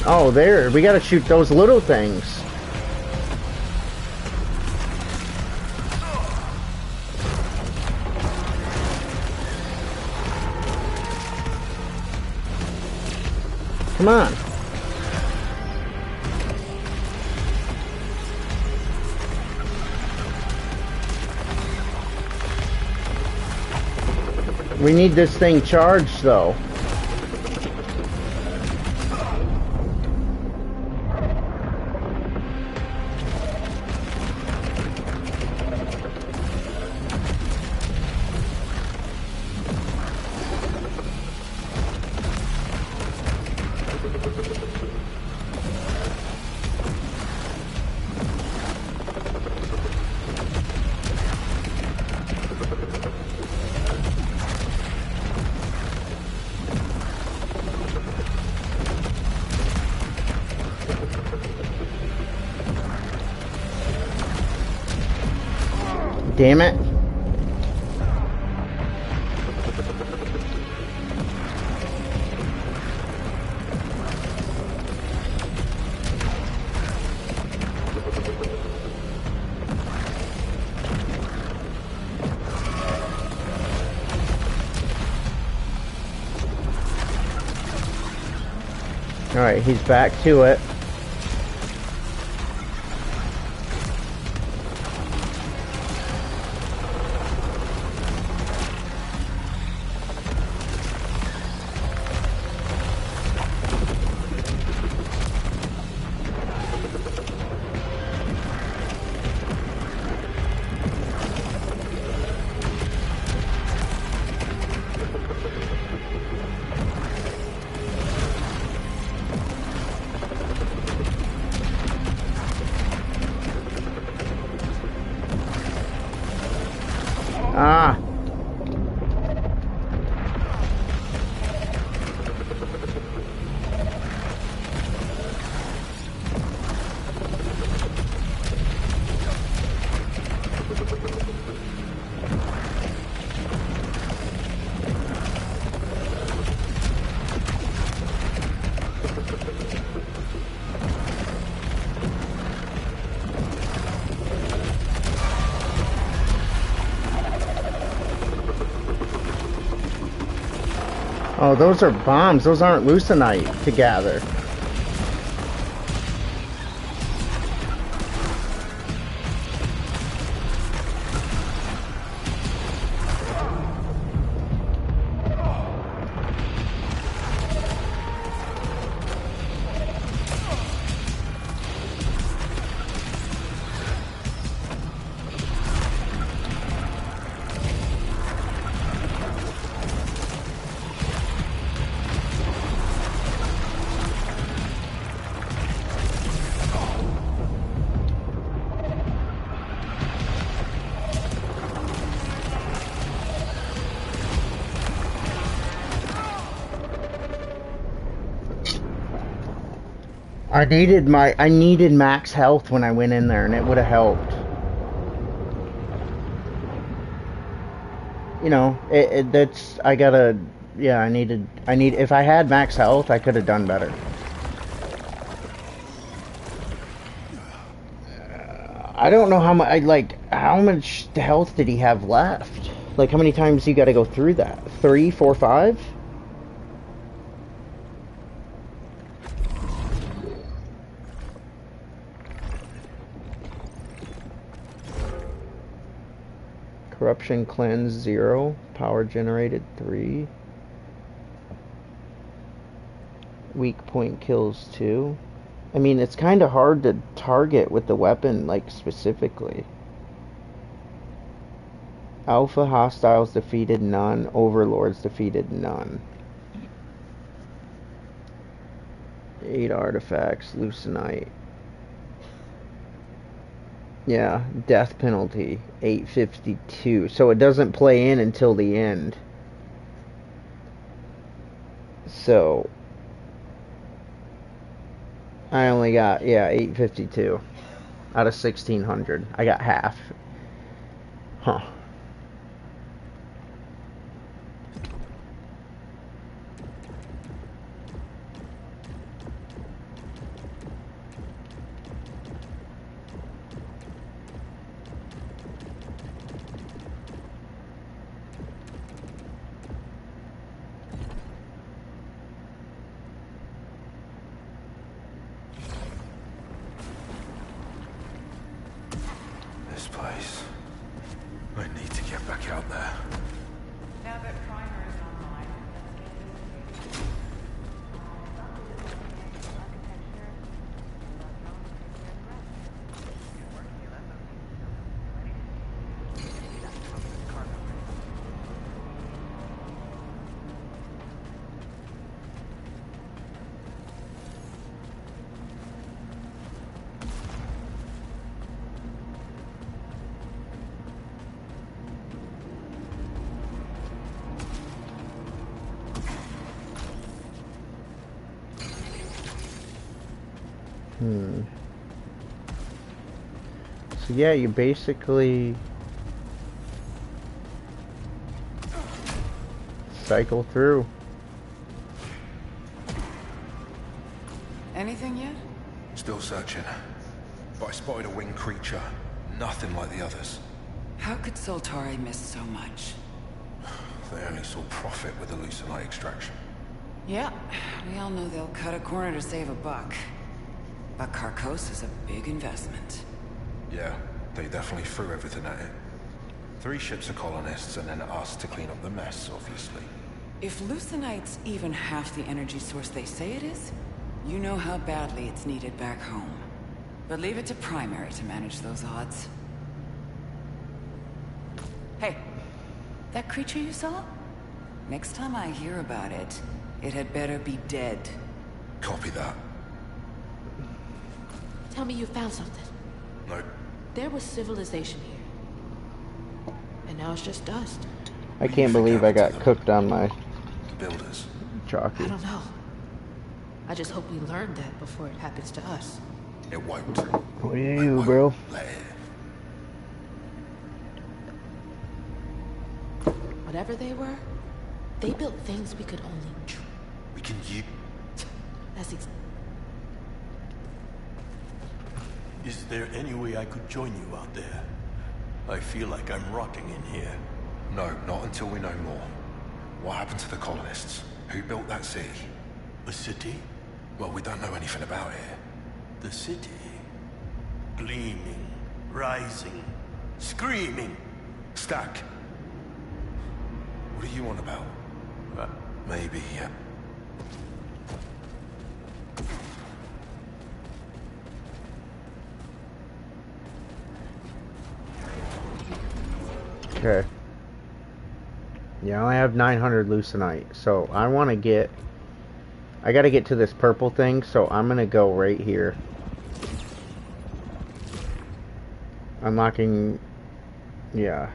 Oh, there. We gotta shoot those little things. Come on. We need this thing charged, though. Damn it. Alright, he's back to it. Ah. Oh, those are bombs. Those aren't leucinite to gather. I needed max health when I went in there, and it would have helped. You know, if I had max health, I could have done better. I don't know how much. How much health did he have left? Like, how many times you got to go through that? 3, 4, 5? Corruption cleanse 0. Power generated 3. Weak point kills 2. I mean, it's kind of hard to target with the weapon, like, specifically. Alpha hostiles defeated none. Overlords defeated none. 8 artifacts. Lucenite. Yeah, death penalty. 852. So it doesn't play in until the end. So I only got, yeah, 852 out of 1600. I got half. Huh. This place. I need to get back out there. Now that primer is online, So yeah, you basically cycle through. anything yet? Still searching. But I spotted a winged creature. Nothing like the others. How could Soltari miss so much? They only saw profit with the Lucenite extraction. Yeah, we all know they'll cut a corner to save a buck. But Carcos is a big investment. Yeah, they definitely threw everything at it. 3 ships of colonists and then us to clean up the mess, obviously. If Lucenite's even half the energy source they say it is, you know how badly it's needed back home. But leave it to Primary to manage those odds. Hey, that creature you saw? Next time I hear about it, it had better be dead. Copy that. Tell me you found something. No. There was civilization here. And now it's just dust. I can't believe I got cooked on my builders. Chalky. I don't know. I just hope we learn that before it happens to us. It won't. What do you do, bro? Whatever they were, they built things we could only try. We can use. That's Is there any way I could join you out there? I feel like I'm rotting in here. No, not until we know more. What happened to the colonists? Who built that city? A city? Well, we don't know anything about it. The city. Gleaming, rising, screaming. Stack. What are you on about? Maybe, yeah. Okay. Yeah, I only have 900 Lucenite, so I want to get... I gotta get to this purple thing, so I'm gonna go right here. Unlocking... Yeah.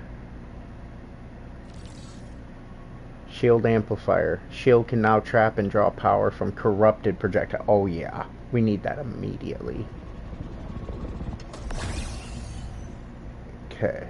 Shield amplifier. Shield can now trap and draw power from corrupted projectile. Oh yeah, we need that immediately. Okay.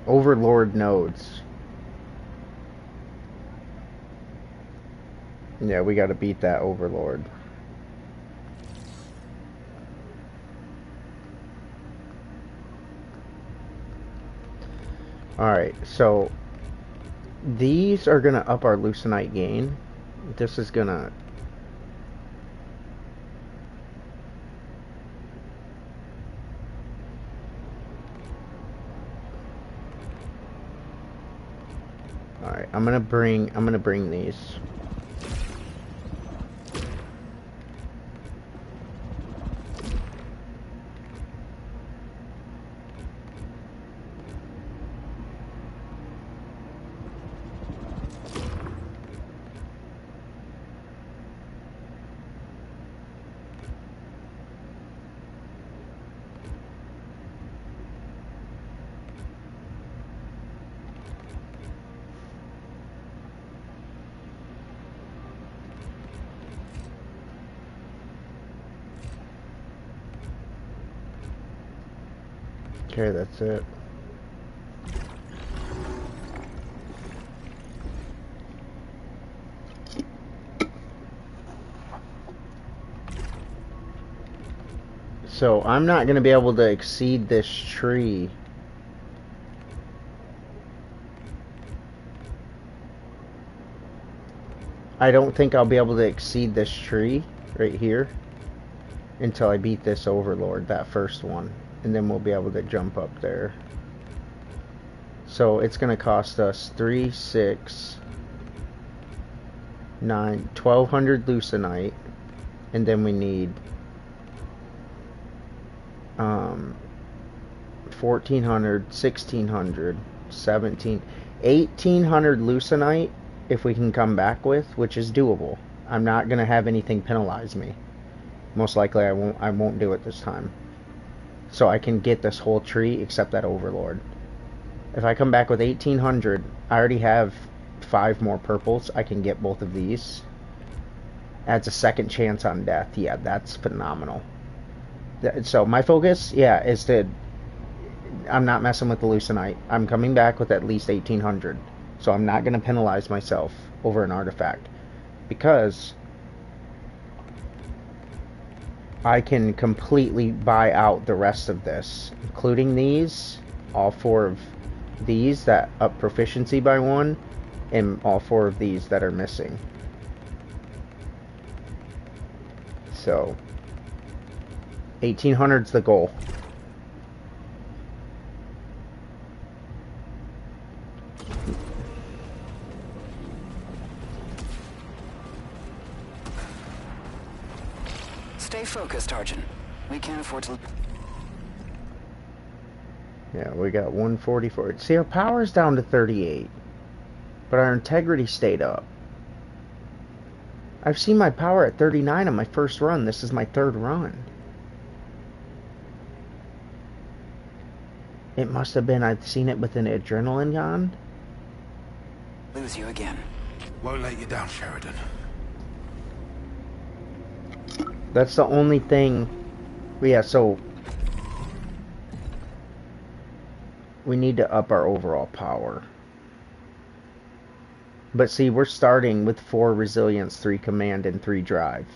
Overlord nodes. Yeah, we gotta beat that Overlord. Alright, so these are gonna up our Lucenite gain. This is gonna... Alright, I'm gonna bring these. Okay, that's it. So I'm not going to be able to exceed this tree. I don't think I'll be able to exceed this tree right here until I beat this Overlord, that first one. And then we'll be able to jump up there. So it's going to cost us 3, 6, 9, 1200 Lucenite. And then we need 1400, 1600, 17, 1800 Lucenite if we can come back with, which is doable. I'm not going to have anything penalize me. Most likely I won't do it this time. So I can get this whole tree except that Overlord. If I come back with 1800, I already have 5 more purples. I can get both of these. Adds a second chance on death. Yeah, that's phenomenal. So my focus, yeah, is to... I'm not messing with the Lucenite. I'm coming back with at least 1800. So I'm not going to penalize myself over an artifact. Because I can completely buy out the rest of this, including these, all 4 of these that up proficiency by 1, and all 4 of these that are missing. So 1800's the goal. Stay focused, Argent. We can't afford to... Yeah, we got 144. See, our power's down to 38. But our integrity stayed up. I've seen my power at 39 on my first run. This is my 3rd run. It must have been I'd seen it with an adrenaline on. Lose you again. Won't let you down, Sheridan. That's the only thing. Yeah, so we need to up our overall power. But see, we're starting with 4 resilience, 3 command, and 3 drive.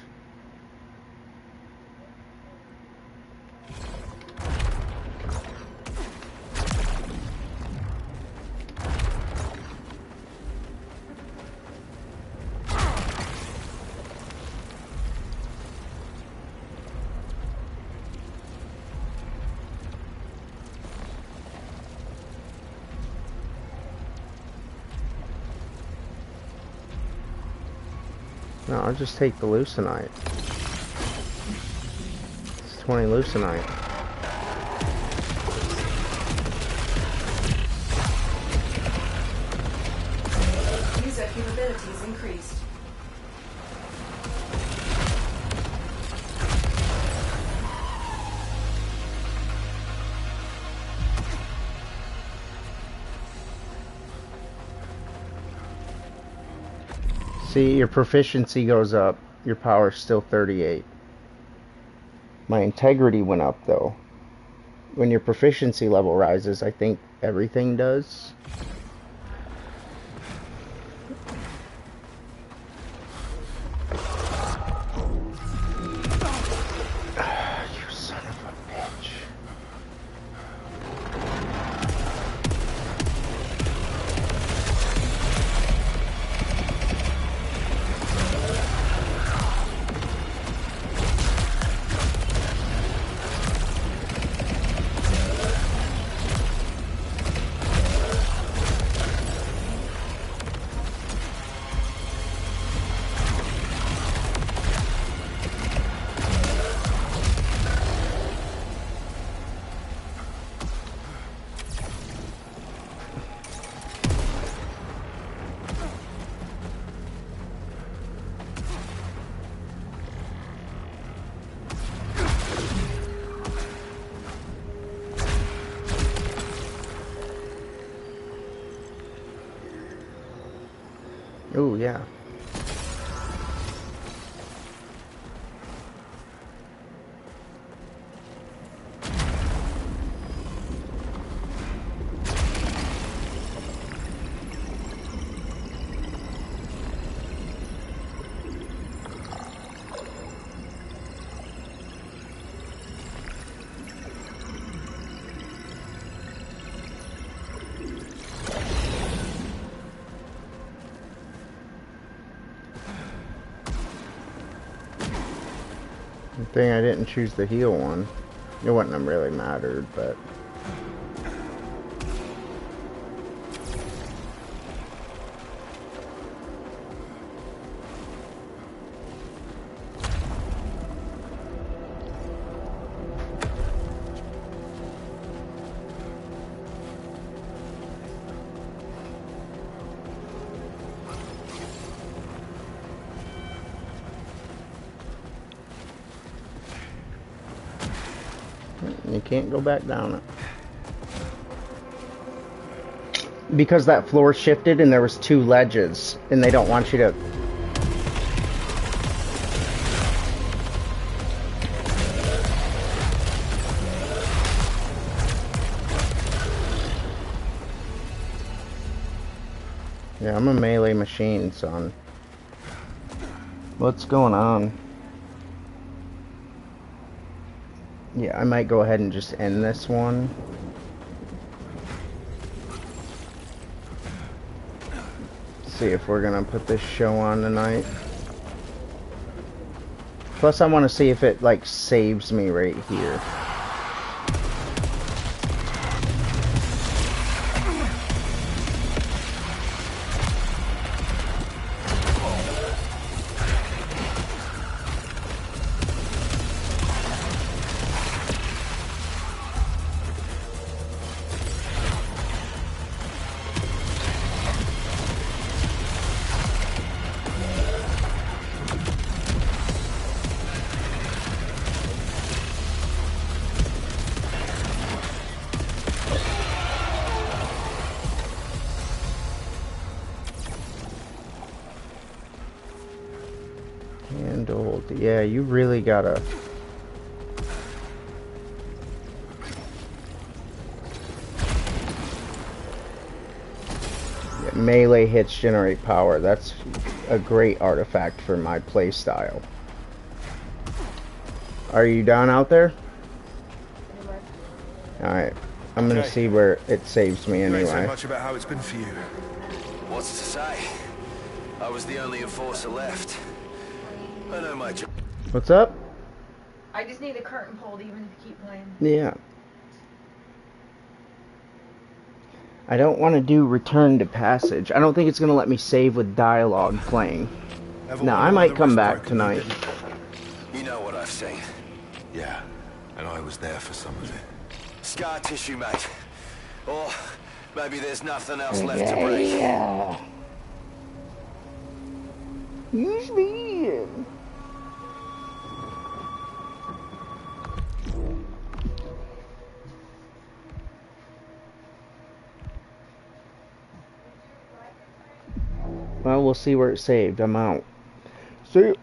No, I'll just take the Lucenite. It's 20 Lucenite. User capabilities increased. See, your proficiency goes up. Your power's still 38. My integrity went up, though. When your proficiency level rises, I think everything does. You son of a bitch. Oh, yeah. Good thing I didn't choose the heal one. It wouldn't have really mattered, but... You can't go back down it. Because that floor shifted and there was 2 ledges, and they don't want you to... Yeah, I'm a melee machine, son. What's going on? Yeah, I might go ahead and just end this one. See if we're gonna put this show on tonight. Plus, I want to see if it, like, saves me right here. Handled. Yeah, you really gotta... Yeah, melee hits generate power. That's a great artifact for my playstyle. Are you down out there? Alright. I'm gonna see where it saves me anyway. You ain't so much about how it's been for you. What's to say? I was the only enforcer left. I know my job. What's up? I just need the curtain pulled even if you keep playing. Yeah. I don't want to do return to passage. I don't think it's going to let me save with dialogue playing. Now, I might come back tonight. You know what I've seen. Yeah, and I was there for some of it. Scar tissue, mate. Or maybe there's nothing else left to break. Yeah. Use me. Well, we'll see where it's saved. I'm out. See you.